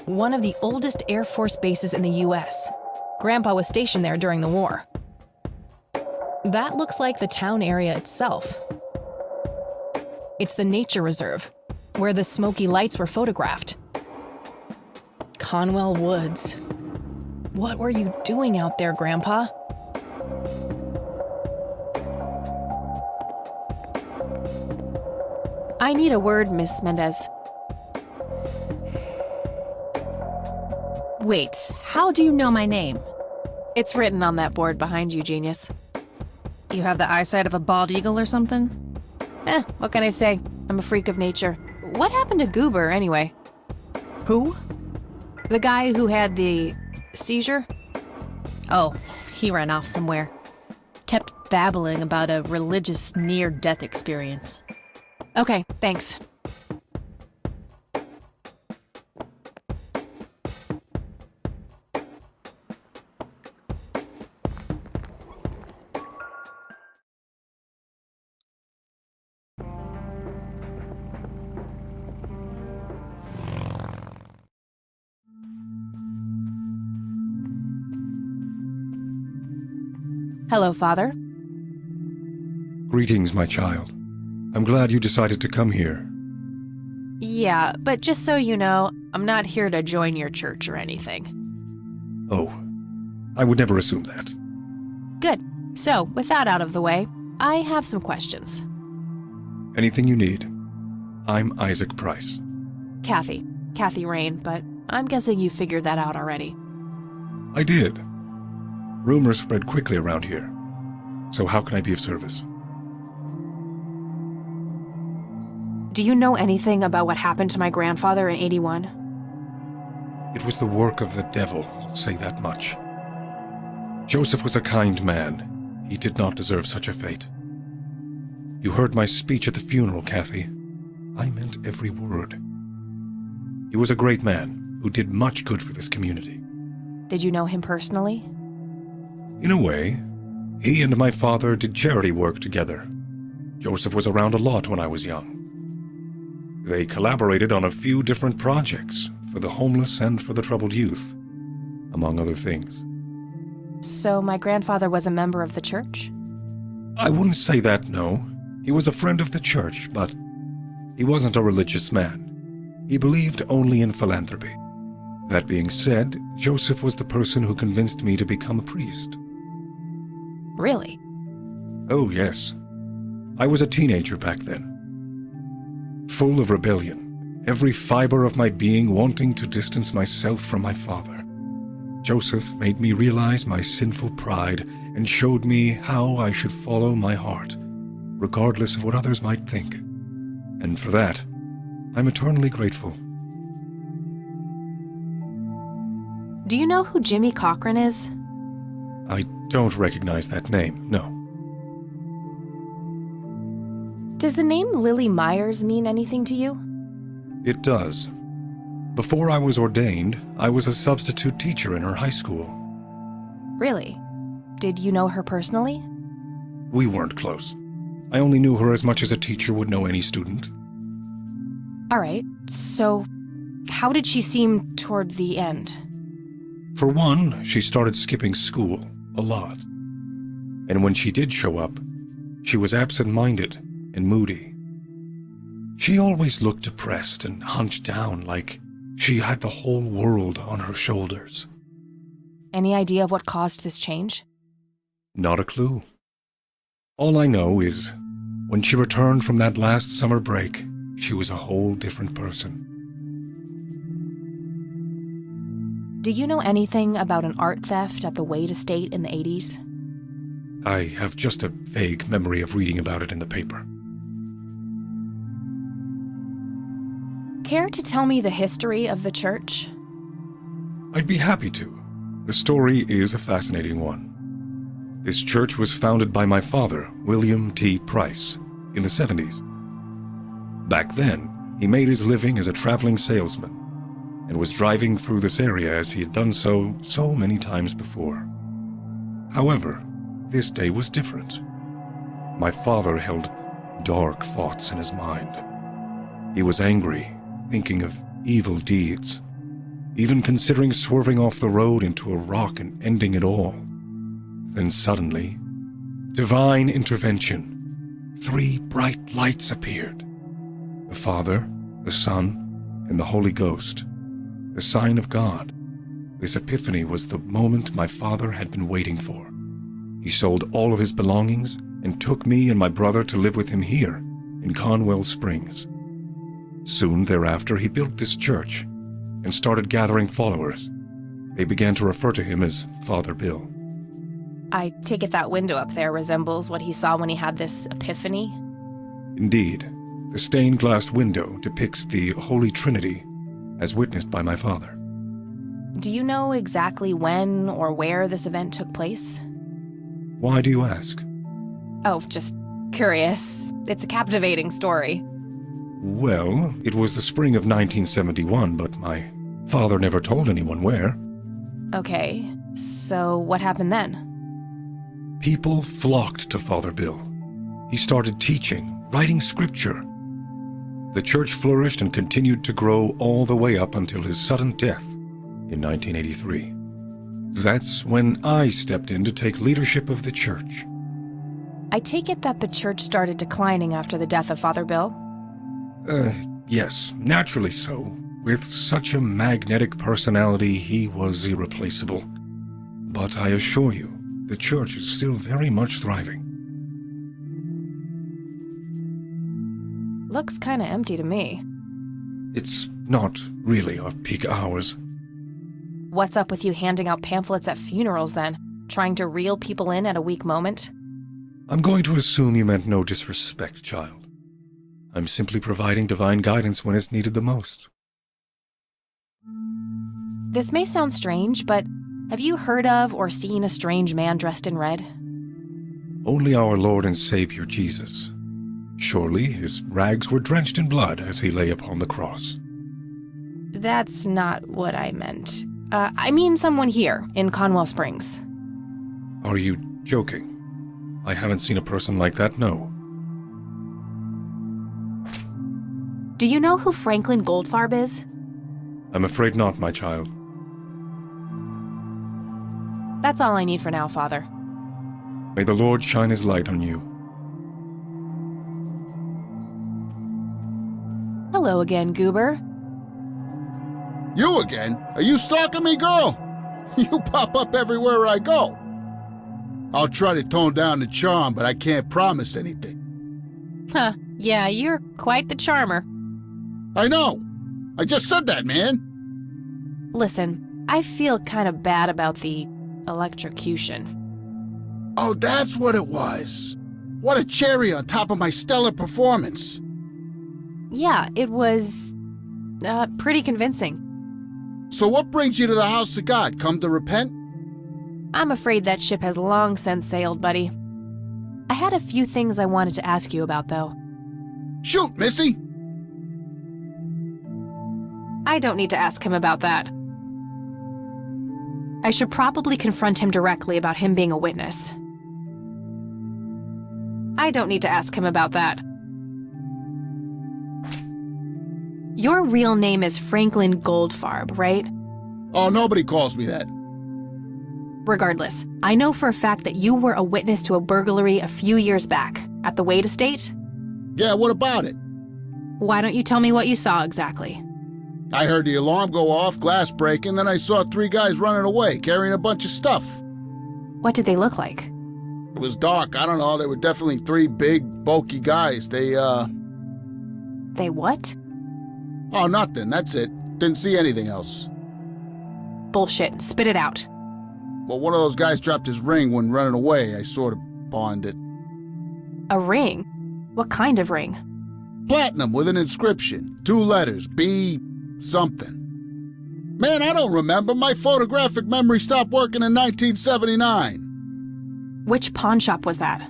One of the oldest Air Force bases in the US. Grandpa was stationed there during the war. That looks like the town area itself. It's the nature reserve, where the smoky lights were photographed. Conwell Woods. What were you doing out there, Grandpa? I need a word, Miss Mendez. Wait, how do you know my name? It's written on that board behind you, genius. You have the eyesight of a bald eagle or something? What can I say? I'm a freak of nature. What happened to Goober, anyway? Who? The guy who had the seizure? Oh, he ran off somewhere. Kept babbling about a religious near-death experience. Okay, thanks. Hello, Father. Greetings, my child. I'm glad you decided to come here. Yeah, but just so you know, I'm not here to join your church or anything. Oh, I would never assume that. Good. So, with that out of the way, I have some questions. Anything you need. I'm Isaac Price. Kathy Rain, but I'm guessing you figured that out already. I did. Rumors spread quickly around here. So how can I be of service? Do you know anything about what happened to my grandfather in '81? It was the work of the devil, I'll say that much. Joseph was a kind man. He did not deserve such a fate. You heard my speech at the funeral, Kathy. I meant every word. He was a great man who did much good for this community. Did you know him personally? In a way, he and my father did charity work together. Joseph was around a lot when I was young. They collaborated on a few different projects for the homeless and for the troubled youth, among other things. So my grandfather was a member of the church? I wouldn't say that, no. He was a friend of the church, but he wasn't a religious man. He believed only in philanthropy. That being said, Joseph was the person who convinced me to become a priest. Really? Oh, yes. I was a teenager back then. Full of rebellion, every fiber of my being wanting to distance myself from my father. Joseph made me realize my sinful pride and showed me how I should follow my heart, regardless of what others might think. And for that, I'm eternally grateful. Do you know who Jimmy Cochran is? I don't recognize that name, no. Does the name Lily Myers mean anything to you? It does. Before I was ordained, I was a substitute teacher in her high school. Really? Did you know her personally? We weren't close. I only knew her as much as a teacher would know any student. All right, so how did she seem toward the end? For one, she started skipping school a lot. And when she did show up, she was absent-minded and moody. She always looked depressed and hunched down like she had the whole world on her shoulders. Any idea of what caused this change? Not a clue. All I know is, when she returned from that last summer break, she was a whole different person. Do you know anything about an art theft at the Wade estate in the '80s? I have just a vague memory of reading about it in the paper. Care to tell me the history of the church? I'd be happy to. The story is a fascinating one. This church was founded by my father, William T. Price, in the 70s. Back then, he made his living as a traveling salesman and was driving through this area as he had done so many times before. However, this day was different. My father held dark thoughts in his mind. He was angry, thinking of evil deeds, even considering swerving off the road into a rock and ending it all. Then suddenly, divine intervention. 3 bright lights appeared. The Father, the Son, and the Holy Ghost. The sign of God. This epiphany was the moment my father had been waiting for. He sold all of his belongings and took me and my brother to live with him here in Conwell Springs. Soon thereafter, he built this church and started gathering followers. They began to refer to him as Father Bill. I take it that window up there resembles what he saw when he had this epiphany? Indeed, the stained glass window depicts the Holy Trinity as witnessed by my father. Do you know exactly when or where this event took place? Why do you ask? Oh, just curious. It's a captivating story. Well, it was the spring of 1971, but my father never told anyone where. Okay, so what happened then? People flocked to Father Bill. He started teaching, writing scripture. The church flourished and continued to grow all the way up until his sudden death in 1983. That's when I stepped in to take leadership of the church. I take it that the church started declining after the death of Father Bill? Yes, naturally so. With such a magnetic personality, he was irreplaceable. But I assure you, the church is still very much thriving. Looks kinda empty to me. It's not really our peak hours. What's up with you handing out pamphlets at funerals then? Trying to reel people in at a weak moment? I'm going to assume you meant no disrespect, child. I'm simply providing divine guidance when it's needed the most. This may sound strange, but have you heard of or seen a strange man dressed in red? Only our Lord and Savior Jesus. Surely his rags were drenched in blood as he lay upon the cross. That's not what I meant. I mean someone here in Conwell Springs. Are you joking? I haven't seen a person like that, no. Do you know who Franklin Goldfarb is? I'm afraid not, my child. That's all I need for now, Father. May the Lord shine his light on you. Hello again, Goober. You again? Are you stalking me, girl? You pop up everywhere I go. I'll try to tone down the charm, but I can't promise anything. Huh, yeah, you're quite the charmer. I know. I just said that, man. Listen, I feel kind of bad about the electrocution. Oh, that's what it was. What a cherry on top of my stellar performance. Yeah, it was pretty convincing. So what brings you to the house of God? Come to repent? I'm afraid that ship has long since sailed, buddy. I had a few things I wanted to ask you about, though. Shoot, Missy! I don't need to ask him about that. I should probably confront him directly about him being a witness. I don't need to ask him about that. Your real name is Franklin Goldfarb, right? Oh, nobody calls me that. Regardless, I know for a fact that you were a witness to a burglary a few years back at the Wade estate. Yeah, what about it? Why don't you tell me what you saw exactly? I heard the alarm go off, glass breaking, then I saw 3 guys running away, carrying a bunch of stuff. What did they look like? It was dark, I don't know, they were definitely 3 big, bulky guys. They what? Oh, nothing, that's it. Didn't see anything else. Bullshit, spit it out. Well, one of those guys dropped his ring when running away. I sort of pawned it. A ring? What kind of ring? Platinum with an inscription. 2 letters, B something. Man, I don't remember. My photographic memory stopped working in 1979. Which pawn shop was that?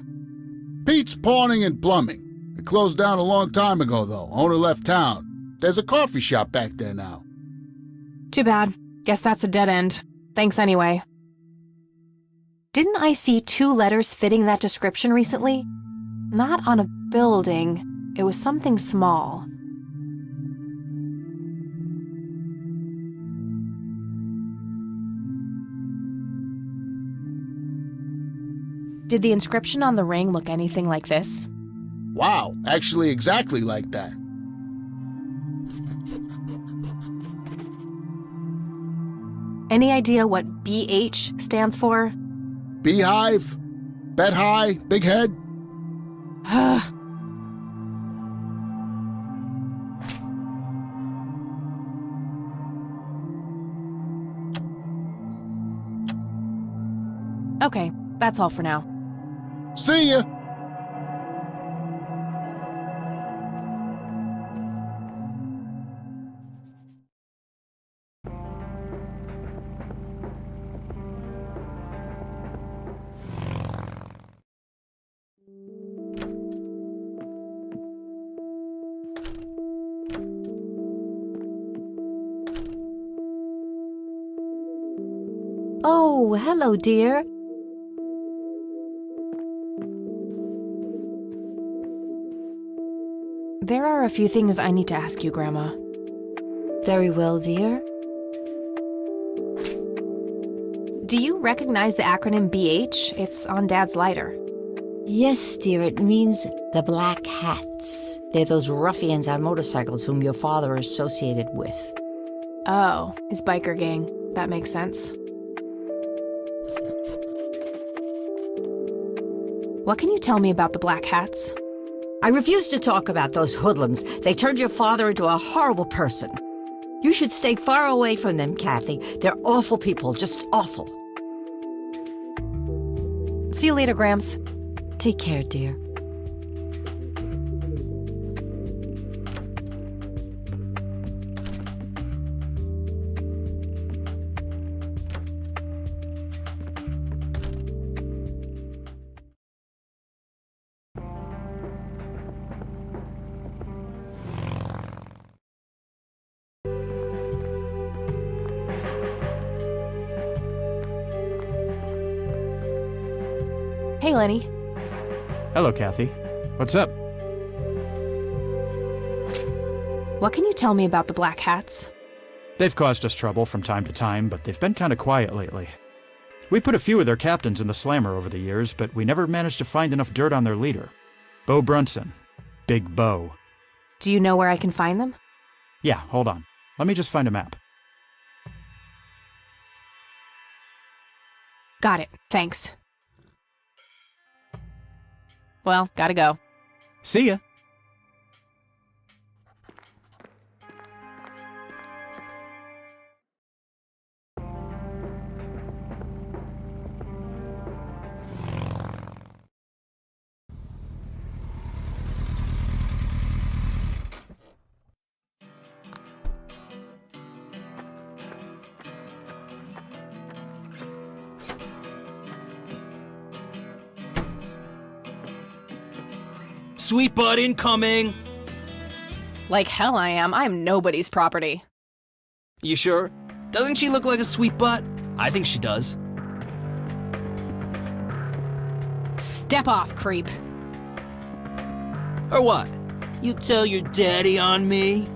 Pete's Pawning and Plumbing. It closed down a long time ago, though. Owner left town. There's a coffee shop back there now. Too bad. Guess that's a dead end. Thanks anyway. Didn't I see 2 letters fitting that description recently? Not on a building. It was something small. Did the inscription on the ring look anything like this? Wow, actually exactly like that. Any idea what BH stands for? Beehive? Bet high? Big head? Okay, that's all for now. See ya! Oh, hello, dear. There are a few things I need to ask you, Grandma. Very well, dear. Do you recognize the acronym BH? It's on Dad's lighter. Yes, dear, it means the Black Hats. They're those ruffians on motorcycles whom your father associated with. Oh, his biker gang. That makes sense. What can you tell me about the Black Hats? I refuse to talk about those hoodlums. They turned your father into a horrible person. You should stay far away from them, Kathy. They're awful people, just awful. See you later, Gramps. Take care, dear. Hey, Lenny. Hello, Kathy. What's up? What can you tell me about the Black Hats? They've caused us trouble from time to time, but they've been kind of quiet lately. We put a few of their captains in the slammer over the years, but we never managed to find enough dirt on their leader. Bo Brunson. Big Bo. Do you know where I can find them? Yeah, hold on. Let me just find a map. Got it. Thanks. Well, gotta go. See ya. Sweet butt incoming! Like hell I am. I'm nobody's property. You sure? Doesn't she look like a sweet butt? I think she does. Step off, creep. Or what? You tell your daddy on me?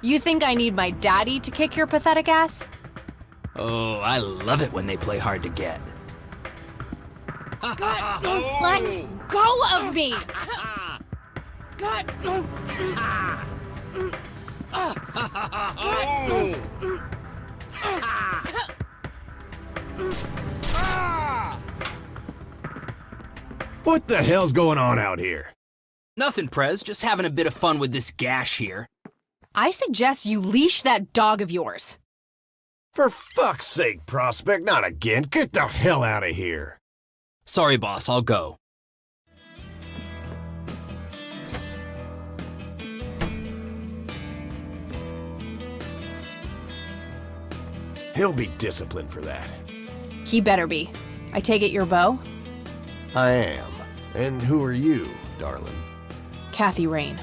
You think I need my daddy to kick your pathetic ass? Oh, I love it when they play hard to get. God, let go of me! God. What the hell's going on out here? Nothing, Prez. Just having a bit of fun with this gash here. I suggest you leash that dog of yours. For fuck's sake, Prospect, not again. Get the hell out of here. Sorry, boss, I'll go. He'll be disciplined for that. He better be. I take it you're Bo? I am. And who are you, darling? Kathy Rain.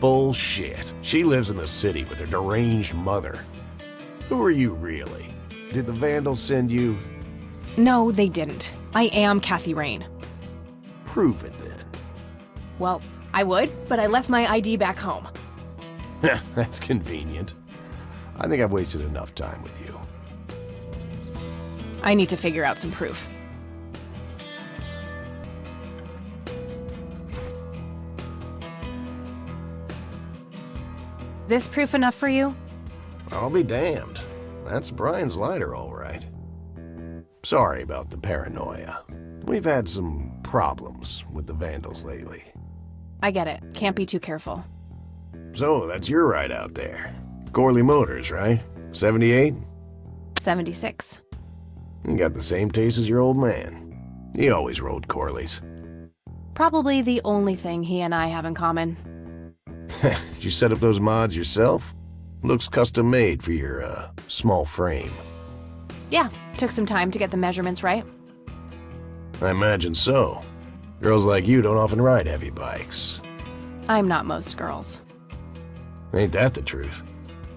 Bullshit. She lives in the city with her deranged mother. Who are you really? Did the Vandals send you? No, they didn't. I am Kathy Rain. Prove it then. Well, I would, but I left my ID back home. That's convenient. I think I've wasted enough time with you. I need to figure out some proof. This proof enough for you? I'll be damned. That's Brian's lighter, all right. Sorry about the paranoia. We've had some problems with the Vandals lately. I get it. Can't be too careful. So, that's your ride out there. Corley Motors, right? 78? 76. You got the same taste as your old man. He always rode Corleys. Probably the only thing he and I have in common. Did you set up those mods yourself? Looks custom made for your, small frame. Yeah, took some time to get the measurements right. I imagine so. Girls like you don't often ride heavy bikes. I'm not most girls. Ain't that the truth?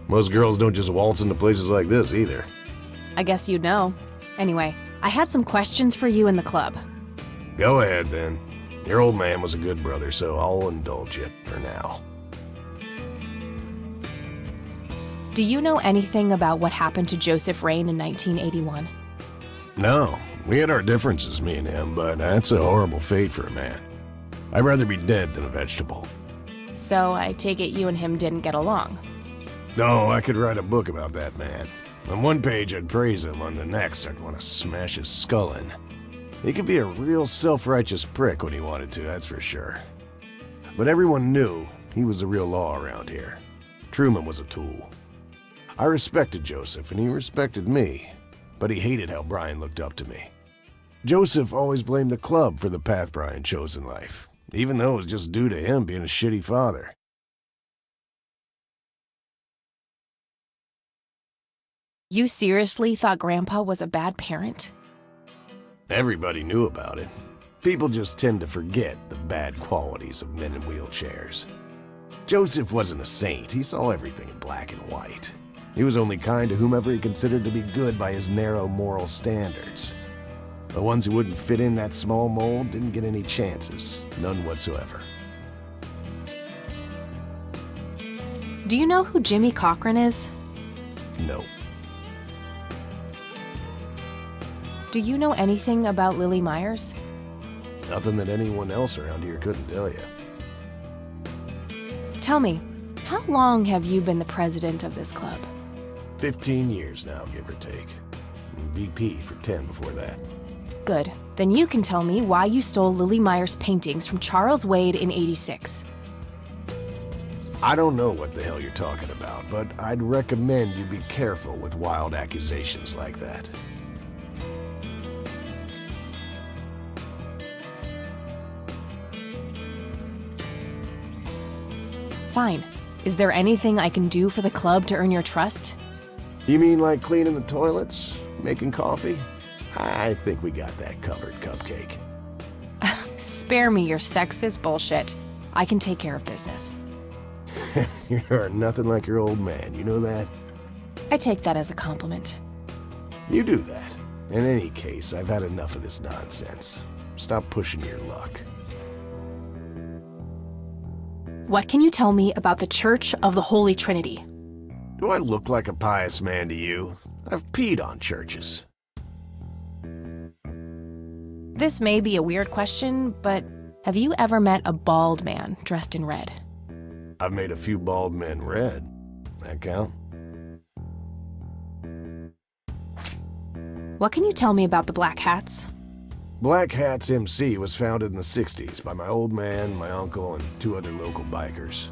Most girls don't just waltz into places like this either. I guess you'd know. Anyway, I had some questions for you in the club. Go ahead, then. Your old man was a good brother, so I'll indulge you for now. Do you know anything about what happened to Joseph Rain in 1981? No, we had our differences, me and him, but that's a horrible fate for a man. I'd rather be dead than a vegetable. So I take it you and him didn't get along. No, I could write a book about that man. On one page I'd praise him, on the next I'd want to smash his skull in. He could be a real self-righteous prick when he wanted to, that's for sure. But everyone knew he was the real law around here. Truman was a tool. I respected Joseph, and he respected me, but he hated how Brian looked up to me. Joseph always blamed the club for the path Brian chose in life, even though it was just due to him being a shitty father. You seriously thought Grandpa was a bad parent? Everybody knew about it. People just tend to forget the bad qualities of men in wheelchairs. Joseph wasn't a saint. He saw everything in black and white. He was only kind to whomever he considered to be good by his narrow moral standards. The ones who wouldn't fit in that small mold didn't get any chances, none whatsoever. Do you know who Jimmy Cochran is? No. Do you know anything about Lily Myers? Nothing that anyone else around here couldn't tell you. Tell me, how long have you been the president of this club? 15 years now, give or take. VP for 10 before that. Good. Then you can tell me why you stole Lily Myers' paintings from Charles Wade in '86. I don't know what the hell you're talking about, but I'd recommend you be careful with wild accusations like that. Fine. Is there anything I can do for the club to earn your trust? You mean like cleaning the toilets? Making coffee? I think we got that covered, Cupcake. Spare me your sexist bullshit. I can take care of business. You're nothing like your old man, you know that? I take that as a compliment. You do that. In any case, I've had enough of this nonsense. Stop pushing your luck. What can you tell me about the Church of the Holy Trinity? Do I look like a pious man to you? I've peed on churches. This may be a weird question, but have you ever met a bald man dressed in red? I've made a few bald men red. That count? What can you tell me about the Black Hats? Black Hats MC was founded in the 60s by my old man, my uncle, and 2 other local bikers.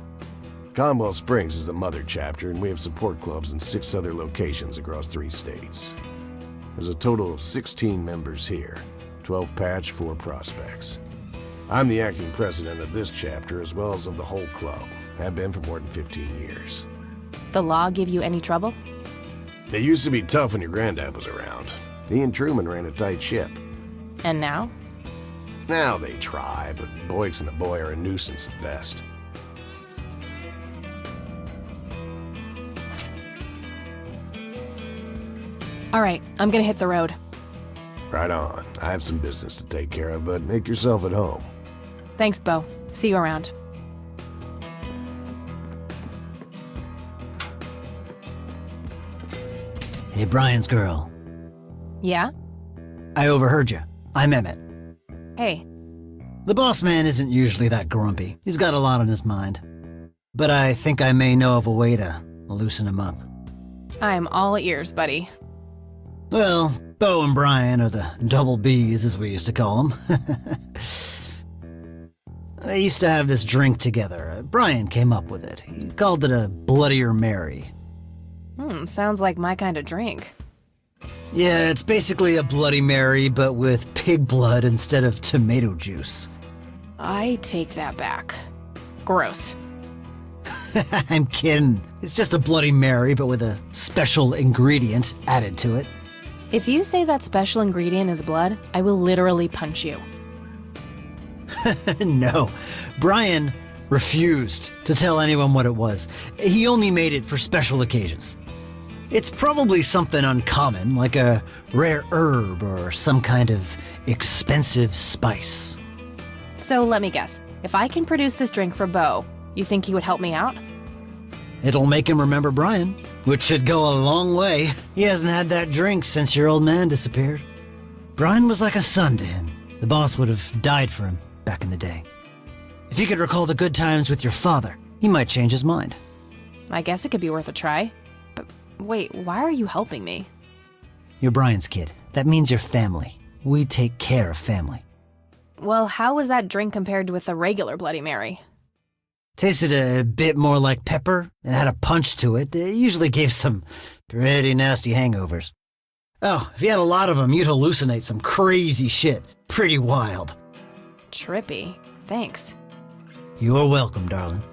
Conwell Springs is the mother chapter, and we have support clubs in 6 other locations across 3 states. There's a total of 16 members here, 12 patch, 4 prospects. I'm the acting president of this chapter as well as of the whole club. Have been for more than 15 years. The law give you any trouble? They used to be tough when your granddad was around. He and Truman ran a tight ship. And now? Now they try, but Boyks and the boy are a nuisance at best. All right, I'm gonna hit the road. Right on. I have some business to take care of, but make yourself at home. Thanks, Bo. See you around. Hey, Brian's girl. Yeah? I overheard you. I'm Emmett. Hey. The boss man isn't usually that grumpy. He's got a lot on his mind. But I think I may know of a way to loosen him up. I'm all ears, buddy. Well, Bo and Brian are the double Bs, as we used to call them. They used to have this drink together. Brian came up with it. He called it a Bloodier Mary. Sounds like my kind of drink. Yeah, it's basically a Bloody Mary, but with pig blood instead of tomato juice. I take that back. Gross. I'm kidding. It's just a Bloody Mary, but with a special ingredient added to it. If you say that special ingredient is blood, I will literally punch you. No, Brian refused to tell anyone what it was. He only made it for special occasions. It's probably something uncommon, like a rare herb or some kind of expensive spice. So let me guess. If I can produce this drink for Bo, you think he would help me out? It'll make him remember Brian, which should go a long way. He hasn't had that drink since your old man disappeared. Brian was like a son to him. The boss would have died for him back in the day. If you could recall the good times with your father, he might change his mind. I guess it could be worth a try. But wait, why are you helping me? You're Brian's kid. That means you're family. We take care of family. Well, how was that drink compared with a regular Bloody Mary? Tasted a bit more like pepper and had a punch to it. It usually gave some pretty nasty hangovers. Oh, if you had a lot of them, you'd hallucinate some crazy shit. Pretty wild. Trippy. Thanks. You're welcome, darling.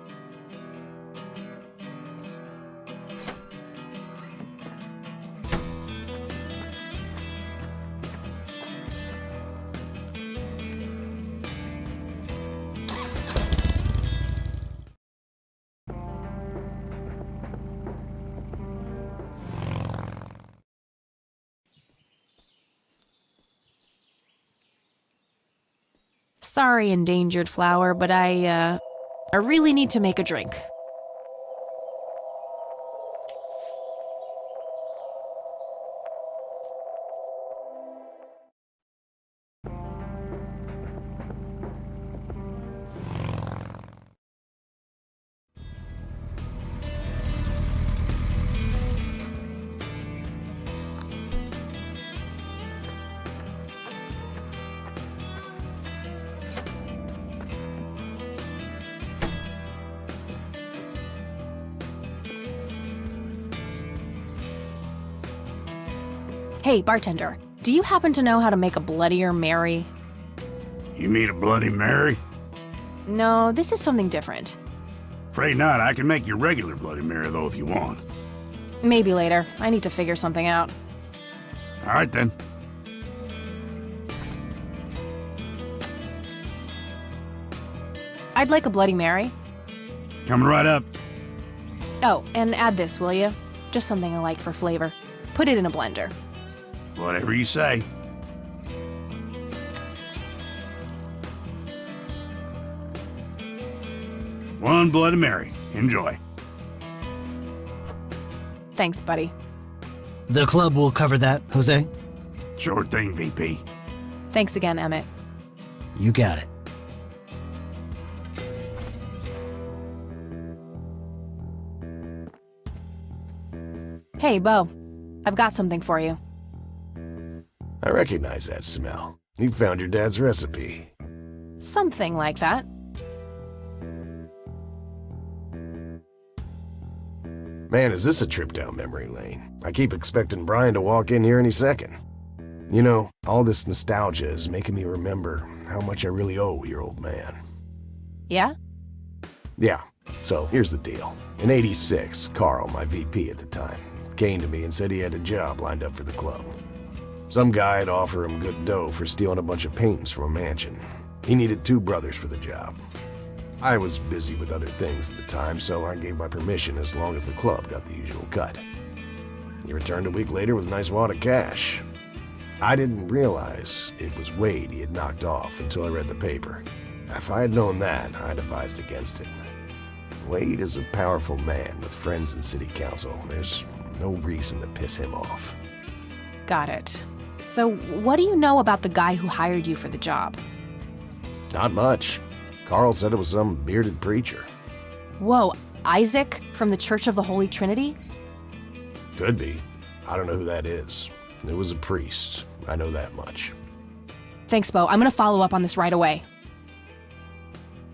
Sorry, endangered flower, but I really need to make a drink. Hey, bartender, do you happen to know how to make a Bloodier Mary? You mean a Bloody Mary? No, this is something different. Afraid not. I can make you regular Bloody Mary, though, if you want. Maybe later. I need to figure something out. All right, then. I'd like a Bloody Mary. Coming right up. Oh, and add this, will you? Just something I like for flavor. Put it in a blender. Whatever you say. One Bloody Mary. Enjoy. Thanks, buddy. The club will cover that, Jose? Sure thing, VP. Thanks again, Emmett. You got it. Hey, Bo. I've got something for you. I recognize that smell. You found your dad's recipe. Something like that. Man, is this a trip down memory lane. I keep expecting Brian to walk in here any second. You know, all this nostalgia is making me remember how much I really owe your old man. Yeah? Yeah, so here's the deal. In '86, Carl, my VP at the time, came to me and said he had a job lined up for the club. Some guy had offered him good dough for stealing a bunch of paintings from a mansion. He needed 2 brothers for the job. I was busy with other things at the time, so I gave my permission as long as the club got the usual cut. He returned a week later with a nice wad of cash. I didn't realize it was Wade he had knocked off until I read the paper. If I had known that, I'd advised against it. Wade is a powerful man with friends in city council. There's no reason to piss him off. Got it. So, what do you know about the guy who hired you for the job? Not much. Carl said it was some bearded preacher. Whoa, Isaac from the Church of the Holy Trinity? Could be. I don't know who that is. It was a priest. I know that much. Thanks, Bo. I'm gonna follow up on this right away.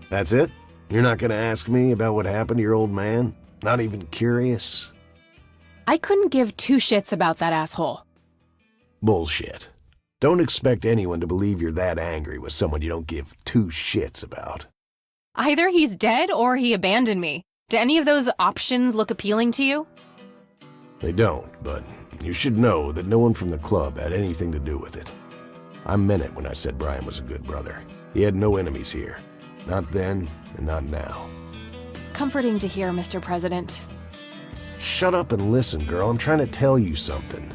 That's it? You're not gonna ask me about what happened to your old man? Not even curious? I couldn't give 2 shits about that asshole. Bullshit. Don't expect anyone to believe you're that angry with someone you don't give 2 shits about. Either he's dead or he abandoned me. Do any of those options look appealing to you? They don't, but you should know that no one from the club had anything to do with it. I meant it when I said Brian was a good brother. He had no enemies here. Not then, and not now. Comforting to hear, Mr. President. Shut up and listen, girl. I'm trying to tell you something.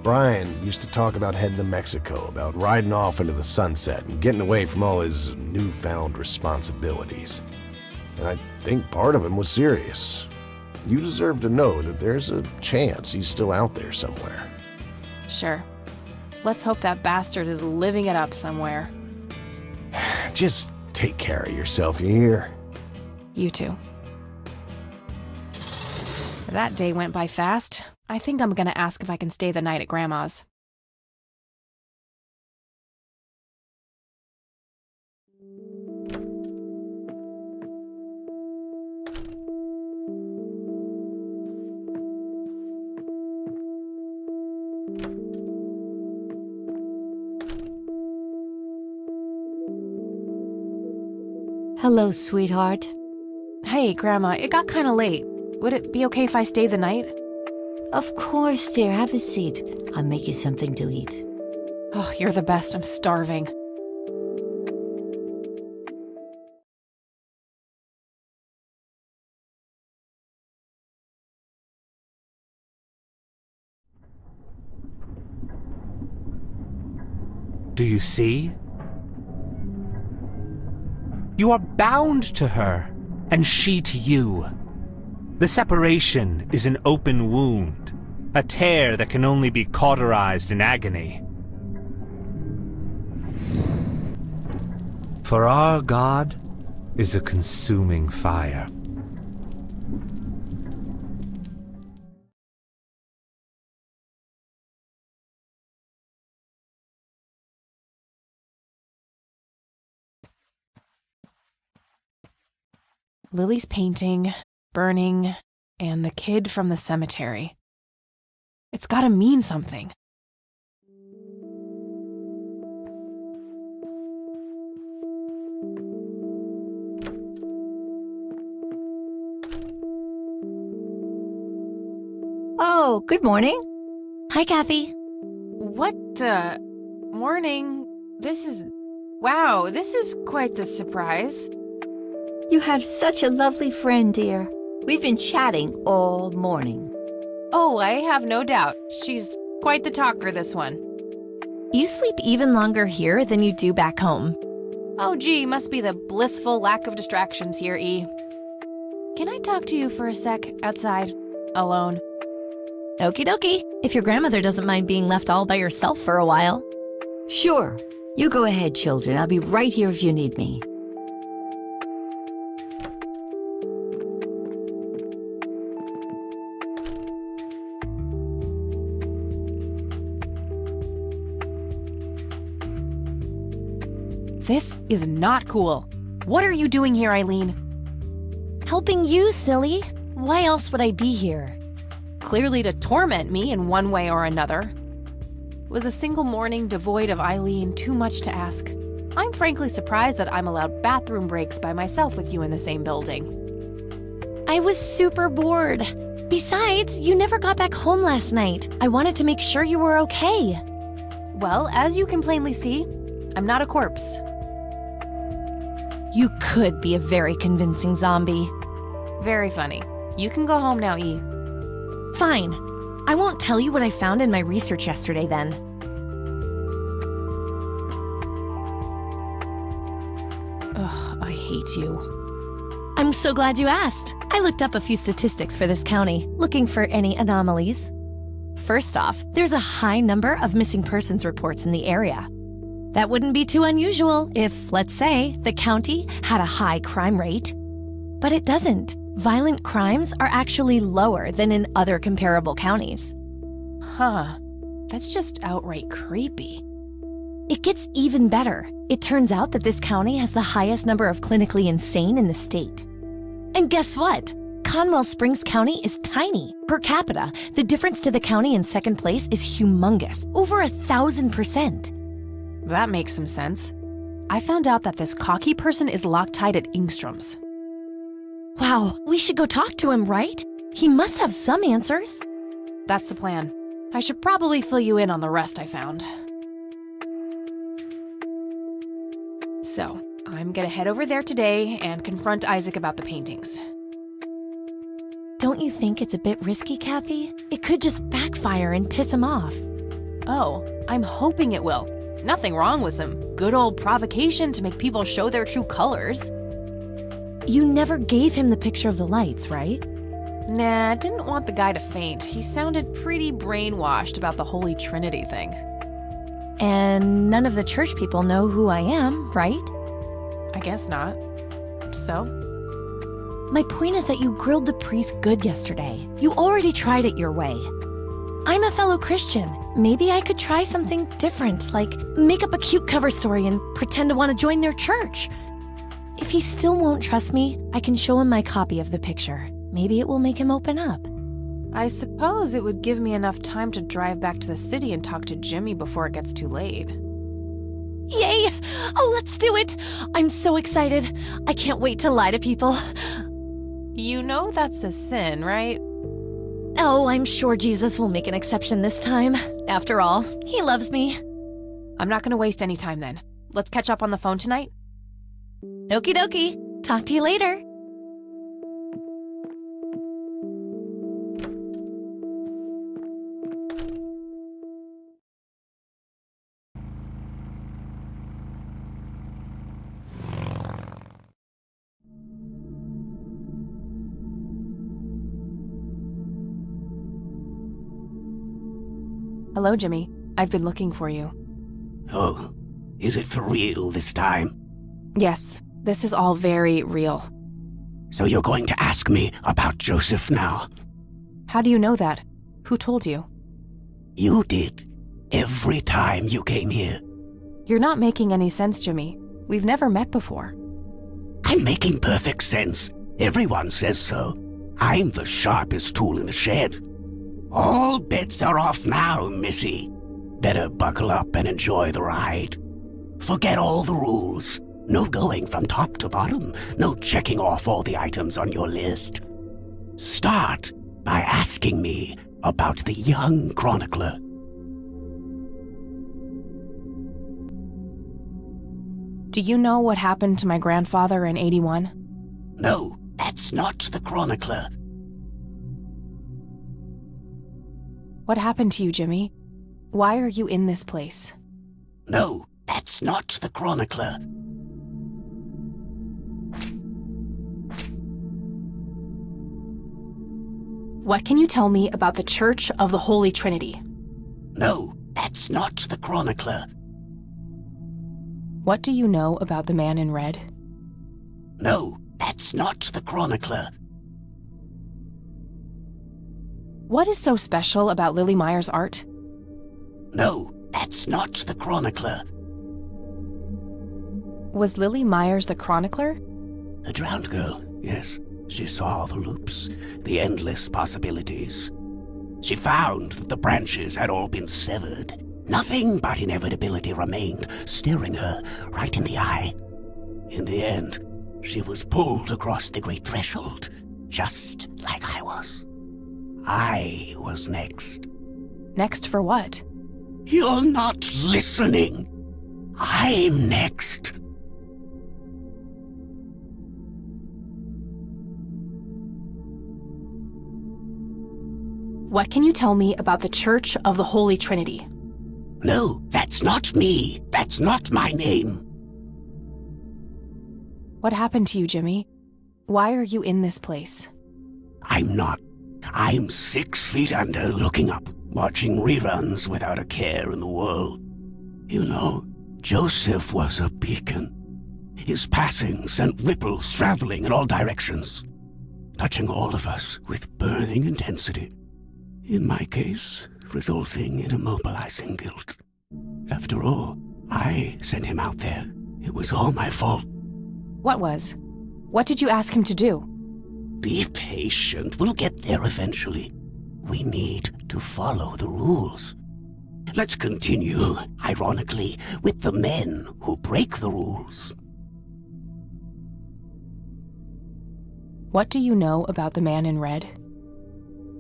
Brian used to talk about heading to Mexico, about riding off into the sunset and getting away from all his newfound responsibilities. And I think part of him was serious. You deserve to know that there's a chance he's still out there somewhere. Sure. Let's hope that bastard is living it up somewhere. Just take care of yourself, you hear? You too. That day went by fast. I think I'm gonna ask if I can stay the night at Grandma's. Hello, sweetheart. Hey, Grandma, it got kinda late. Would it be okay if I stay the night? Of course, dear. Have a seat. I'll make you something to eat. Oh, you're the best. I'm starving. Do you see? You are bound to her, and she to you. The separation is an open wound, a tear that can only be cauterized in agony. For our God is a consuming fire. Lily's painting, burning, and the kid from the cemetery. It's gotta mean something. Oh, good morning. Hi, Kathy. What the? Morning. Wow, this is quite the surprise. You have such a lovely friend, dear. We've been chatting all morning. Oh, I have no doubt. She's quite the talker, this one. You sleep even longer here than you do back home. Oh, gee, must be the blissful lack of distractions here, E. Can I talk to you for a sec outside? Alone? Okie dokie. If your grandmother doesn't mind being left all by yourself for a while. Sure. You go ahead, children. I'll be right here if you need me. This is not cool. What are you doing here, Eileen? Helping you, silly. Why else would I be here? Clearly to torment me in one way or another. Was a single morning devoid of Eileen too much to ask? I'm frankly surprised that I'm allowed bathroom breaks by myself with you in the same building. I was super bored. Besides, you never got back home last night. I wanted to make sure you were okay. Well, as you can plainly see, I'm not a corpse. You could be a very convincing zombie. Very funny. You can go home now, E. Fine. I won't tell you what I found in my research yesterday then. Ugh, I hate you. I'm so glad you asked. I looked up a few statistics for this county, looking for any anomalies. First off, there's a high number of missing persons reports in the area. That wouldn't be too unusual if, let's say, the county had a high crime rate. But it doesn't. Violent crimes are actually lower than in other comparable counties. Huh. That's just outright creepy. It gets even better. It turns out that this county has the highest number of clinically insane in the state. And guess what? Conwell Springs County is tiny. Per capita, the difference to the county in second place is humongous, over 1,000%. That makes some sense. I found out that this cocky person is Loctite at Ingstrom's. Wow, we should go talk to him, right? He must have some answers. That's the plan. I should probably fill you in on the rest I found. So, I'm gonna head over there today and confront Isaac about the paintings. Don't you think it's a bit risky, Kathy? It could just backfire and piss him off. Oh, I'm hoping it will. Nothing wrong with some good old provocation to make people show their true colors. You never gave him the picture of the lights, right? Nah, didn't want the guy to faint. He sounded pretty brainwashed about the Holy Trinity thing. And none of the church people know who I am, right? I guess not. So? My point is that you grilled the priest good yesterday. You already tried it your way. I'm a fellow Christian. Maybe I could try something different, like make up a cute cover story and pretend to want to join their church. If he still won't trust me, I can show him my copy of the picture. Maybe it will make him open up. I suppose it would give me enough time to drive back to the city and talk to Jimmy before it gets too late. Yay! Oh, let's do it! I'm so excited. I can't wait to lie to people. You know that's a sin, right? Oh, I'm sure Jesus will make an exception this time. After all, he loves me. I'm not gonna waste any time then. Let's catch up on the phone tonight. Okie dokie. Talk to you later. Hello, Jimmy. I've been looking for you. Oh, is it for real this time? Yes, this is all very real. So you're going to ask me about Joseph now? How do you know that? Who told you? You did. Every time you came here. You're not making any sense, Jimmy. We've never met before. I'm making perfect sense. Everyone says so. I'm the sharpest tool in the shed. All bets are off now, Missy. Better buckle up and enjoy the ride. Forget all the rules. No going from top to bottom. No checking off all the items on your list. Start by asking me about the young chronicler. Do you know what happened to my grandfather in 81? No, that's not the chronicler. What happened to you, Jimmy? Why are you in this place? No, that's not the chronicler. What can you tell me about the Church of the Holy Trinity? No, that's not the chronicler. What do you know about the man in red? No, that's not the chronicler. What is so special about Lily Meyer's art? No, that's not the chronicler. Was Lily Meyers the chronicler? The drowned girl, yes. She saw the loops, the endless possibilities. She found that the branches had all been severed. Nothing but inevitability remained, staring her right in the eye. In the end, she was pulled across the great threshold, just like I was. I was next. Next for what? You're not listening. I'm next. What can you tell me about the Church of the Holy Trinity? No, that's not me. That's not my name. What happened to you, Jimmy? Why are you in this place? I'm not. I'm 6 feet under, looking up, watching reruns without a care in the world. You know, Joseph was a beacon. His passing sent ripples traveling in all directions, touching all of us with burning intensity. In my case, resulting in immobilizing guilt. After all, I sent him out there. It was all my fault. What was? What did you ask him to do? Be patient. We'll get there eventually. We need to follow the rules. Let's continue, ironically, with the men who break the rules. What do you know about the man in red?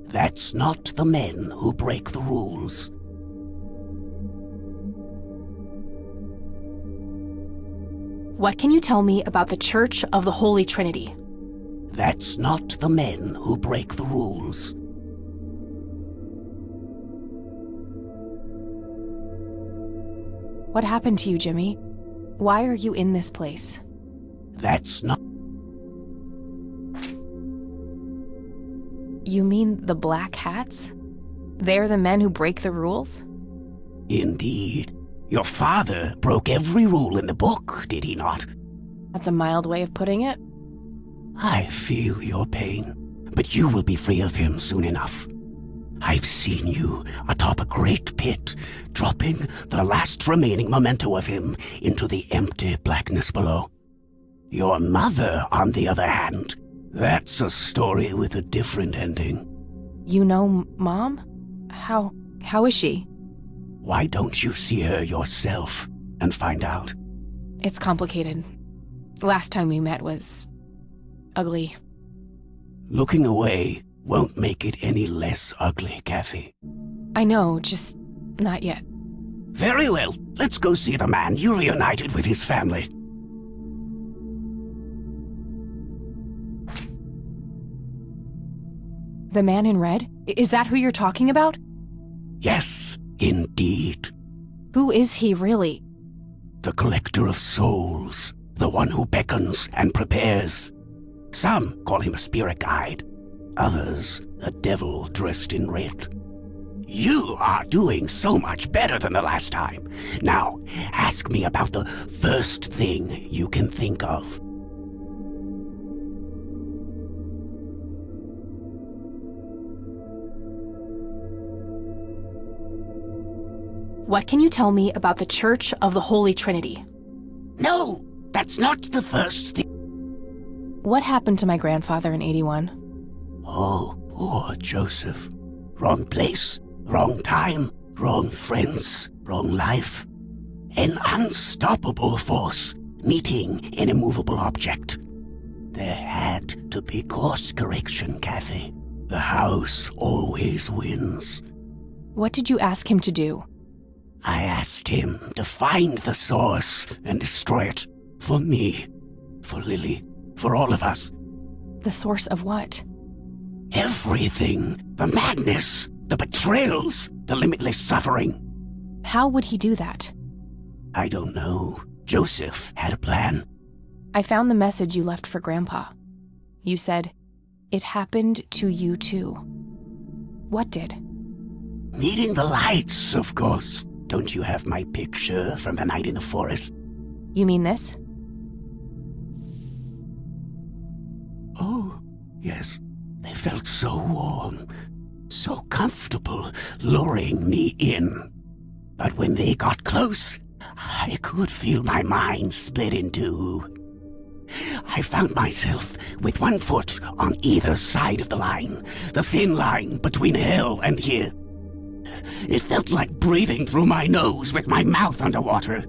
That's not the men who break the rules. What can you tell me about the Church of the Holy Trinity? That's not the men who break the rules. What happened to you, Jimmy? Why are you in this place? That's not... You mean the Black Hats? They're the men who break the rules? Indeed. Your father broke every rule in the book, did he not? That's a mild way of putting it. I feel your pain, but you will be free of him soon enough. I've seen you atop a great pit, dropping the last remaining memento of him into the empty blackness below. Your mother, on the other hand, that's a story with a different ending. You know Mom? How is she? Why don't you see her yourself and find out? It's complicated. Last time we met was... ugly. Looking away won't make it any less ugly, Kathy. I know, just not yet. Very well. Let's go see the man you reunited with his family. The man in red? Is that who you're talking about? Yes, indeed. Who is he, really? The collector of souls. The one who beckons and prepares. Some call him a spirit guide. Others, a devil dressed in red. You are doing so much better than the last time. Now, ask me about the first thing you can think of. What can you tell me about the Church of the Holy Trinity? No, that's not the first thing. What happened to my grandfather in 81? Oh, poor Joseph. Wrong place, wrong time, wrong friends, wrong life. An unstoppable force meeting an immovable object. There had to be course correction, Kathy. The house always wins. What did you ask him to do? I asked him to find the source and destroy it. For me, for Lily, for all of us. The source of what? Everything. The madness, the betrayals, the limitless suffering. How would he do that? I don't know. Joseph had a plan. I found the message you left for Grandpa. You said, "It happened to you too." What did? Meeting the lights, of course. Don't you have my picture from the night in the forest? You mean this? Oh, yes. They felt so warm, so comfortable, luring me in. But when they got close, I could feel my mind split in two. I found myself with one foot on either side of the line, the thin line between hell and here. It felt like breathing through my nose with my mouth underwater.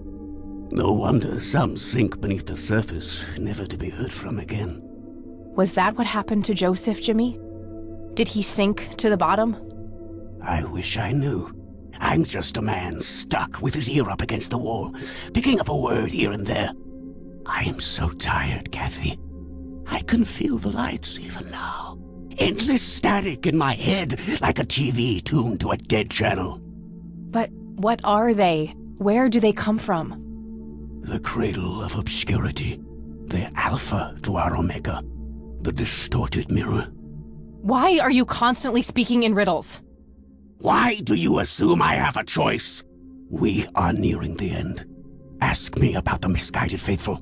No wonder some sink beneath the surface, never to be heard from again. Was that what happened to Joseph, Jimmy? Did he sink to the bottom? I wish I knew. I'm just a man stuck with his ear up against the wall, picking up a word here and there. I'm so tired, Kathy. I can feel the lights even now. Endless static in my head, like a TV tuned to a dead channel. But what are they? Where do they come from? The cradle of obscurity. The alpha to our omega. The distorted mirror. Why are you constantly speaking in riddles? Why do you assume I have a choice? We are nearing the end. Ask me about the misguided faithful.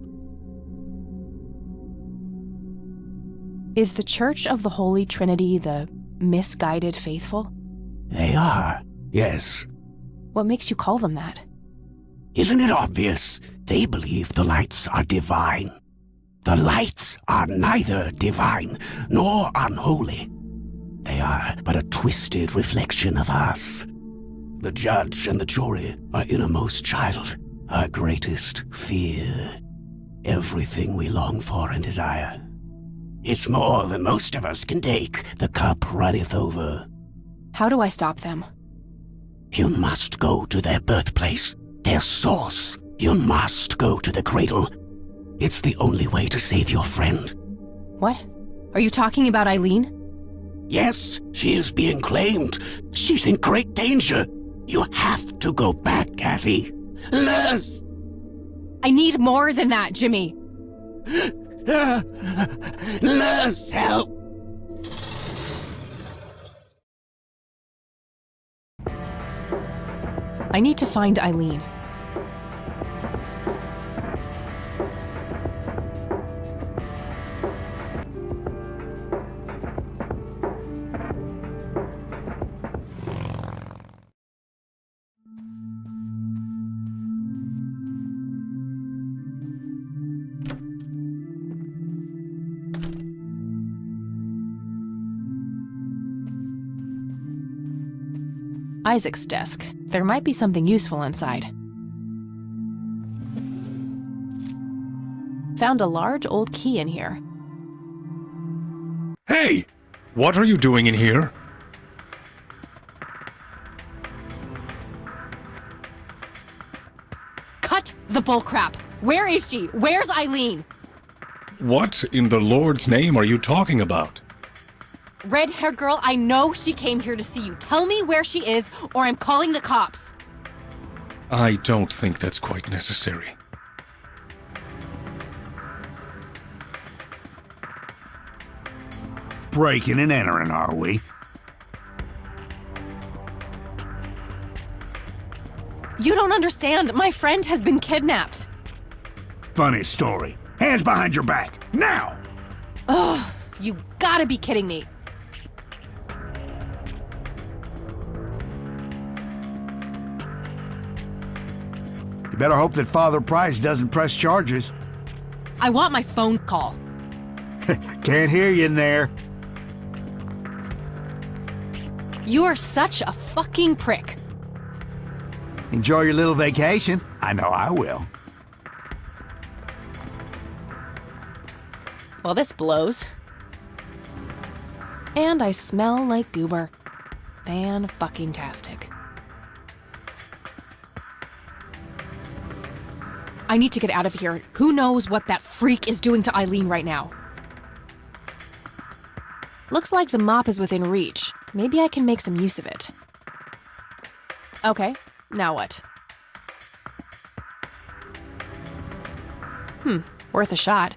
Is the Church of the Holy Trinity the misguided faithful? They are, yes. What makes you call them that? Isn't it obvious? They believe the lights are divine. The lights are neither divine nor unholy. They are but a twisted reflection of us. The judge and the jury, our innermost child, our greatest fear. Everything we long for and desire. It's more than most of us can take. The cup runneth over. How do I stop them? You must go to their birthplace, their source. You must go to the cradle. It's the only way to save your friend. What? Are you talking about Eileen? Yes, she is being claimed. She's in great danger. You have to go back, Kathy. Les! I need more than that, Jimmy. Les, help! I need to find Eileen. Isaac's desk. There might be something useful inside. Found a large old key in here. Hey! What are you doing in here? Cut the bullcrap! Where is she? Where's Eileen? What in the Lord's name are you talking about? Red-haired girl, I know she came here to see you. Tell me where she is, or I'm calling the cops. I don't think that's quite necessary. Breaking and entering, are we? You don't understand. My friend has been kidnapped. Funny story. Hands behind your back, now! Ugh, you gotta be kidding me. You better hope that Father Price doesn't press charges. I want my phone call. Can't hear you in there. You are such a fucking prick. Enjoy your little vacation. I know I will. Well, this blows. And I smell like goober. Fan-fucking-tastic. I need to get out of here. Who knows what that freak is doing to Eileen right now? Looks like the mop is within reach. Maybe I can make some use of it. Okay, now what? Worth a shot.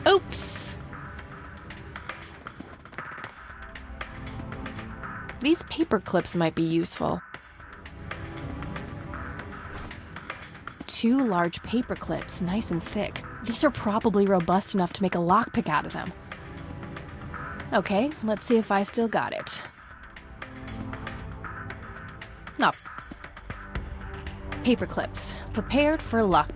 Oops! These paper clips might be useful. 2 large paper clips, nice and thick. These are probably robust enough to make a lockpick out of them. Okay, let's see if I still got it. No. Paper clips, prepared for lock.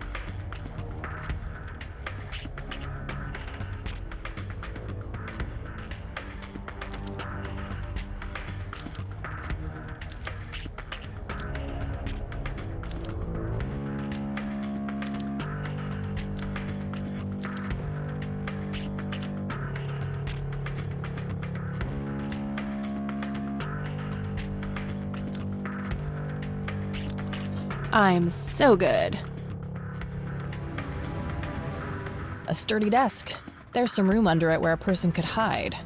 I'm so good. A sturdy desk. There's some room under it where a person could hide.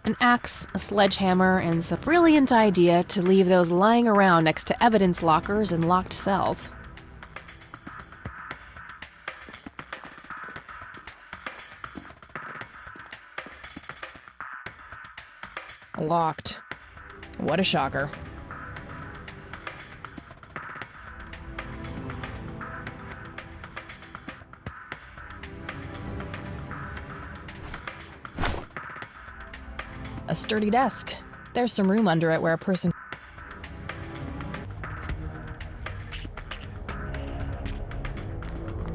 An axe, a sledgehammer, and a brilliant idea to leave those lying around next to evidence lockers and locked cells. Locked. What a shocker. A sturdy desk. There's some room under it where a person...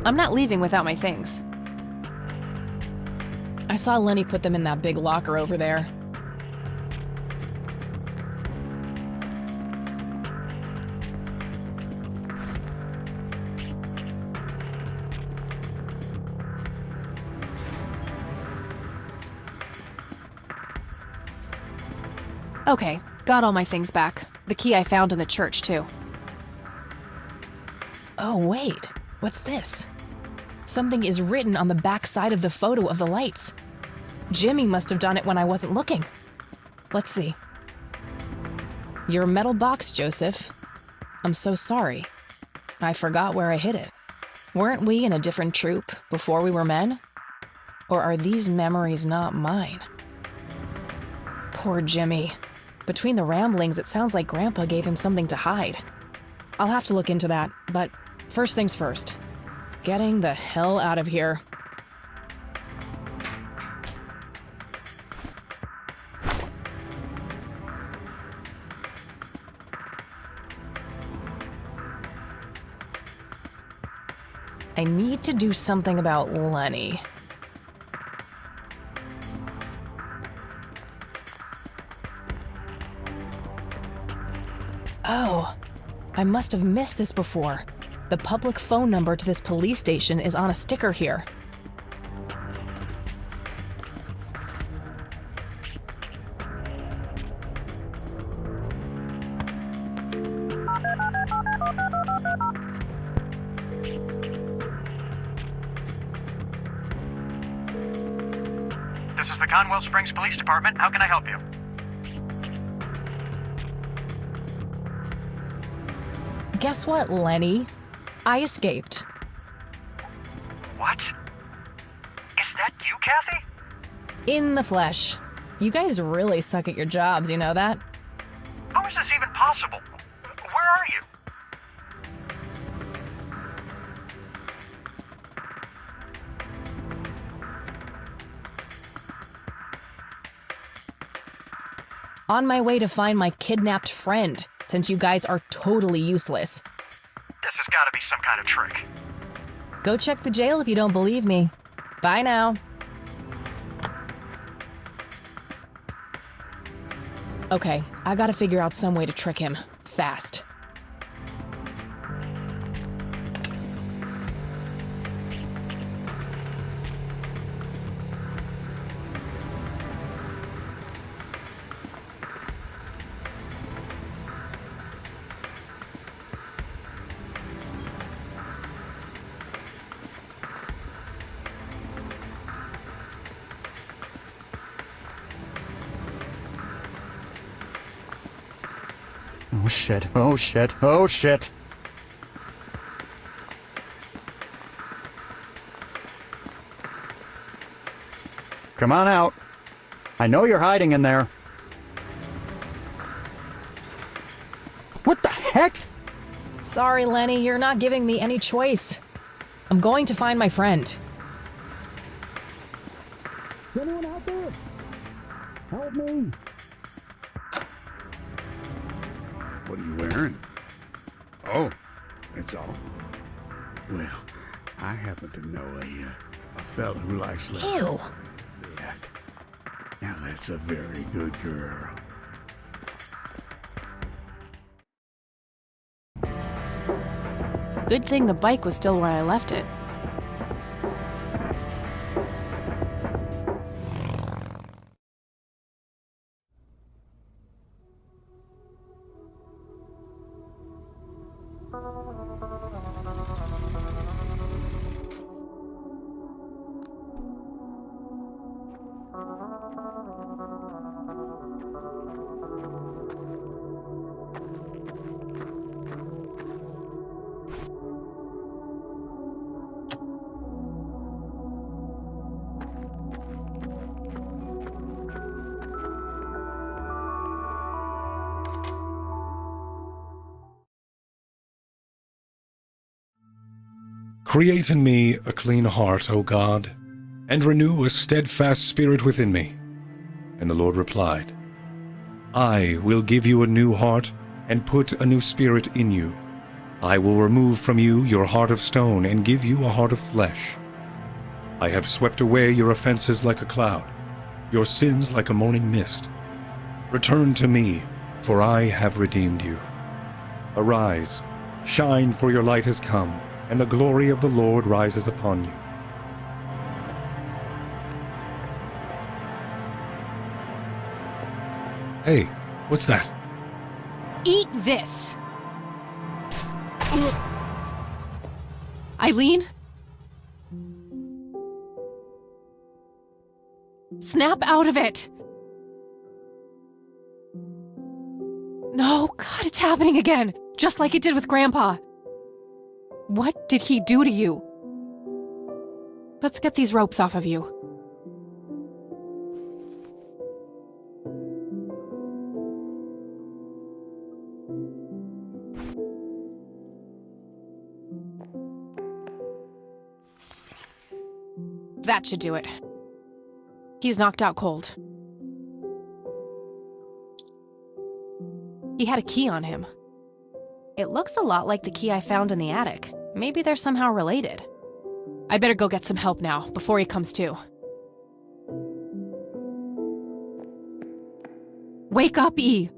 I'm not leaving without my things. I saw Lenny put them in that big locker over there. Okay, got all my things back. The key I found in the church, too. Oh, wait. What's this? Something is written on the back side of the photo of the lights. Jimmy must have done it when I wasn't looking. Let's see. Your metal box, Joseph. I'm so sorry. I forgot where I hid it. Weren't we in a different troop before we were men? Or are these memories not mine? Poor Jimmy. Between the ramblings, it sounds like Grandpa gave him something to hide. I'll have to look into that, but first things first. Getting the hell out of here. I need to do something about Lenny. Oh, I must have missed this before. The public phone number to this police station is on a sticker here. This is the Conwell Springs Police Department. How can I help you? Guess what, Lenny? I escaped. What? Is that you, Kathy? In the flesh. You guys really suck at your jobs, you know that? How is this even possible? Where are you? On my way to find my kidnapped friend, since you guys are totally useless. This has got to be some kind of trick. Go check the jail if you don't believe me. Bye now. Okay, I gotta figure out some way to trick him. Fast. Oh shit, oh shit, oh shit. Come on out. I know you're hiding in there. What the heck? Sorry, Lenny, you're not giving me any choice. I'm going to find my friend. Is anyone out there? Help me! What are you wearing? Oh, that's all. Well, I happen to know a fella who likes leather. Ew. Yeah. Now that's a very good girl. Good thing the bike was still where I left it. Create in me a clean heart, O God, and renew a steadfast spirit within me. And the Lord replied, I will give you a new heart and put a new spirit in you. I will remove from you your heart of stone and give you a heart of flesh. I have swept away your offenses like a cloud, your sins like a morning mist. Return to me, for I have redeemed you. Arise, shine, for your light has come, and the glory of the Lord rises upon you. Hey, What's that? Eat this! Eileen? Snap out of it! No, God, it's happening again! Just like it did with Grandpa. What did he do to you? Let's get these ropes off of you. That should do it. He's knocked out cold. He had a key on him. It looks a lot like the key I found in the attic. Maybe they're somehow related. I better go get some help now, before he comes to. Wake up, E!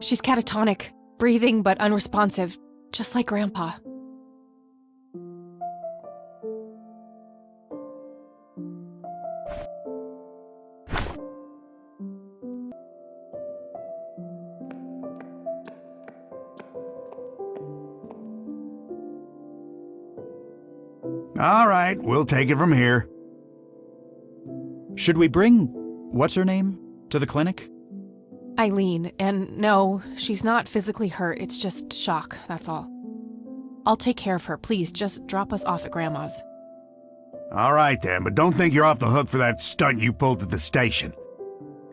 She's catatonic, breathing but unresponsive, just like Grandpa. All right, we'll take it from here. Should we bring what's-her-name to the clinic? Eileen, and no, she's not physically hurt, it's just shock, that's all. I'll take care of her, please, just drop us off at Grandma's. All right then, but don't think you're off the hook for that stunt you pulled at the station.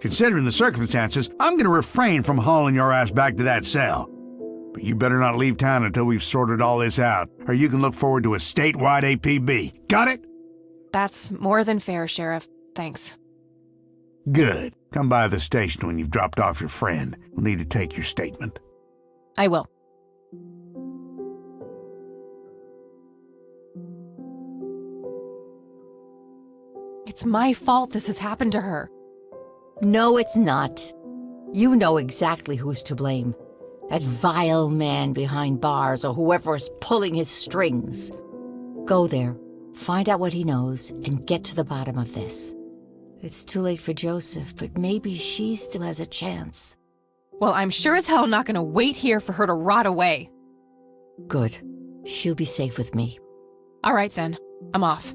Considering the circumstances, I'm gonna refrain from hauling your ass back to that cell. But you better not leave town until we've sorted all this out, or you can look forward to a statewide APB. Got it? That's more than fair, Sheriff. Thanks. Good. Come by the station when you've dropped off your friend. We'll need to take your statement. I will. It's my fault this has happened to her. No, it's not. You know exactly who's to blame. That vile man behind bars or whoever is pulling his strings. Go there, find out what he knows, and get to the bottom of this. It's too late for Joseph, but maybe she still has a chance. Well, I'm sure as hell not gonna wait here for her to rot away. Good. She'll be safe with me. All right then, I'm off.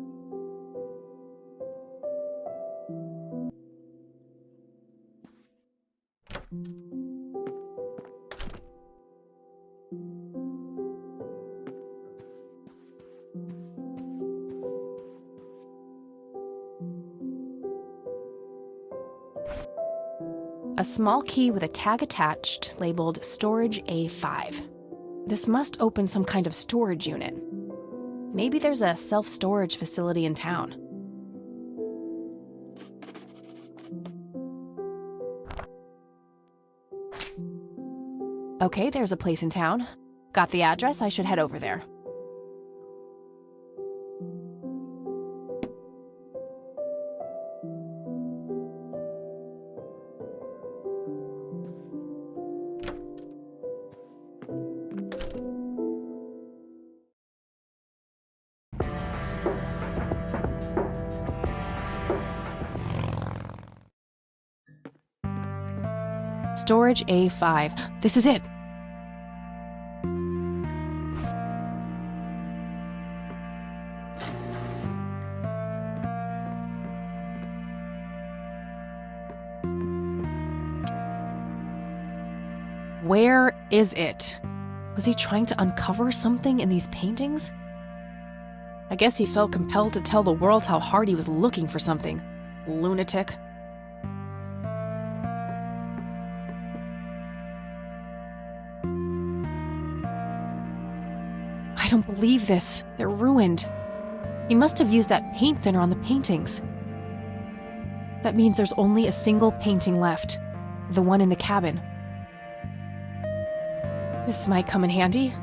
A small key with a tag attached, labeled Storage A5. This must open some kind of storage unit. Maybe there's a self-storage facility in town. Okay, there's a place in town. Got the address, I should head over there. Storage A5. This is it. Where is it? Was he trying to uncover something in these paintings? I guess he felt compelled to tell the world how hard he was looking for something. Lunatic. I don't believe this. They're ruined. He must have used that paint thinner on the paintings. That means there's only a single painting left. The one in the cabin. This might come in handy.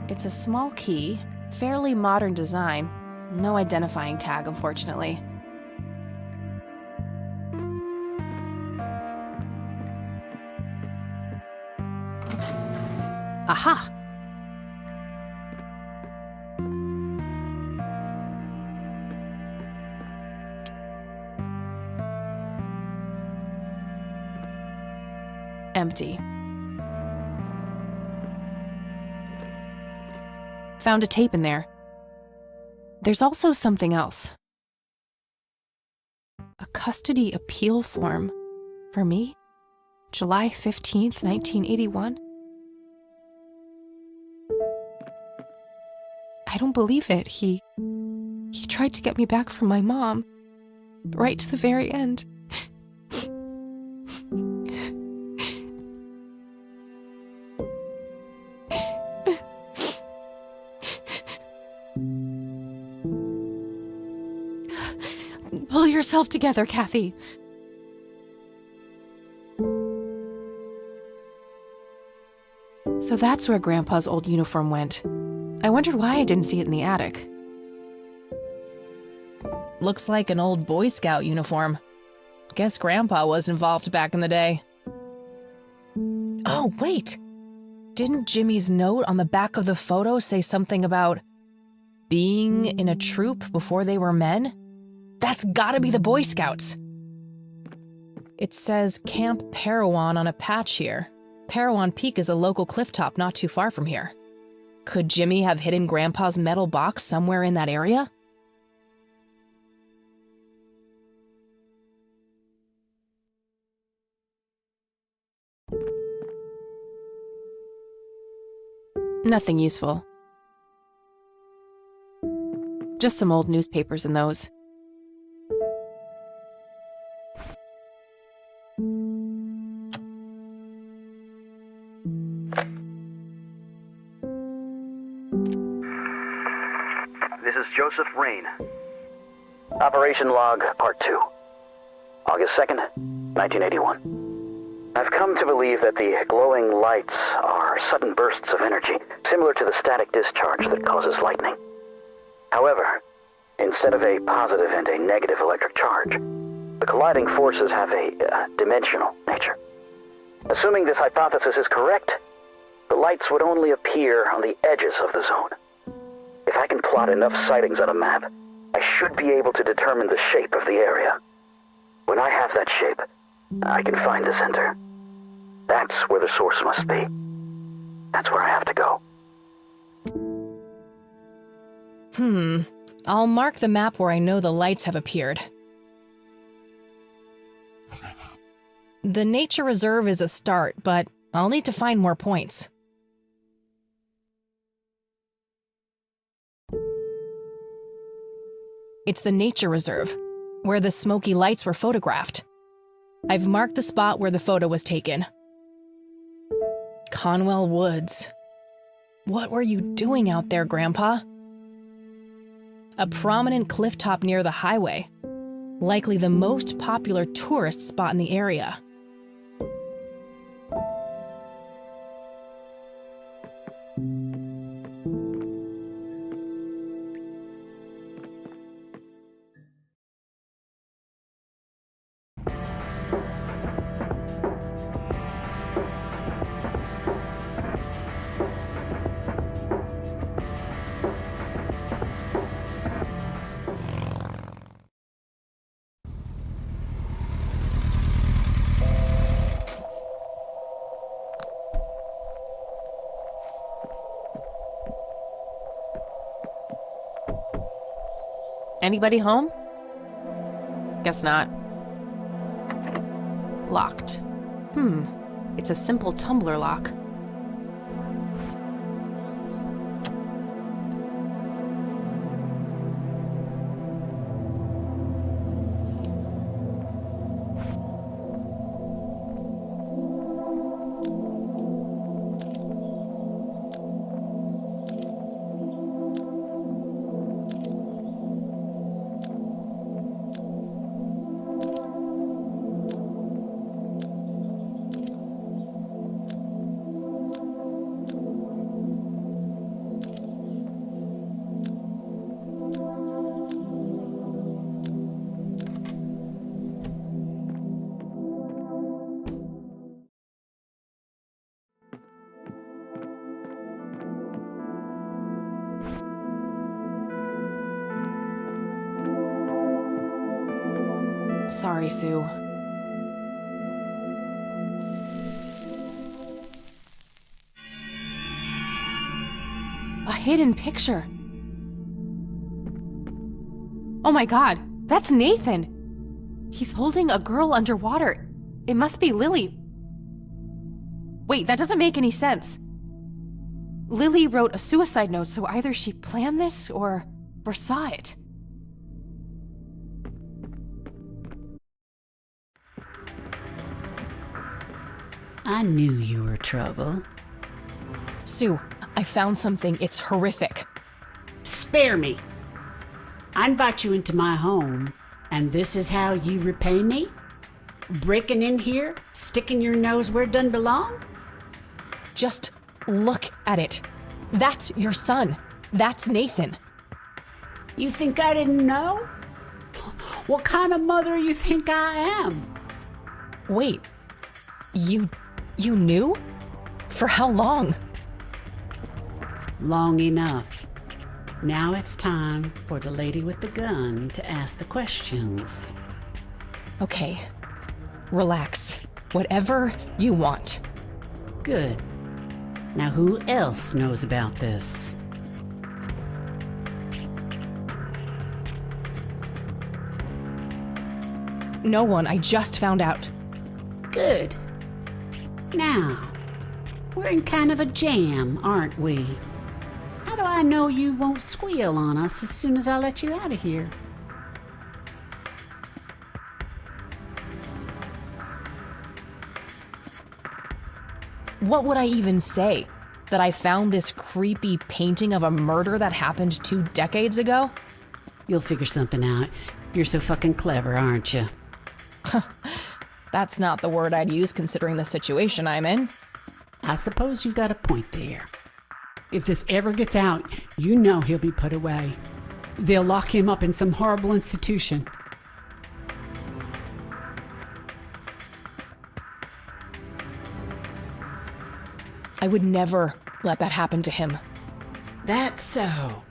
It's a small key, fairly modern design. No identifying tag, unfortunately. Aha! Empty. Found a tape in there. There's also something else. A custody appeal form. For me? July 15th, 1981? I don't believe it. He tried to get me back from my mom. Right to the very end. Pull yourself together, Kathy. So that's where Grandpa's old uniform went. I wondered why I didn't see it in the attic. Looks like an old Boy Scout uniform. Guess Grandpa was involved back in the day. Oh, wait! Didn't Jimmy's note on the back of the photo say something about being in a troop before they were men? That's gotta be the Boy Scouts. It says Camp Parowan on a patch here. Parowan Peak is a local clifftop not too far from here. Could Jimmy have hidden Grandpa's metal box somewhere in that area? Nothing useful. Just some old newspapers in those. This is Joseph Rain. Operation Log, Part 2. August 2nd, 1981. I've come to believe that the glowing lights are sudden bursts of energy, similar to the static discharge that causes lightning. However, instead of a positive and a negative electric charge, the colliding forces have a dimensional nature. Assuming this hypothesis is correct, the lights would only appear on the edges of the zone. If I can plot enough sightings on a map, I should be able to determine the shape of the area. When I have that shape, I can find the center. That's where the source must be. That's where I have to go. I'll mark the map where I know the lights have appeared. The nature reserve is a start, but I'll need to find more points. It's the nature reserve, where the smoky lights were photographed. I've marked the spot where the photo was taken. Conwell Woods. What were you doing out there, Grandpa? A prominent clifftop near the highway. Likely the most popular tourist spot in the area. Anybody home? Guess not. Locked. It's a simple tumbler lock. Sorry, Sue. A hidden picture. Oh my god, that's Nathan! He's holding a girl underwater. It must be Lily. Wait, that doesn't make any sense. Lily wrote a suicide note, so either she planned this or saw it. I knew you were trouble. Sue, I found something. It's horrific. Spare me. I invite you into my home, and this is how you repay me? Breaking in here, sticking your nose where it doesn't belong? Just look at it. That's your son. That's Nathan. You think I didn't know? What kind of mother you think I am? Wait, you knew? For how long? Long enough. Now it's time for the lady with the gun to ask the questions. Okay, relax. Whatever you want. Good. Now who else knows about this? No one, I just found out. Good. Now, we're in kind of a jam, aren't we? How do I know you won't squeal on us as soon as I let you out of here? What would I even say? That I found this creepy painting of a murder that happened 2 decades ago? You'll figure something out. You're so fucking clever, aren't you? That's not the word I'd use considering the situation I'm in. I suppose you got a point there. If this ever gets out, you know he'll be put away. They'll lock him up in some horrible institution. I would never let that happen to him. That's so.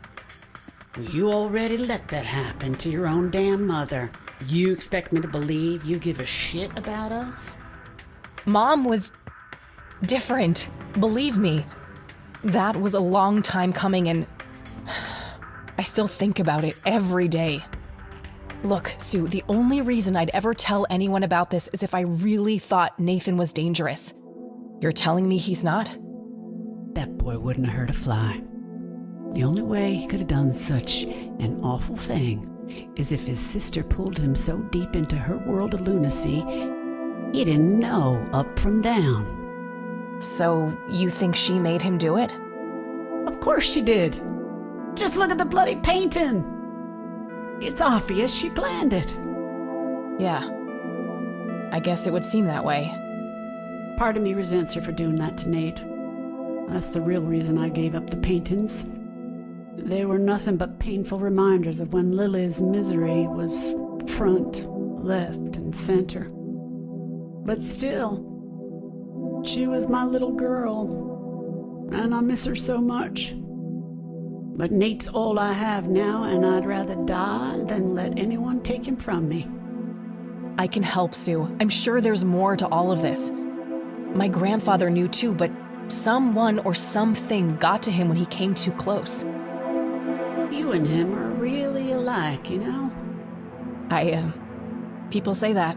You already let that happen to your own damn mother. You expect me to believe you give a shit about us? Mom was different. Believe me. That was a long time coming, and I still think about it every day. Look, Sue, the only reason I'd ever tell anyone about this is if I really thought Nathan was dangerous. You're telling me he's not? That boy wouldn't have hurt a fly. The only way he could have done such an awful thing is if his sister pulled him so deep into her world of lunacy, he didn't know up from down. So, you think she made him do it? Of course she did. Just look at the bloody painting. It's obvious she planned it. Yeah. I guess it would seem that way. Part of me resents her for doing that to Nate. That's the real reason I gave up the paintings. They were nothing but painful reminders of when Lily's misery was front, left, and center. But still, she was my little girl, and I miss her so much. But Nate's all I have now, and I'd rather die than let anyone take him from me. I can help, Sue. I'm sure there's more to all of this. My grandfather knew too, but someone or something got to him when he came too close. You and him are really alike, you know? People say that.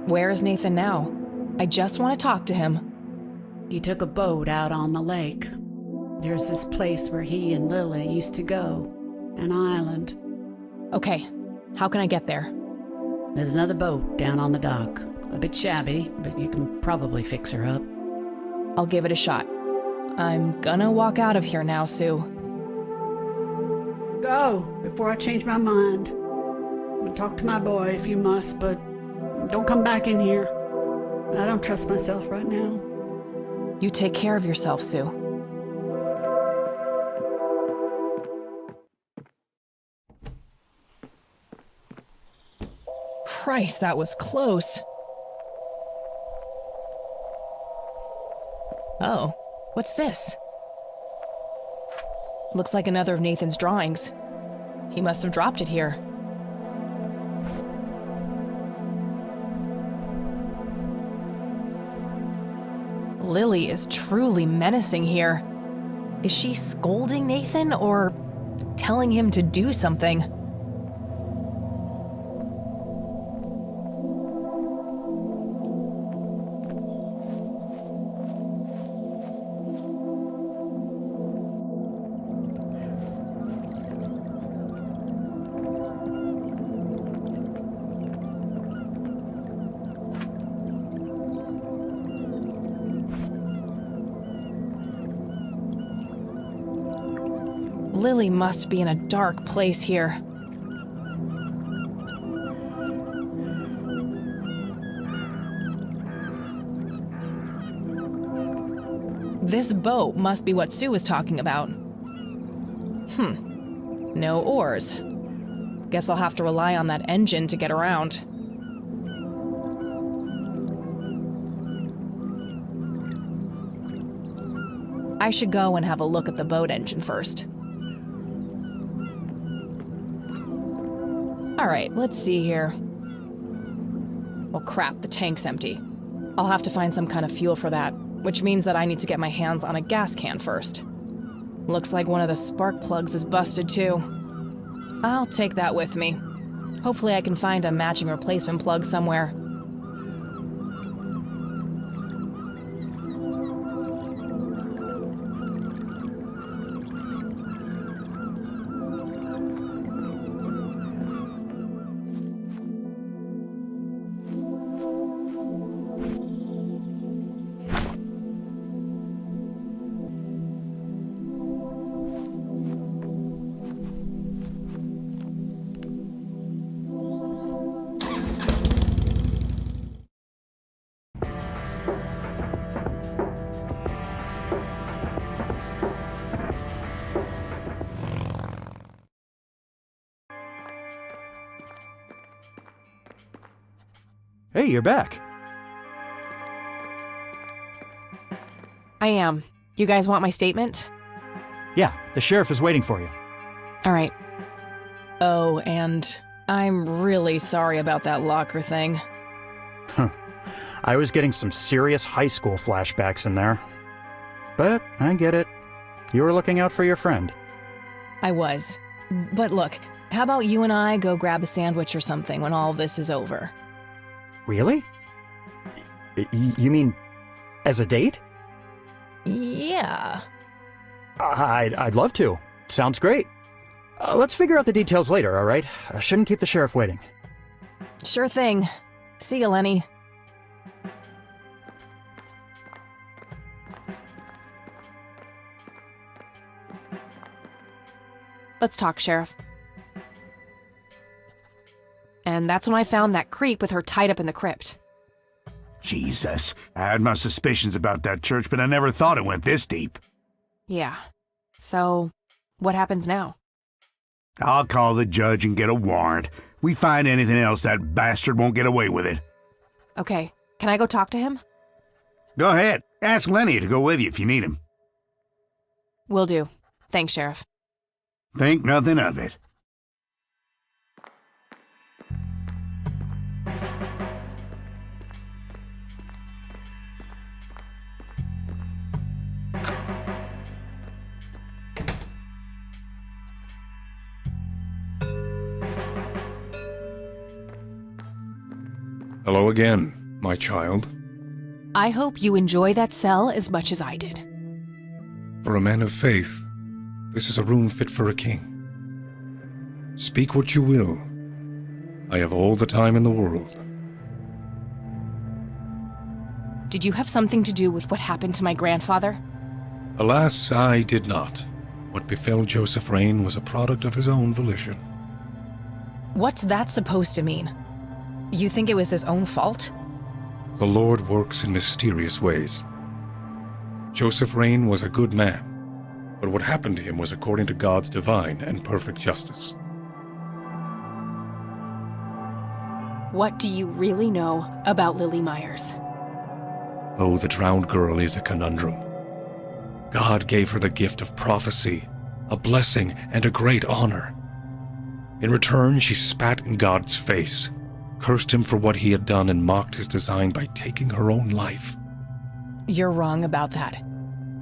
Where is Nathan now? I just want to talk to him. He took a boat out on the lake. There's this place where he and Lily used to go. An island. Okay, how can I get there? There's another boat down on the dock. A bit shabby, but you can probably fix her up. I'll give it a shot. I'm gonna walk out of here now, Sue. Go, before I change my mind. Talk to my boy if you must, but don't come back in here. I don't trust myself right now. You take care of yourself, Sue. Christ, that was close. Oh, what's this? Looks like another of Nathan's drawings. He must have dropped it here. Lily is truly menacing here. Is she scolding Nathan or telling him to do something? Lily must be in a dark place here. This boat must be what Sue was talking about. No oars. Guess I'll have to rely on that engine to get around. I should go and have a look at the boat engine first. Alright, let's see here. Well, crap, the tank's empty. I'll have to find some kind of fuel for that, which means that I need to get my hands on a gas can first. Looks like one of the spark plugs is busted too. I'll take that with me. Hopefully I can find a matching replacement plug somewhere. Hey, you're back. I am. You guys want my statement? Yeah, the sheriff is waiting for you. All right. Oh, and I'm really sorry about that locker thing. I was getting some serious high school flashbacks in there. But I get it. You were looking out for your friend. I was. But look, how about you and I go grab a sandwich or something when all this is over? Really? You mean as a date? Yeah. I'd love to. Sounds great. Let's figure out the details later, all right? I shouldn't keep the sheriff waiting. Sure thing. See you, Lenny. Let's talk, Sheriff. And that's when I found that creep with her tied up in the crypt. Jesus. I had my suspicions about that church, but I never thought it went this deep. Yeah. So, what happens now? I'll call the judge and get a warrant. We find anything else, that bastard won't get away with it. Okay. Can I go talk to him? Go ahead. Ask Lenny to go with you if you need him. Will do. Thanks, Sheriff. Think nothing of it. Hello again, my child. I hope you enjoy that cell as much as I did. For a man of faith, this is a room fit for a king. Speak what you will. I have all the time in the world. Did you have something to do with what happened to my grandfather? Alas, I did not. What befell Joseph Rain was a product of his own volition. What's that supposed to mean? You think it was his own fault? The Lord works in mysterious ways. Joseph Rain was a good man, but what happened to him was according to God's divine and perfect justice. What do you really know about Lily Myers? Oh, the drowned girl is a conundrum. God gave her the gift of prophecy, a blessing and a great honor. In return, she spat in God's face, cursed him for what he had done, and mocked his design by taking her own life. You're wrong about that.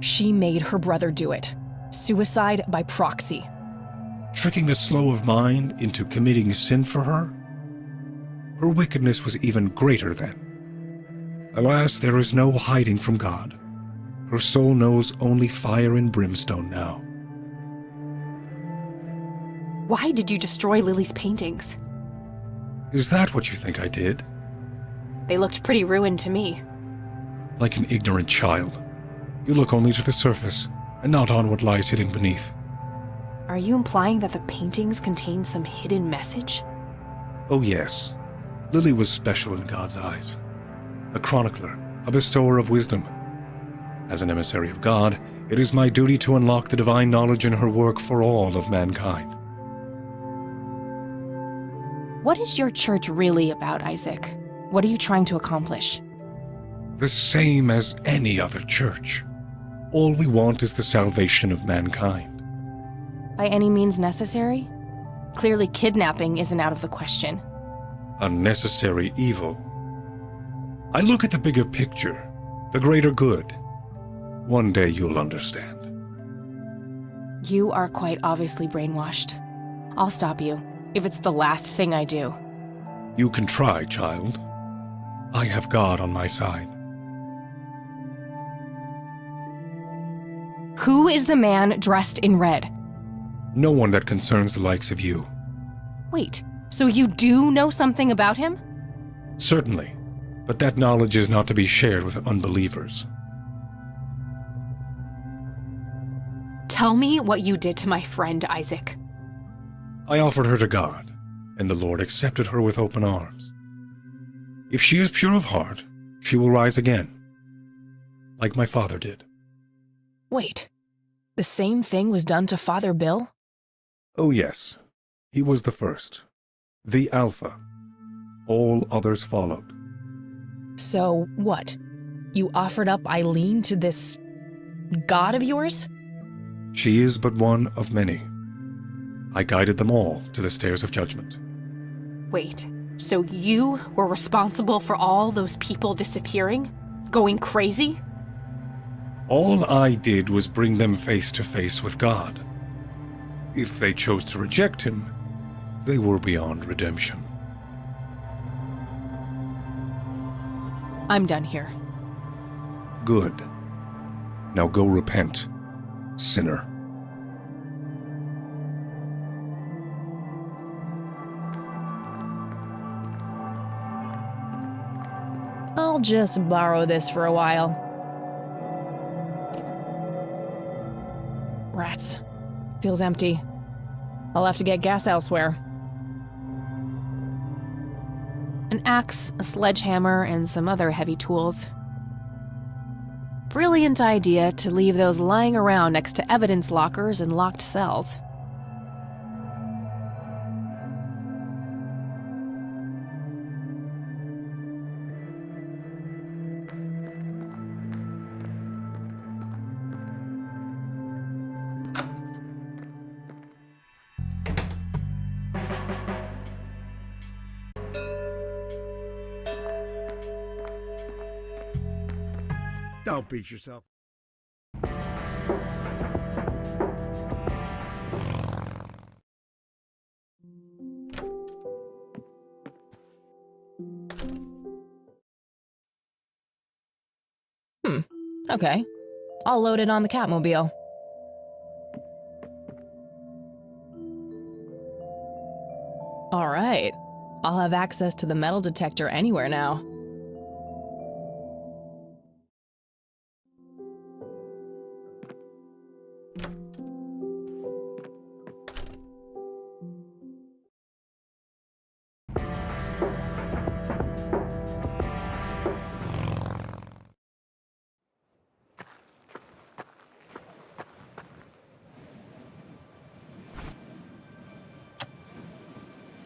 She made her brother do it. Suicide by proxy. Tricking the slow of mind into committing sin for her? Her wickedness was even greater then. Alas, there is no hiding from God. Her soul knows only fire and brimstone now. Why did you destroy Lily's paintings? Is that what you think I did? They looked pretty ruined to me. Like an ignorant child. You look only to the surface, and not on what lies hidden beneath. Are you implying that the paintings contain some hidden message? Oh yes. Lily was special in God's eyes. A chronicler, a bestower of wisdom. As an emissary of God, it is my duty to unlock the divine knowledge in her work for all of mankind. What is your church really about, Isaac? What are you trying to accomplish? The same as any other church. All we want is the salvation of mankind. By any means necessary? Clearly kidnapping isn't out of the question. Unnecessary evil. I look at the bigger picture, the greater good. One day you'll understand. You are quite obviously brainwashed. I'll stop you, if it's the last thing I do. You can try, child. I have God on my side. Who is the man dressed in red? No one that concerns the likes of you. Wait, so you do know something about him? Certainly, but that knowledge is not to be shared with unbelievers. Tell me what you did to my friend, Isaac. I offered her to God, and the Lord accepted her with open arms. If she is pure of heart, she will rise again, like my father did. Wait, the same thing was done to Father Bill? Oh yes, he was the first, the Alpha. All others followed. So what? You offered up Eileen to this god of yours? She is but one of many. I guided them all to the stairs of judgment. Wait, so you were responsible for all those people disappearing? Going crazy? All I did was bring them face to face with God. If they chose to reject him, they were beyond redemption. I'm done here. Good. Now go repent, sinner. I'll just borrow this for a while. Rats. Feels empty. I'll have to get gas elsewhere. An axe, a sledgehammer, and some other heavy tools. Brilliant idea to leave those lying around next to evidence lockers and locked cells. Don't beat yourself. Okay. I'll load it on the Catmobile. All right. I'll have access to the metal detector anywhere now.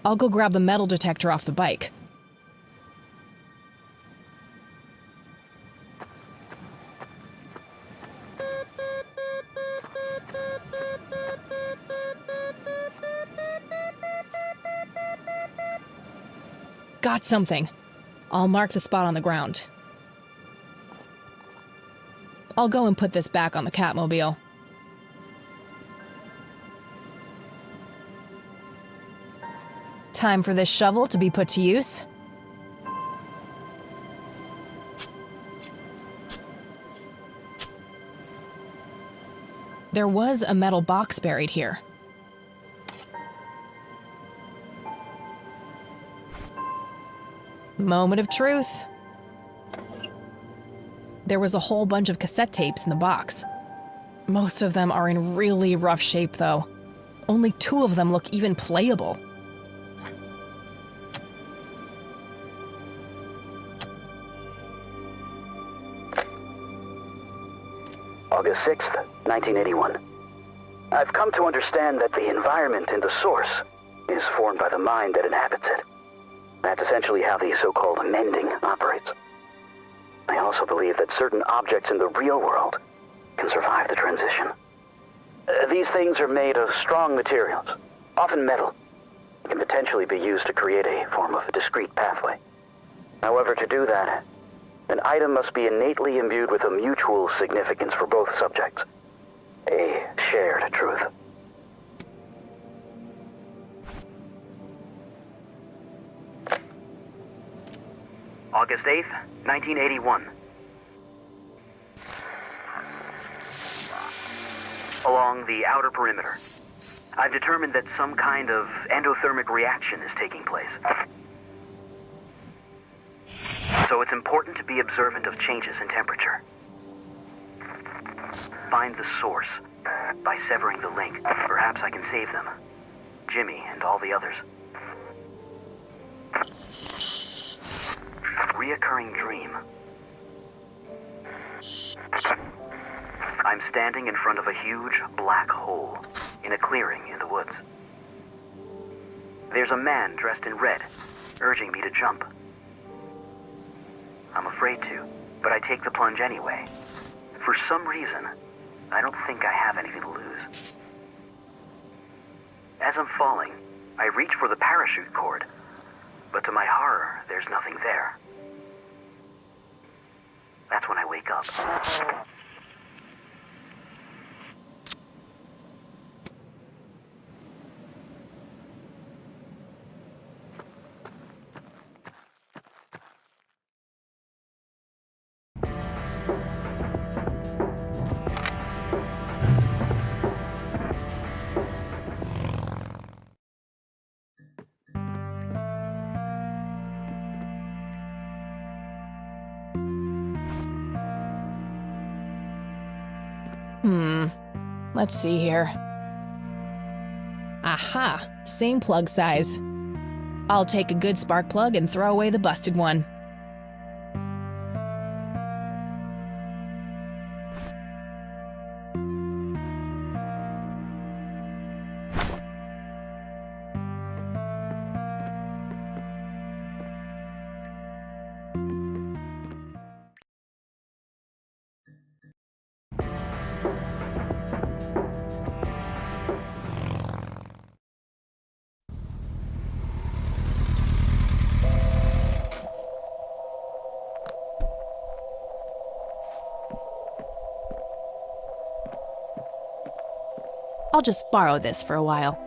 I'll go grab the metal detector off the bike. Got something. I'll mark the spot on the ground. I'll go and put this back on the Catmobile. Time for this shovel to be put to use. There was a metal box buried here. Moment of truth. There was a whole bunch of cassette tapes in the box. Most of them are in really rough shape, though. Only 2 of them look even playable. August 6th, 1981. I've come to understand that the environment in the source is formed by the mind that inhabits it. That's essentially how the so-called mending operates. I also believe that certain objects in the real world can survive the transition. These things are made of strong materials, often metal, and can potentially be used to create a form of a discrete pathway. However, to do that, an item must be innately imbued with a mutual significance for both subjects. A shared truth. August 8th, 1981. Along the outer perimeter, I've determined that some kind of endothermic reaction is taking place. So it's important to be observant of changes in temperature. Find the source. By severing the link, perhaps I can save them. Jimmy and all the others. Reoccurring dream. I'm standing in front of a huge black hole in a clearing in the woods. There's a man dressed in red, urging me to jump. I'm afraid to, but I take the plunge anyway. For some reason, I don't think I have anything to lose. As I'm falling, I reach for the parachute cord, but to my horror, there's nothing there. That's when I wake up. Let's see here. Aha! Same plug size. I'll take a good spark plug and throw away the busted one. I'll just borrow this for a while.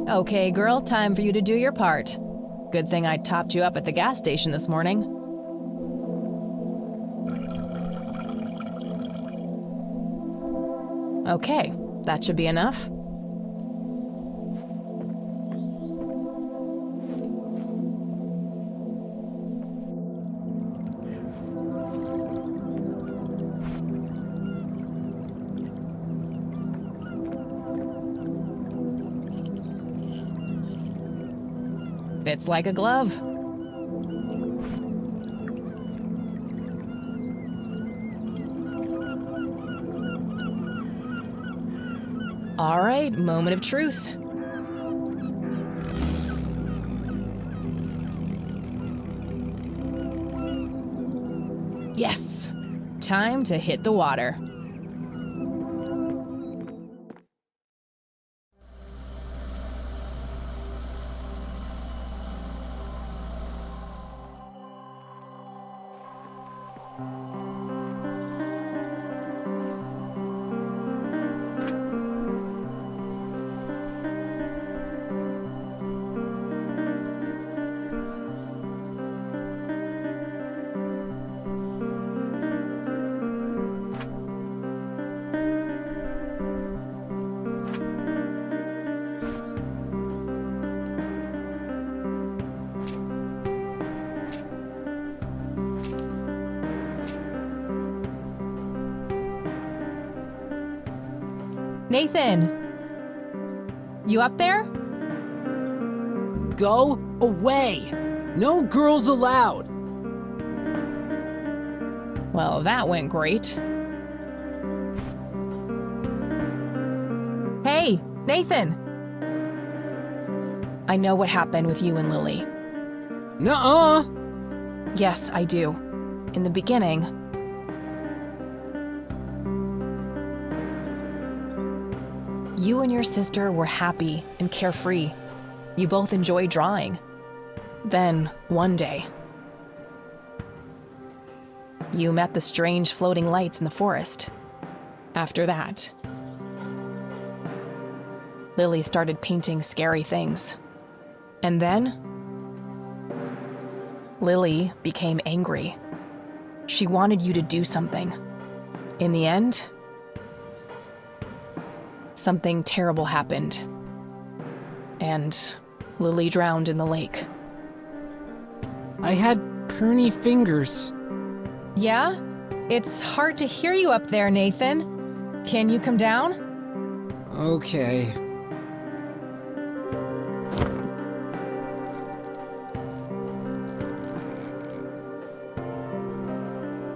Okay, girl, time for you to do your part. Good thing I topped you up at the gas station this morning. Okay, that should be enough. Fits like a glove. All right, moment of truth. Yes. Time to hit the water. Nathan! You up there? Go away! No girls allowed! Well, that went great. Hey, Nathan! I know what happened with you and Lily. Nuh-uh! Yes, I do. In the beginning, you and your sister were happy and carefree. You both enjoyed drawing. Then, one day, you met the strange floating lights in the forest. After that, Lily started painting scary things. And then, Lily became angry. She wanted you to do something. In the end, something terrible happened, and Lily drowned in the lake. I had pruny fingers. Yeah? It's hard to hear you up there, Nathan. Can you come down? Okay.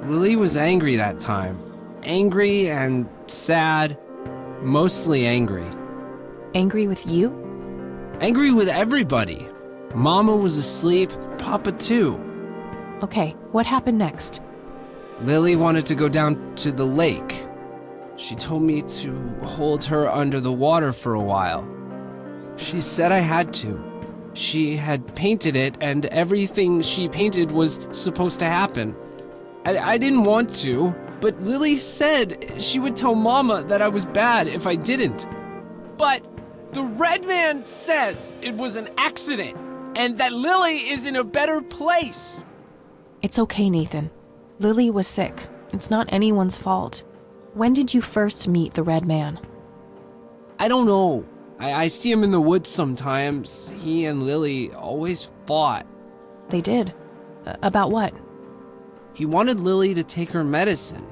Lily was angry that time. Angry and sad. Mostly angry. Angry with you? Angry with everybody. Mama was asleep, Papa too. Okay, what happened next? Lily wanted to go down to the lake. She told me to hold her under the water for a while. She said I had to. She had painted it, and everything she painted was supposed to happen. I didn't want to, but Lily said she would tell Mama that I was bad if I didn't. But the Red Man says it was an accident, and that Lily is in a better place. It's okay, Nathan. Lily was sick. It's not anyone's fault. When did you first meet the Red Man? I don't know. I see him in the woods sometimes. He and Lily always fought. They did? About what? He wanted Lily to take her medicine.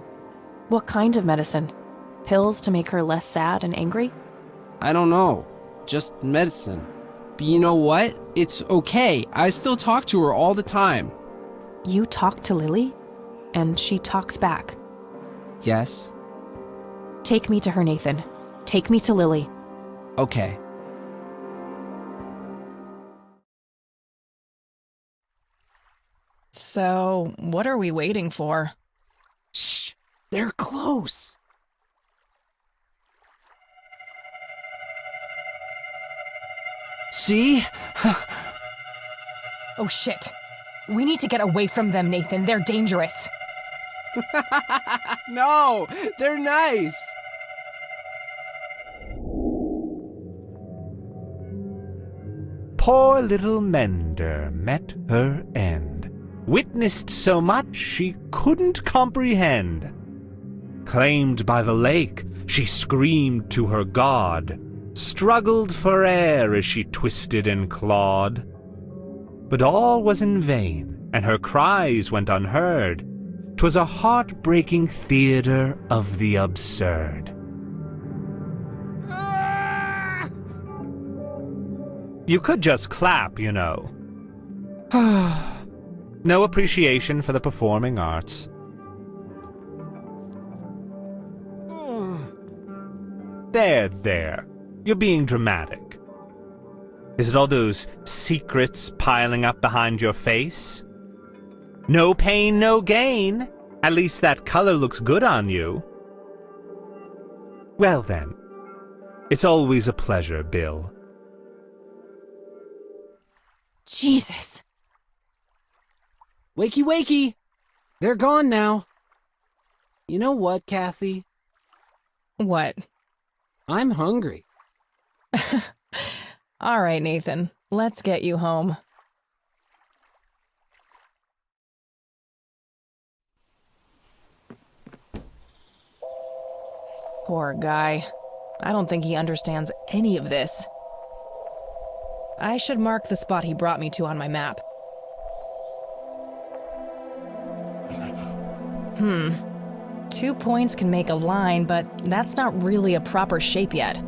What kind of medicine? Pills to make her less sad and angry? I don't know. Just medicine. But you know what? It's okay. I still talk to her all the time. You talk to Lily? And she talks back? Yes. Take me to her, Nathan. Take me to Lily. Okay. So, what are we waiting for? Shh! They're close! See? Oh shit. We need to get away from them, Nathan. They're dangerous. No! They're nice! Poor little Mender met her end, witnessed so much she couldn't comprehend. Claimed by the lake, she screamed to her god, struggled for air as she twisted and clawed. But all was in vain, and her cries went unheard. 'Twas a heartbreaking theater of the absurd. You could just clap, you know. No appreciation for the performing arts. There. You're being dramatic. Is it all those secrets piling up behind your face? No pain, no gain. At least that color looks good on you. Well then, it's always a pleasure, Bill. Jesus. Wakey, wakey! They're gone now. You know what, Kathy? What? I'm hungry. All right, Nathan. Let's get you home. Poor guy. I don't think he understands any of this. I should mark the spot he brought me to on my map. 2 points can make a line, but that's not really a proper shape yet.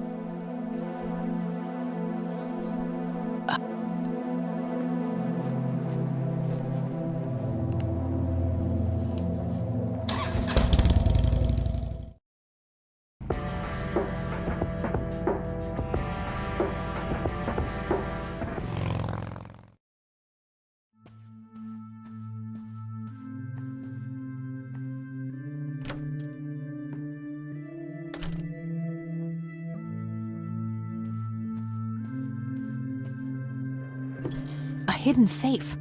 A hidden safe.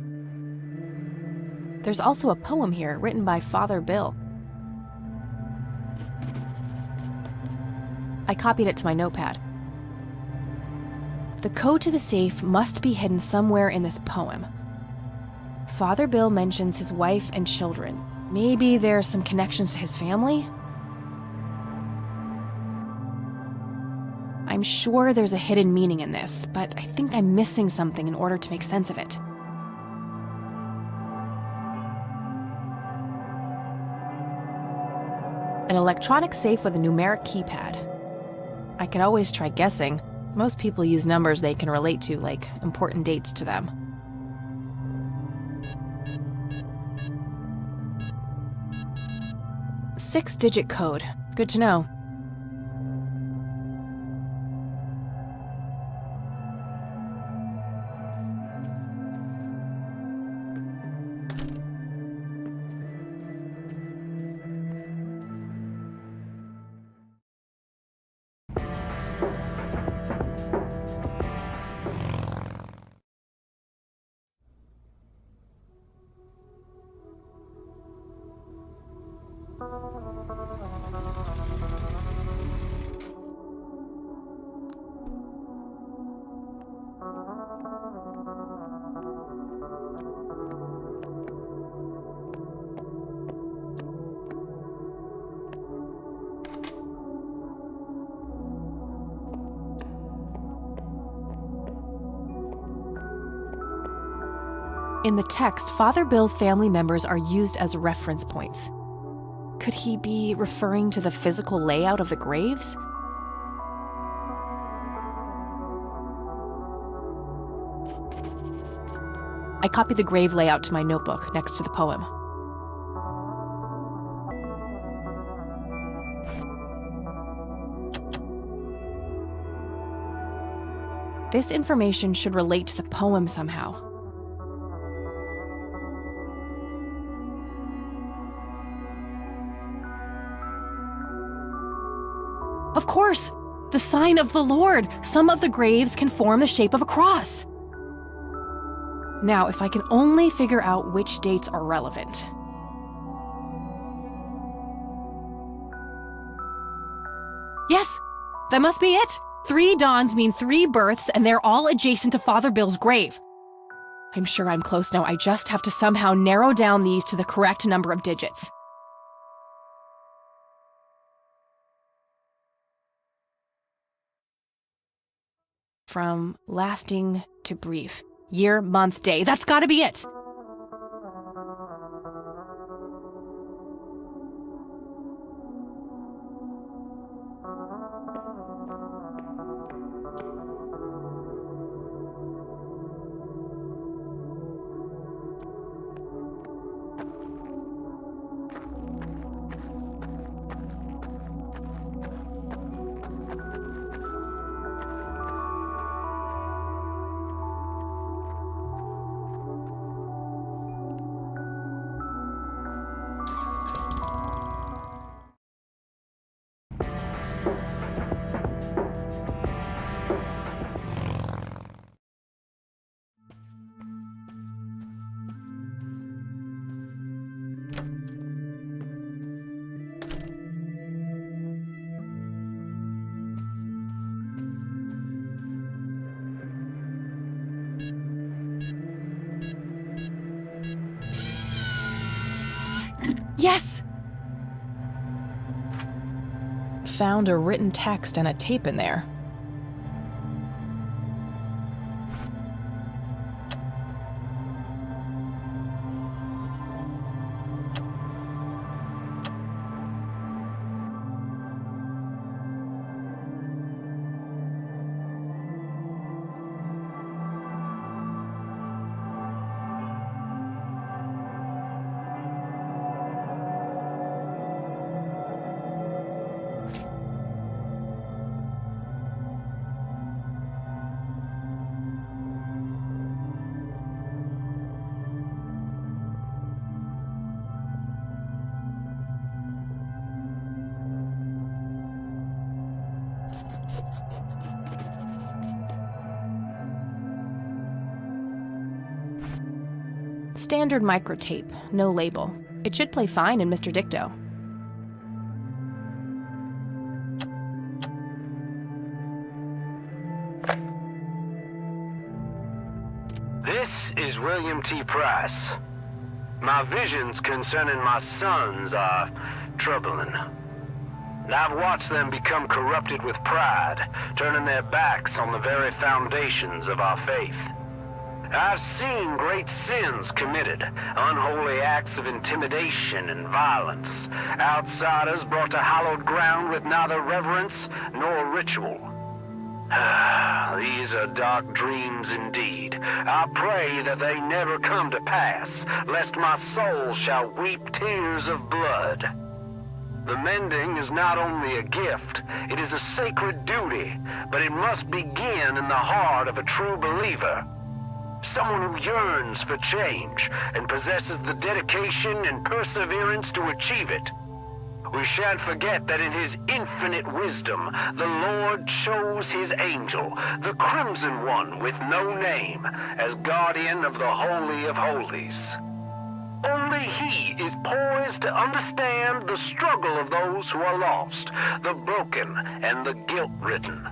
There's also a poem here written by Father Bill. I copied it to my notepad. The code to the safe must be hidden somewhere in this poem. Father Bill mentions his wife and children. Maybe there's some connections to his family? I'm sure there's a hidden meaning in this, but I think I'm missing something in order to make sense of it. An electronic safe with a numeric keypad. I could always try guessing. Most people use numbers they can relate to, like important dates to them. Six-digit code. Good to know. In the text, Father Bill's family members are used as reference points. Could he be referring to the physical layout of the graves? I copied the grave layout to my notebook next to the poem. This information should relate to the poem somehow. Of course! The sign of the Lord! Some of the graves can form the shape of a cross. Now, if I can only figure out which dates are relevant. Yes! That must be it! 3 dawns mean 3 births, and they're all adjacent to Father Bill's grave. I'm sure I'm close now. I just have to somehow narrow down these to the correct number of digits. From lasting to brief. Year, month, day. That's gotta be it! Yes! Found a written text and a tape in there. Standard microtape, no label. It should play fine in Mr. Dicto. This is William T. Price. My visions concerning my sons are troubling. I've watched them become corrupted with pride, turning their backs on the very foundations of our faith. I've seen great sins committed, unholy acts of intimidation and violence, outsiders brought to hallowed ground with neither reverence nor ritual. These are dark dreams indeed. I pray that they never come to pass, lest my soul shall weep tears of blood. The mending is not only a gift, it is a sacred duty, but it must begin in the heart of a true believer. Someone who yearns for change and possesses the dedication and perseverance to achieve it. We shan't forget that in his infinite wisdom, the Lord chose his angel, the Crimson One with no name, as guardian of the Holy of Holies. Only he is poised to understand the struggle of those who are lost, the broken, and the guilt-ridden.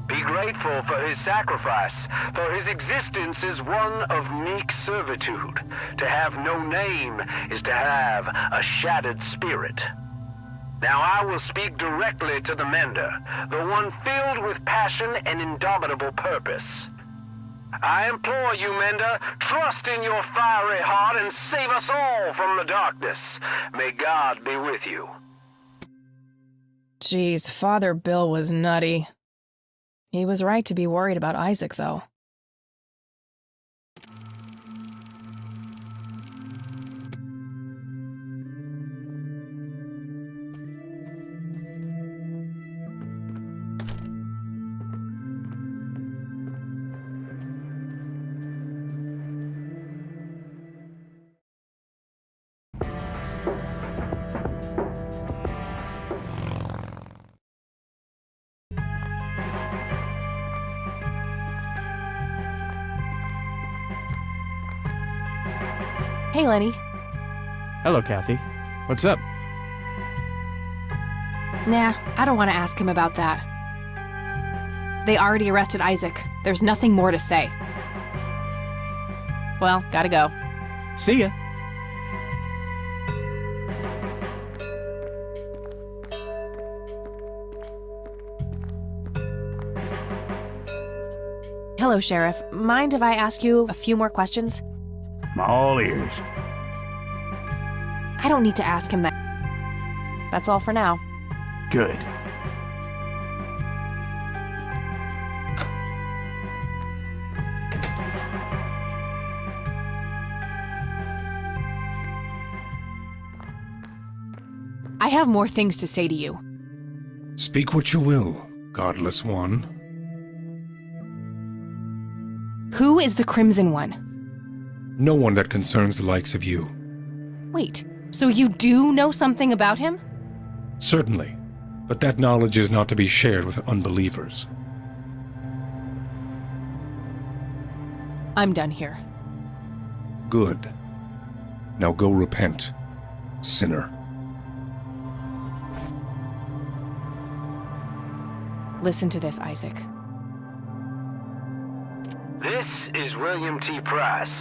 Be grateful for his sacrifice, for his existence is one of meek servitude. To have no name is to have a shattered spirit. Now I will speak directly to the mender, the one filled with passion and indomitable purpose. I implore you, Mender, trust in your fiery heart and save us all from the darkness. May God be with you. Geez, Father Bill was nutty. He was right to be worried about Isaac, though. Hey, Lenny. Hello, Kathy. What's up? Nah, I don't want to ask him about that. They already arrested Isaac. There's nothing more to say. Well, gotta go. See ya. Hello, Sheriff. Mind if I ask you a few more questions? I'm all ears. I don't need to ask him that. That's all for now. Good. I have more things to say to you. Speak what you will, godless one. Who is the Crimson One? No one that concerns the likes of you. Wait, so you do know something about him? Certainly, but that knowledge is not to be shared with unbelievers. I'm done here. Good. Now go repent, sinner. Listen to this, Isaac. This is William T. Price.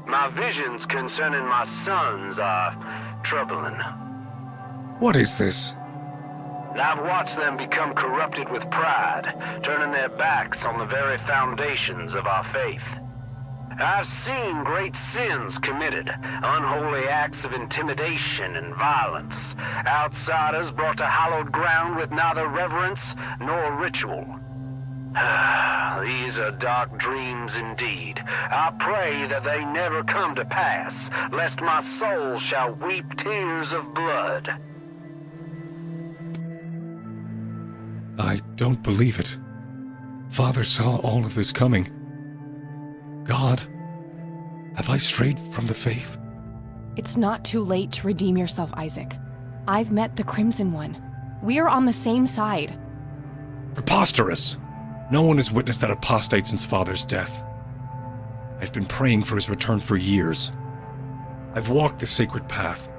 My visions concerning my sons are troubling. What is this? I've watched them become corrupted with pride, turning their backs on the very foundations of our faith. I've seen great sins committed, unholy acts of intimidation and violence, outsiders brought to hallowed ground with neither reverence nor ritual. These are dark dreams indeed. I pray that they never come to pass, lest my soul shall weep tears of blood. I don't believe it. Father saw all of this coming. God, have I strayed from the faith? It's not too late to redeem yourself, Isaac. I've met the Crimson One. We're on the same side. Preposterous! No one has witnessed that apostate since Father's death. I've been praying for his return for years. I've walked the sacred path.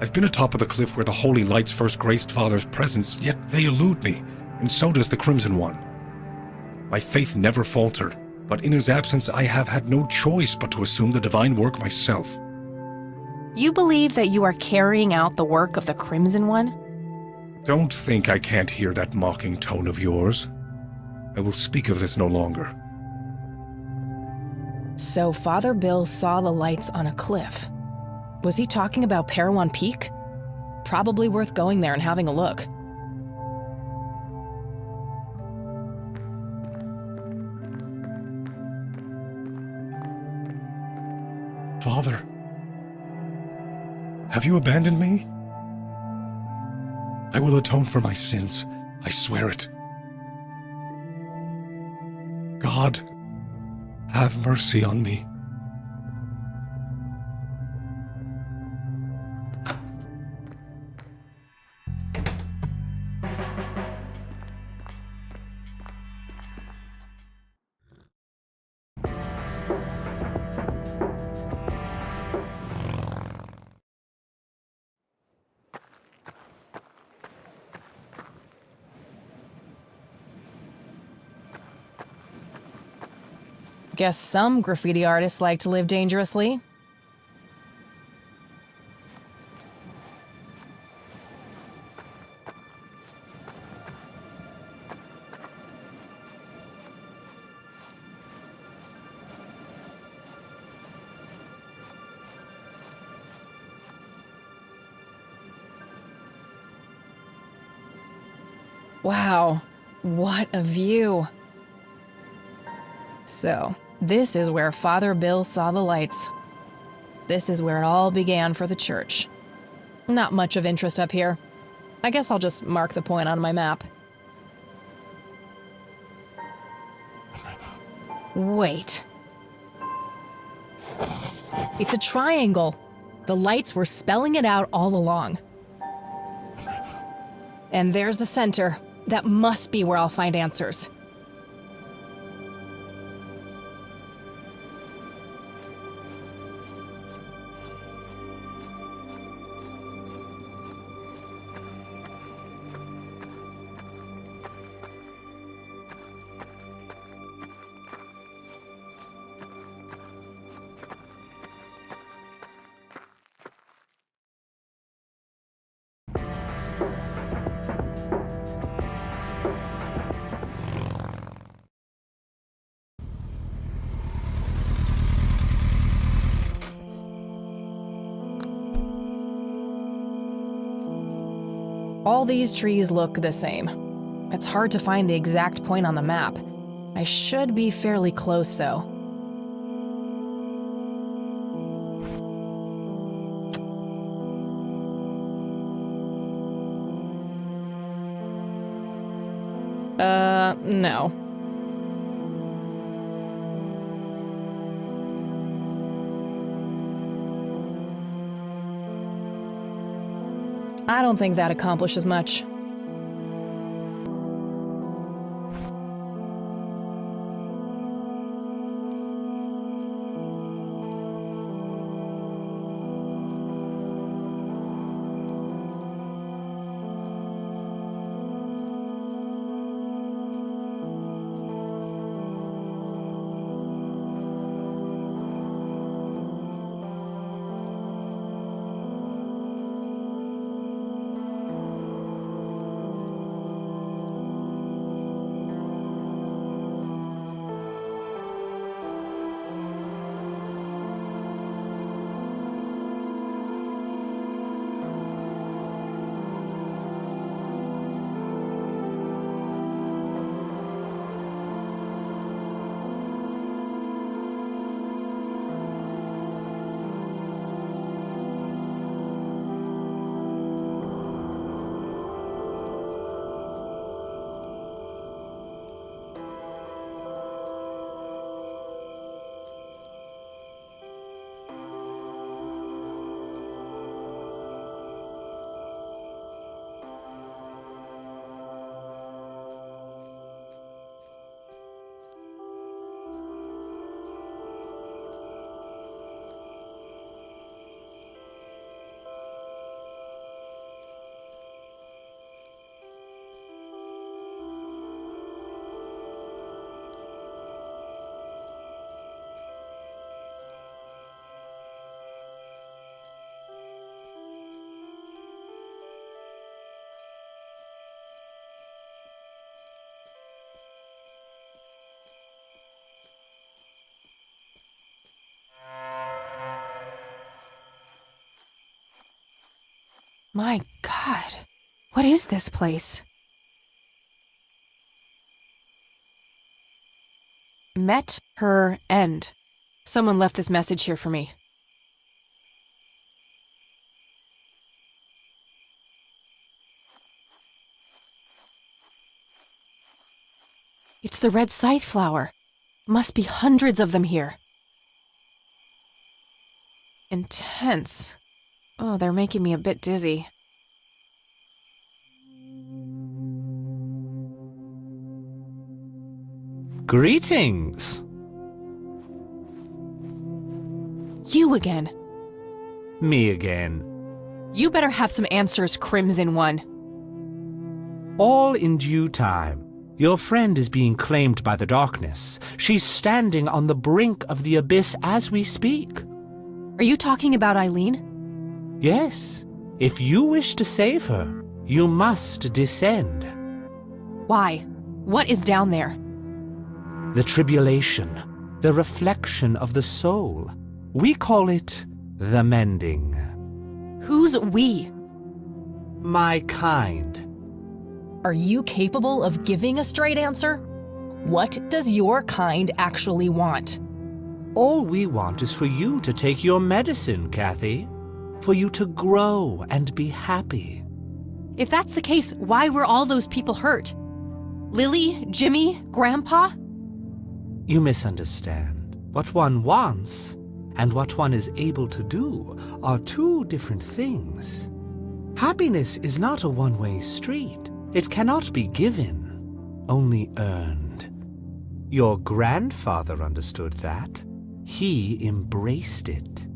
I've been atop of the cliff where the holy lights first graced Father's presence, yet they elude me, and so does the Crimson One. My faith never faltered, but in his absence I have had no choice but to assume the divine work myself. You believe that you are carrying out the work of the Crimson One? Don't think I can't hear that mocking tone of yours. I will speak of this no longer. So Father Bill saw the lights on a cliff. Was he talking about Parowan Peak? Probably worth going there and having a look. Father, have you abandoned me? I will atone for my sins, I swear it. God, have mercy on me. Guess some graffiti artists like to live dangerously. Wow, what a view. So, this is where Father Bill saw the lights. This is where it all began for the church. Not much of interest up here. I guess I'll just mark the point on my map. Wait. It's a triangle. The lights were spelling it out all along. And there's the center. That must be where I'll find answers. All these trees look the same. It's hard to find the exact point on the map. I should be fairly close, though. No. I don't think that accomplishes much. My God, what is this place? Met her end. Someone left this message here for me. It's the red scythe flower. Must be hundreds of them here. Intense. Oh, they're making me a bit dizzy. Greetings! You again. Me again. You better have some answers, Crimson One. All in due time. Your friend is being claimed by the darkness. She's standing on the brink of the abyss as we speak. Are you talking about Eileen? Yes. If you wish to save her, you must descend. Why? What is down there? The tribulation, the reflection of the soul. We call it the mending. Who's we? My kind. Are you capable of giving a straight answer? What does your kind actually want? All we want is for you to take your medicine, Kathy. For you to grow and be happy. If that's the case, why were all those people hurt? Lily, Jimmy, Grandpa? You misunderstand. What one wants and what one is able to do are two different things. Happiness is not a one-way street. It cannot be given, only earned. Your grandfather understood that. He embraced it.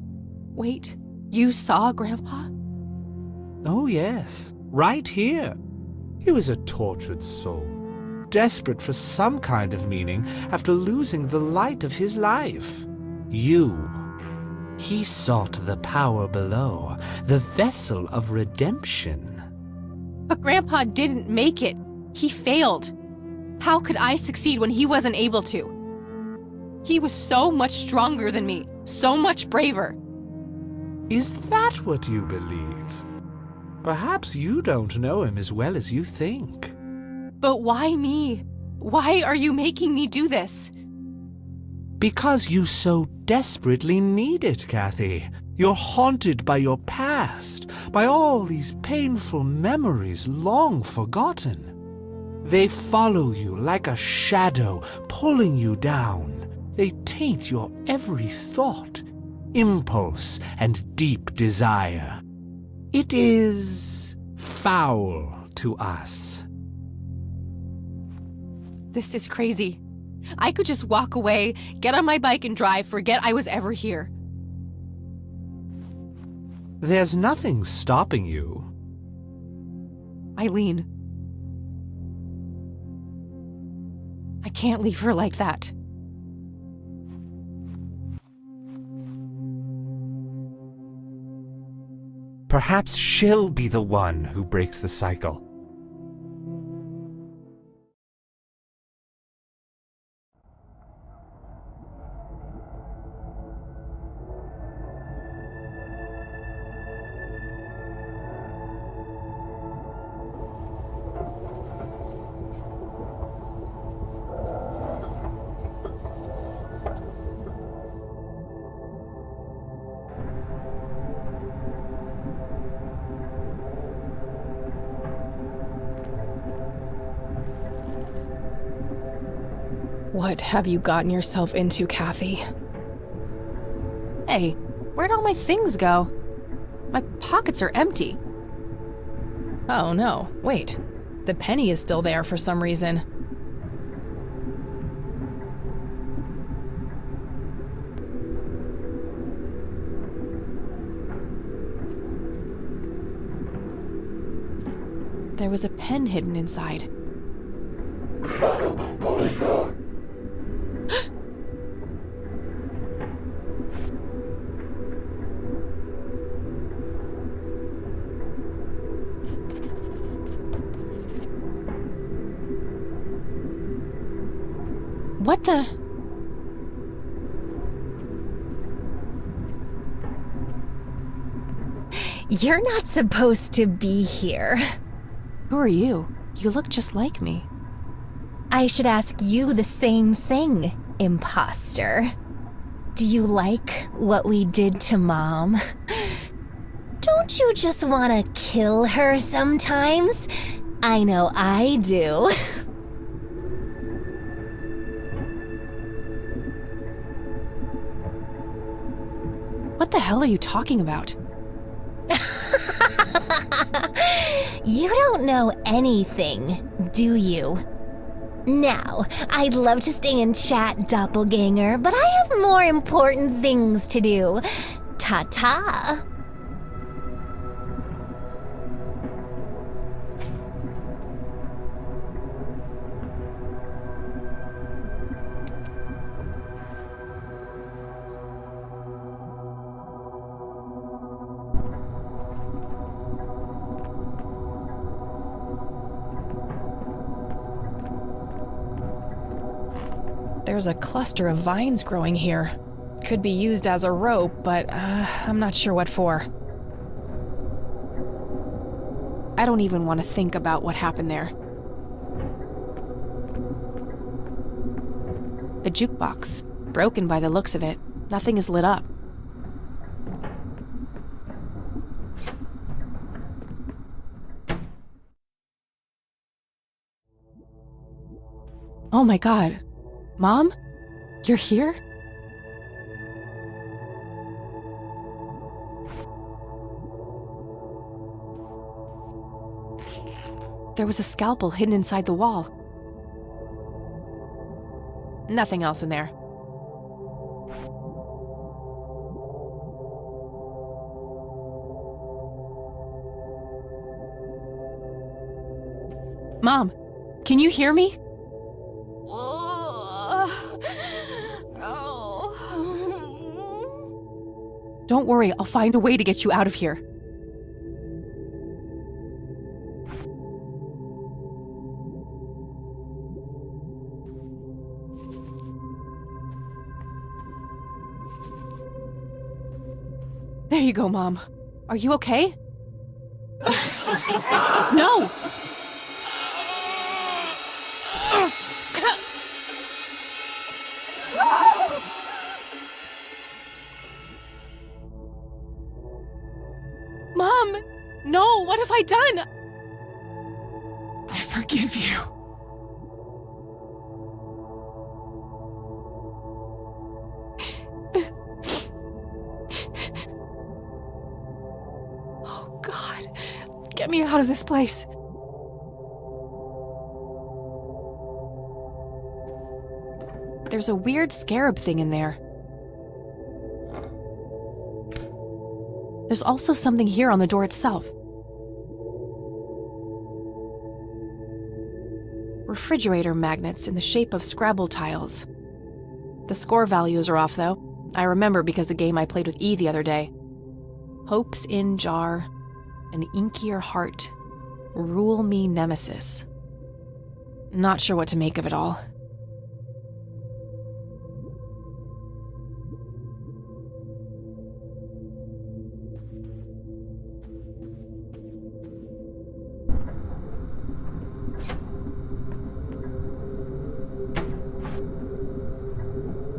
Wait, you saw Grandpa? Oh, yes, right here. He was a tortured soul, desperate for some kind of meaning after losing the light of his life. He sought the power below, the vessel of redemption. But Grandpa didn't make it. He failed. How could I succeed when he wasn't able to? He was so much stronger than me, so much braver. Is that what you believe? Perhaps you don't know him as well as you think. But why me? Why are you making me do this? Because you so desperately need it, Kathy. You're haunted by your past, by all these painful memories long forgotten. They follow you like a shadow, pulling you down. They taint your every thought, impulse, and deep desire. It is foul to us. This is crazy. I could just walk away, get on my bike and drive, forget I was ever here. There's nothing stopping you. Eileen. I can't leave her like that. Perhaps she'll be the one who breaks the cycle. What have you gotten yourself into, Kathy? Hey, where'd all my things go? My pockets are empty. Oh no, wait. The penny is still there for some reason. There was a pen hidden inside. What the? You're not supposed to be here. Who are you? You look just like me. I should ask you the same thing, imposter. Do you like what we did to Mom? Don't you just want to kill her sometimes? I know I do. What the hell are you talking about? You don't know anything, do you? Now, I'd love to stay and chat, doppelganger, but I have more important things to do. Ta-ta. There's a cluster of vines growing here. Could be used as a rope, but I'm not sure what for. I don't even want to think about what happened there. A jukebox. Broken by the looks of it. Nothing is lit up. Oh my god. Mom? You're here? There was a scalpel hidden inside the wall. Nothing else in there. Mom, can you hear me? Don't worry, I'll find a way to get you out of here. There you go, Mom. Are you okay? No! Mom! No, what have I done? I forgive you. Oh, God. Get me out of this place. There's a weird scarab thing in there. There's also something here on the door itself. Refrigerator magnets in the shape of Scrabble tiles. The score values are off, though. I remember because the game I played with E the other day. Hopes in jar, an inkier heart, rule me nemesis. Not sure what to make of it all.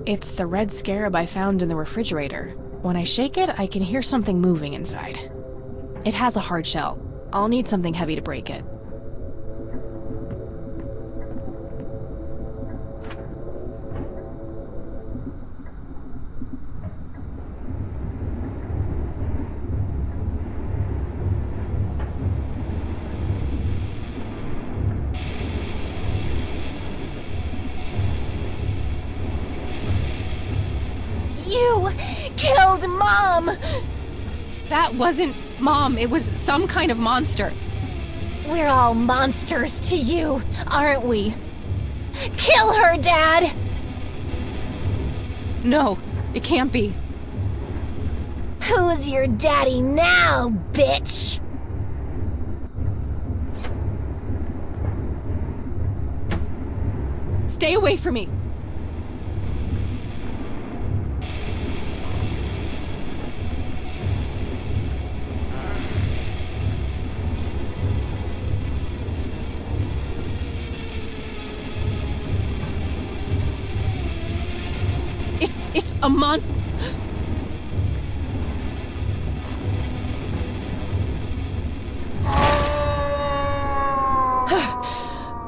It's the red scarab I found in the refrigerator. When I shake it, I can hear something moving inside. It has a hard shell. I'll need something heavy to break it. You killed Mom! That wasn't Mom, it was some kind of monster. We're all monsters to you, aren't we? Kill her, Dad! No, it can't be. Who's your daddy now, bitch? Stay away from me! It's a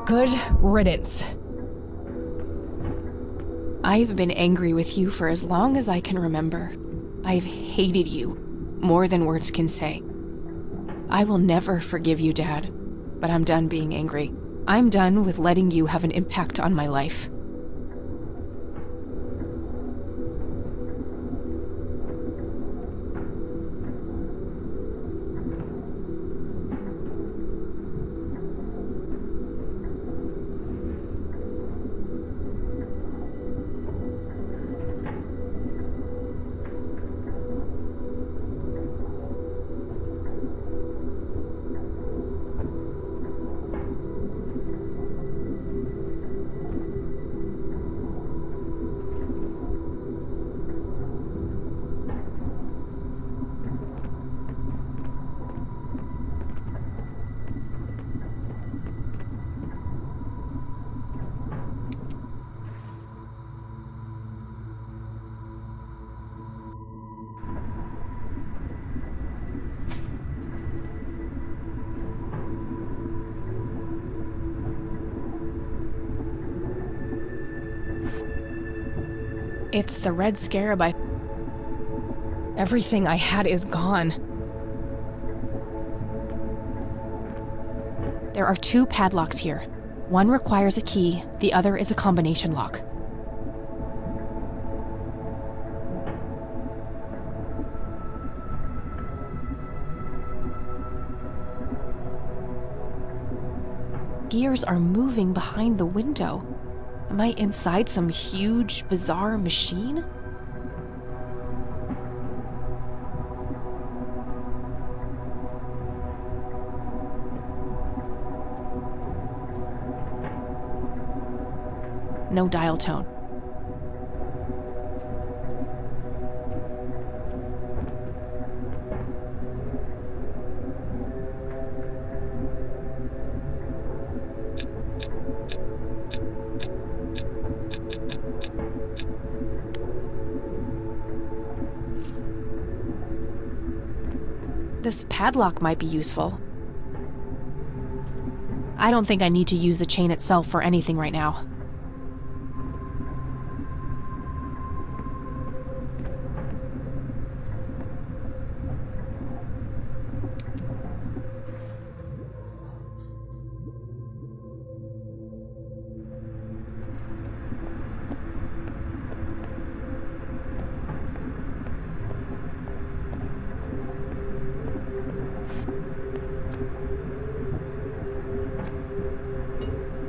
Good riddance. I've been angry with you for as long as I can remember. I've hated you more than words can say. I will never forgive you, Dad, but I'm done being angry. I'm done with letting you have an impact on my life. It's the red scarab Everything I had is gone. There are 2 padlocks here. One requires a key, the other is a combination lock. Gears are moving behind the window. Am I inside some huge, bizarre machine? No dial tone. This padlock might be useful. I don't think I need to use the chain itself for anything right now.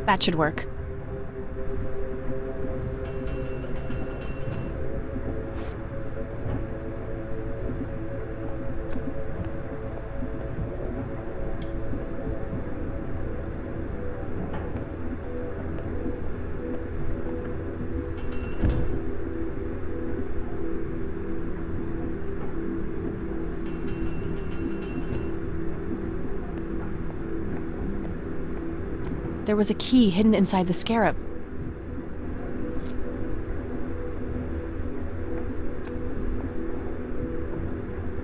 That should work. There was a key hidden inside the scarab.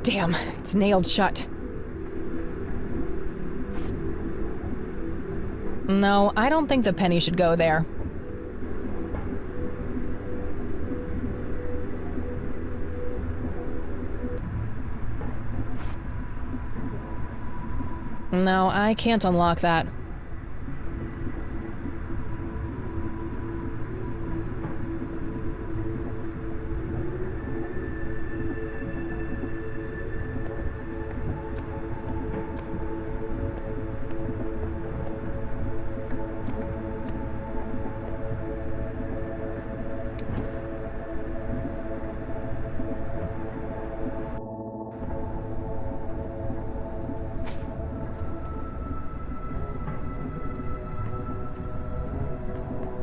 Damn, it's nailed shut. No, I don't think the penny should go there. No, I can't unlock that.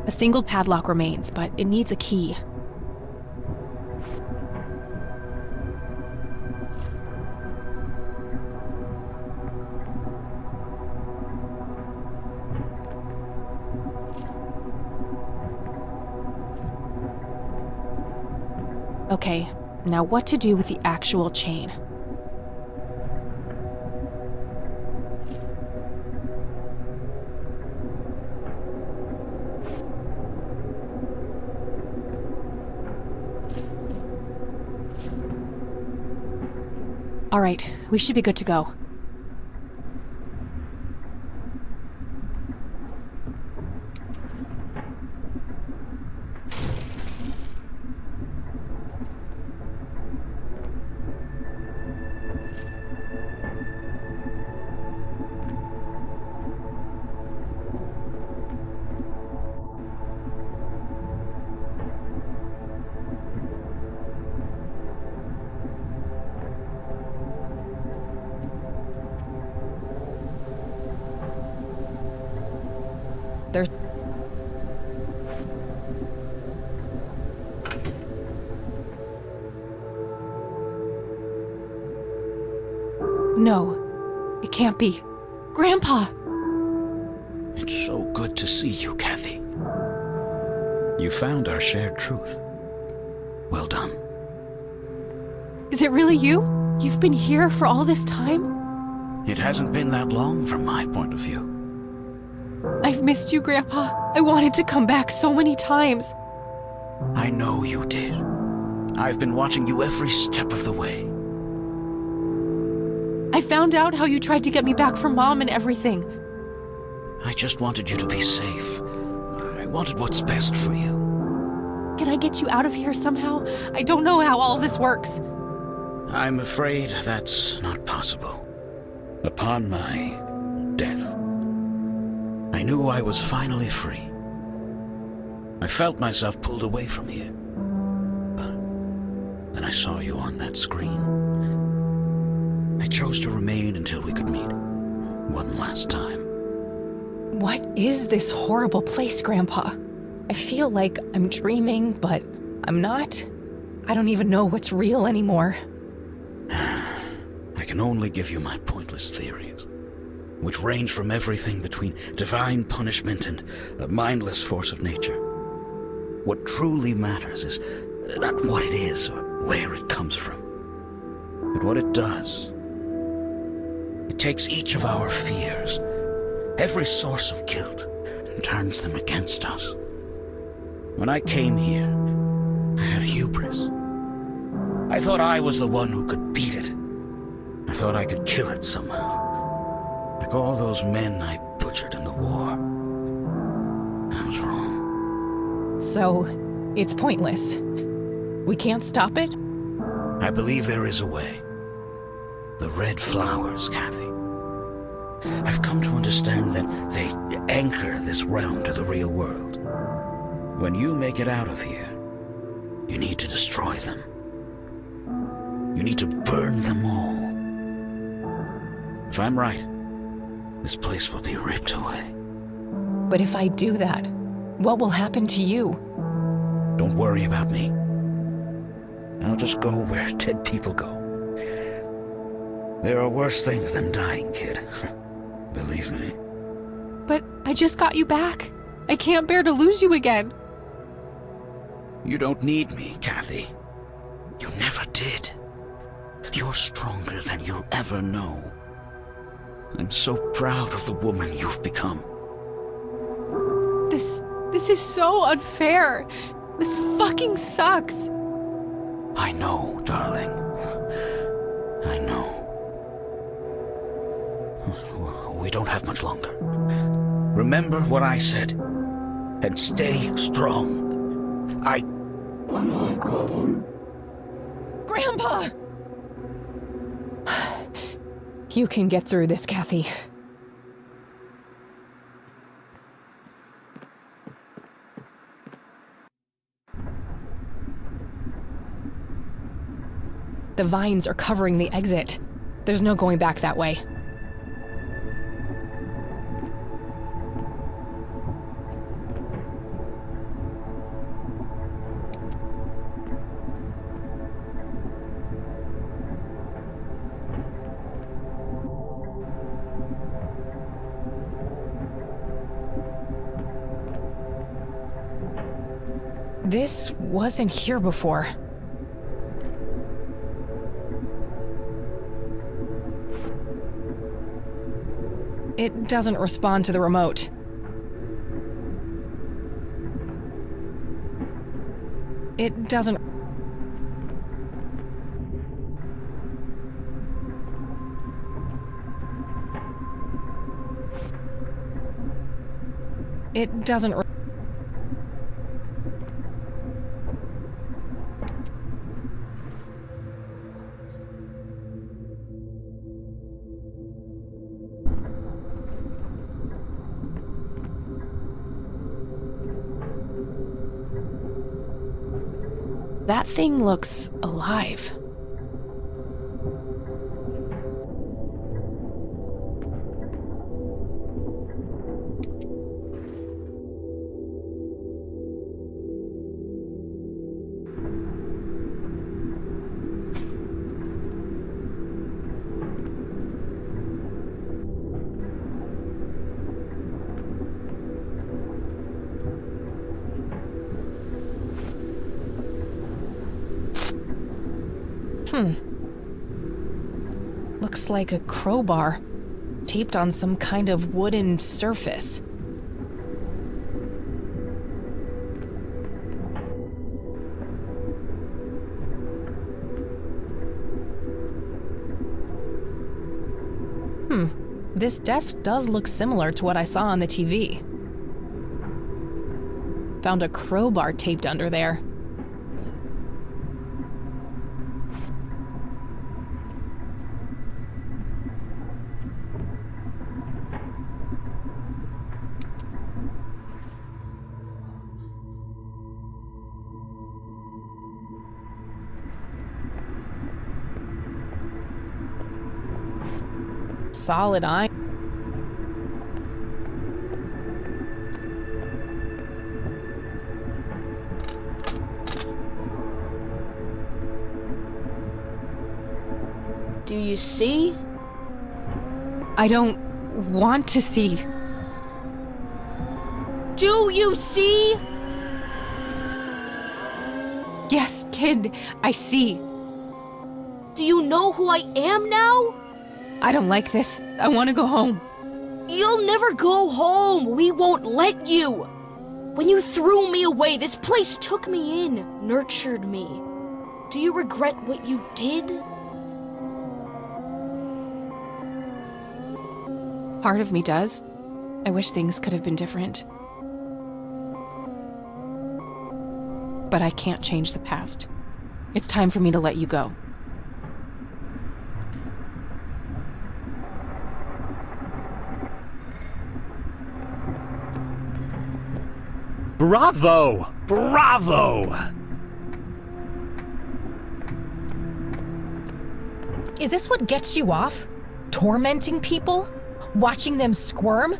A single padlock remains, but it needs a key. Okay, now what to do with the actual chain? All right, we should be good to go. There's... No, it can't be. Grandpa! It's so good to see you, Kathy. You found our shared truth. Well done. Is it really you? You've been here for all this time? It hasn't been that long from my point of view. I've missed you, Grandpa. I wanted to come back so many times. I know you did. I've been watching you every step of the way. I found out how you tried to get me back from Mom and everything. I just wanted you to be safe. I wanted what's best for you. Can I get you out of here somehow? I don't know how all this works. I'm afraid that's not possible. Upon my death, I knew I was finally free. I felt myself pulled away from here. But then I saw you on that screen. I chose to remain until we could meet. One last time. What is this horrible place, Grandpa? I feel like I'm dreaming, but I'm not. I don't even know what's real anymore. I can only give you my pointless theories, which range from everything between divine punishment and a mindless force of nature. What truly matters is not what it is or where it comes from, but what it does. It takes each of our fears, every source of guilt, and turns them against us. When I came here, I had hubris. I thought I was the one who could beat it. I thought I could kill it somehow. Like all those men I butchered in the war. I was wrong. So, it's pointless. We can't stop it? I believe there is a way. The red flowers, Kathy. I've come to understand that they anchor this realm to the real world. When you make it out of here, you need to destroy them. You need to burn them all. If I'm right, this place will be ripped away. But if I do that, what will happen to you? Don't worry about me. I'll just go where dead people go. There are worse things than dying, kid. Believe me. But I just got you back. I can't bear to lose you again. You don't need me, Kathy. You never did. You're stronger than you'll ever know. I'm so proud of the woman you've become. This is so unfair. This fucking sucks. I know, darling. I know. We don't have much longer. Remember what I said, and stay strong. Grandpa! You can get through this, Kathy. The vines are covering the exit. There's no going back that way. This wasn't here before. It doesn't respond to the remote. It doesn't... It doesn't... That thing looks alive. Looks like a crowbar, taped on some kind of wooden surface. This desk does look similar to what I saw on the TV. Found a crowbar taped under there. Solid iron. Do you see? I don't want to see. Do you see? Yes, kid, I see. Do you know who I am now? I don't like this. I want to go home. You'll never go home. We won't let you. When you threw me away, this place took me in, nurtured me. Do you regret what you did? Part of me does. I wish things could have been different. But I can't change the past. It's time for me to let you go. Bravo! Bravo! Is this what gets you off? Tormenting people? Watching them squirm?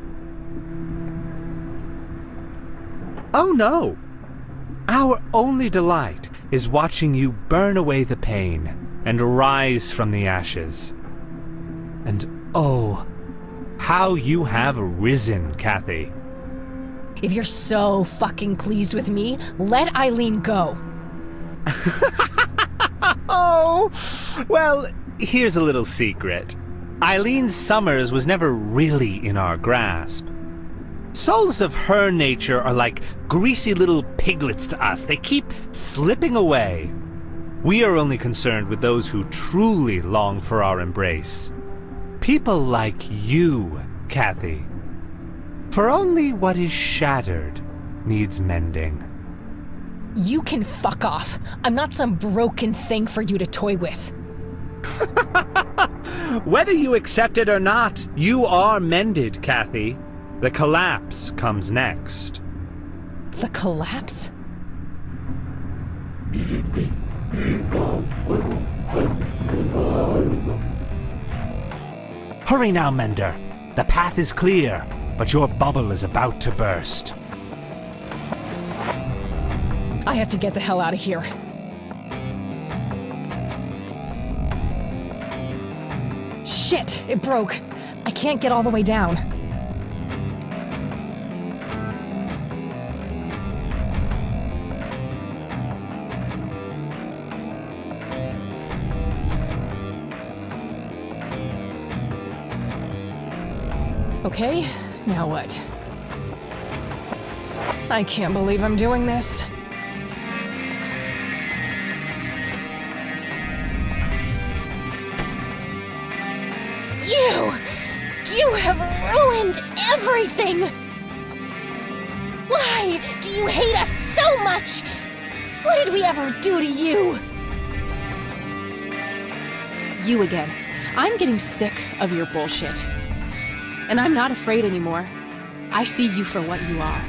Oh no! Our only delight is watching you burn away the pain and rise from the ashes. And oh, how you have risen, Kathy. If you're so fucking pleased with me, let Eileen go. Oh, well, here's a little secret. Eileen Summers was never really in our grasp. Souls of her nature are like greasy little piglets to us. They keep slipping away. We are only concerned with those who truly long for our embrace. People like you, Kathy. For only what is shattered needs mending. You can fuck off. I'm not some broken thing for you to toy with. Whether you accept it or not, you are mended, Kathy. The collapse comes next. The collapse? Hurry now, Mender. The path is clear, but your bubble is about to burst. I have to get the hell out of here. Shit, it broke. I can't get all the way down. Okay, now what? I can't believe I'm doing this. You have ruined everything! Why do you hate us so much? What did we ever do to you? You again. I'm getting sick of your bullshit. And I'm not afraid anymore. I see you for what you are.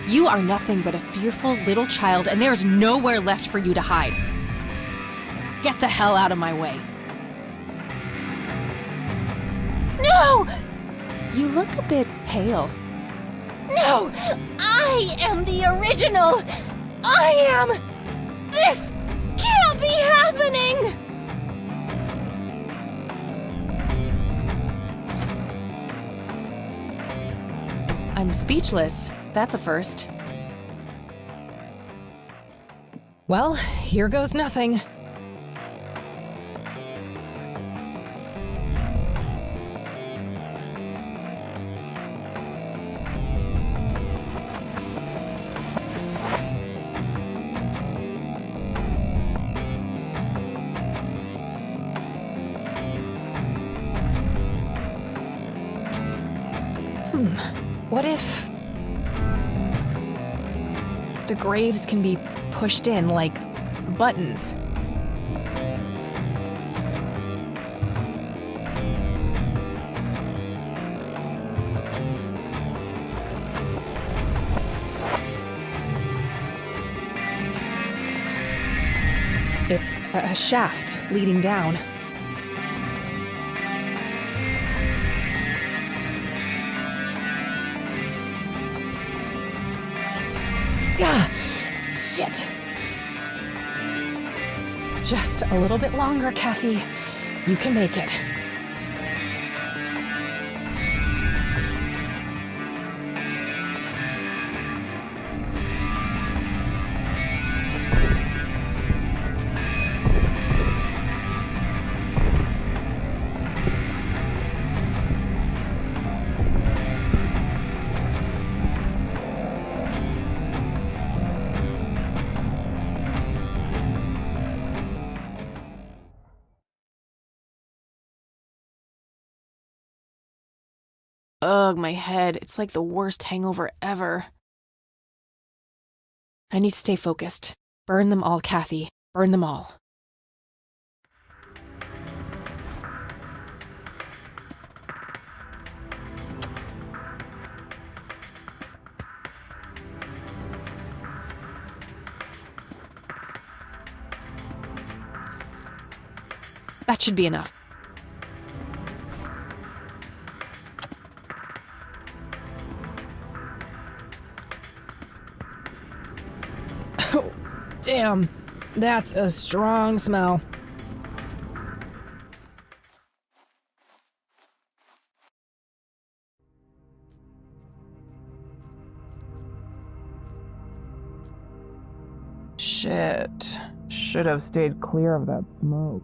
You are nothing but a fearful little child, and there is nowhere left for you to hide. Get the hell out of my way. No! You look a bit pale. No! I am the original! I am! This can't be happening! I'm speechless. That's a first. Well, here goes nothing. What if the graves can be pushed in like buttons? It's a shaft leading down. Ah, shit. Just a little bit longer, Kathy. You can make it. Ugh, my head. It's like the worst hangover ever. I need to stay focused. Burn them all, Kathy. Burn them all. That should be enough. Oh, damn. That's a strong smell. Shit. Should have stayed clear of that smoke.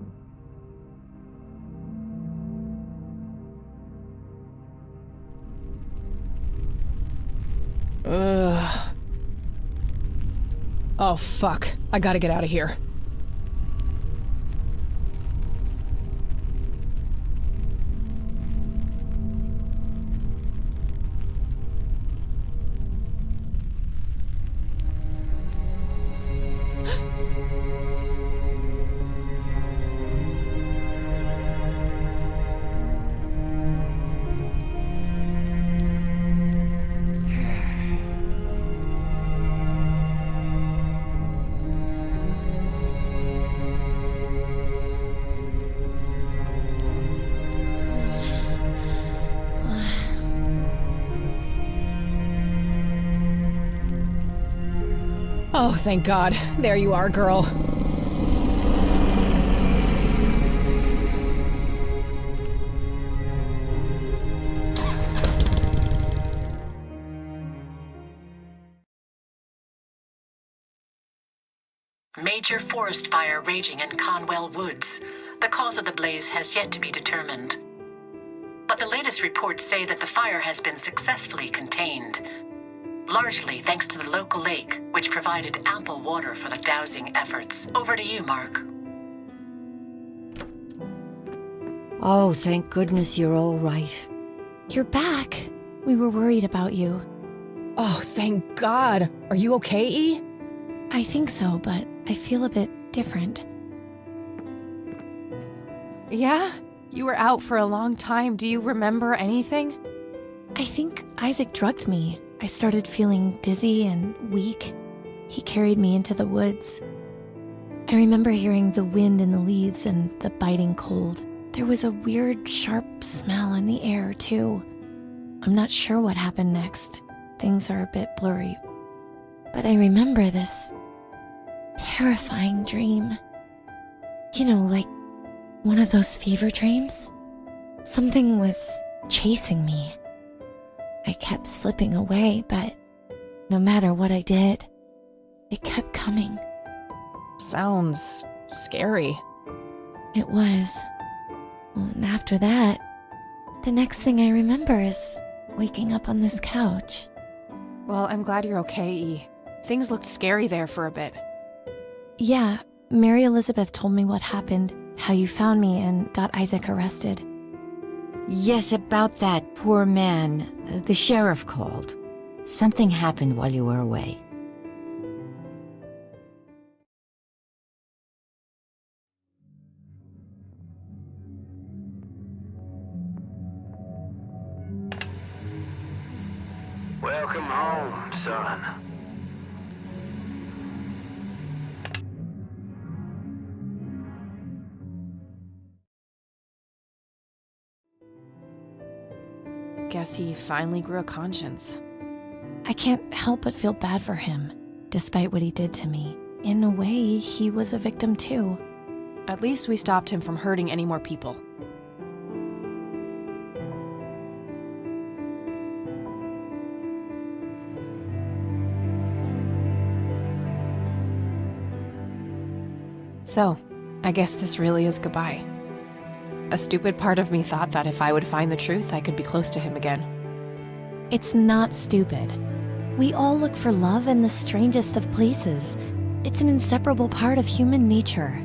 Ugh. Oh, fuck. I gotta get out of here. Oh, thank God. There you are, girl. Major forest fire raging in Conwell Woods. The cause of the blaze has yet to be determined. but the latest reports say that the fire has been successfully contained. Largely thanks to the local lake, which provided ample water for the dousing efforts. Over to you, Mark. Oh, thank goodness you're all right. You're back. We were worried about you. Oh, thank God. Are you okay, E? I think so, but I feel a bit different. Yeah? You were out for a long time. Do you remember anything? I think Isaac drugged me. I started feeling dizzy and weak. He carried me into the woods. I remember hearing the wind in the leaves and the biting cold. There was a weird, sharp smell in the air, too. I'm not sure what happened next. Things are a bit blurry. But I remember this terrifying dream. You know, like one of those fever dreams. Something was chasing me. I kept slipping away, but no matter what I did, it kept coming. Sounds scary. It was. And after that, the next thing I remember is waking up on this couch. Well, I'm glad you're okay, E. Things looked scary there for a bit. Yeah, Mary Elizabeth told me what happened, how you found me and got Isaac arrested. Yes, about that poor man. The sheriff called. Something happened while you were away. Welcome home, son. Guess he finally grew a conscience. I can't help but feel bad for him, despite what he did to me. In a way, he was a victim too. At least we stopped him from hurting any more people. So, I guess this really is goodbye. A stupid part of me thought that if I would find the truth, I could be close to him again. It's not stupid. We all look for love in the strangest of places. It's an inseparable part of human nature.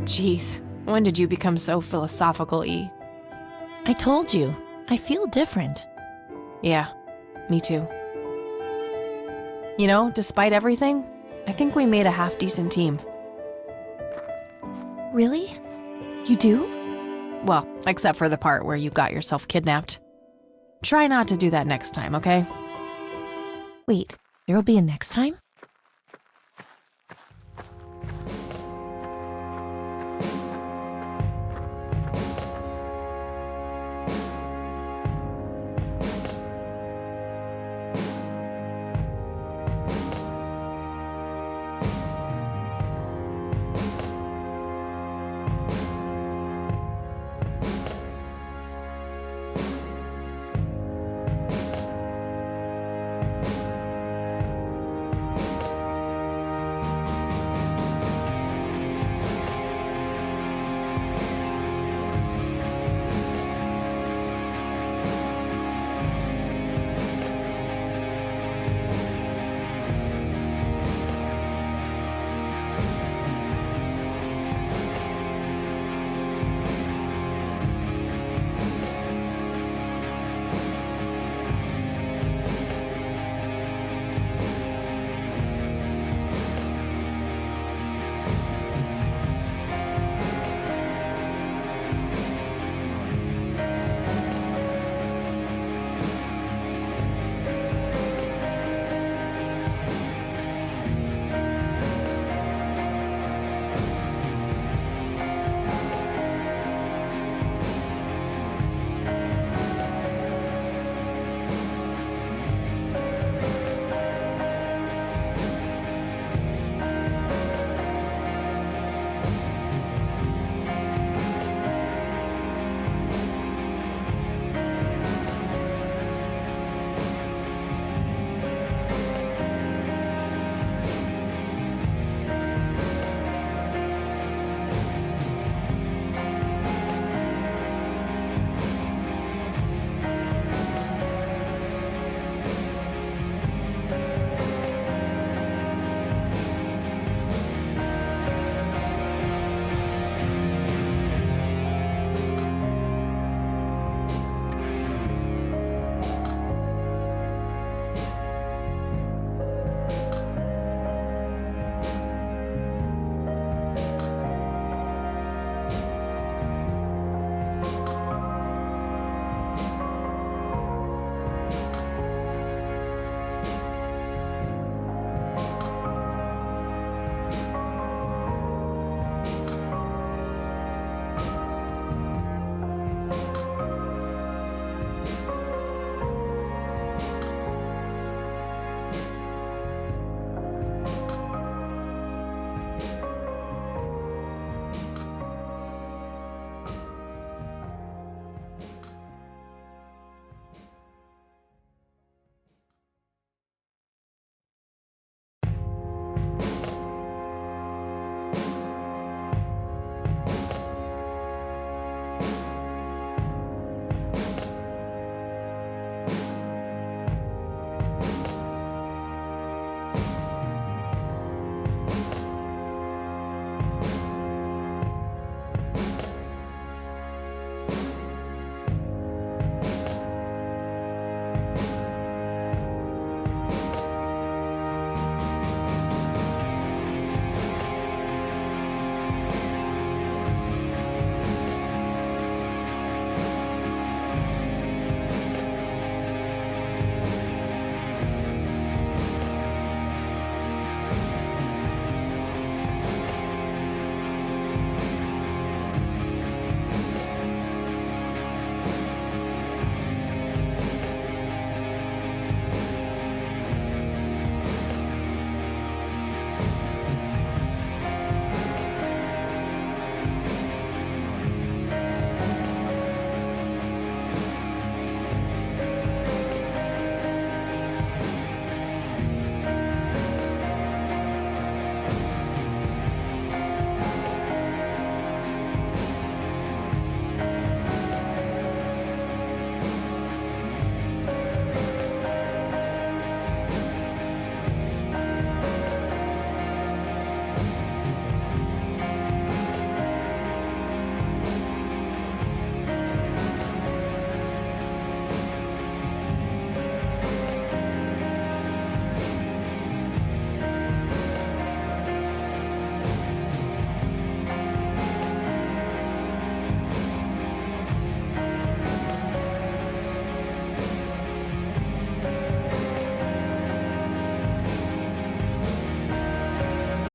Jeez, when did you become so philosophical, E? I told you, I feel different. Yeah, me too. You know, despite everything, I think we made a half-decent team. Really? You do? Well, except for the part where you got yourself kidnapped. Try not to do that next time, okay? Wait, there'll be a next time?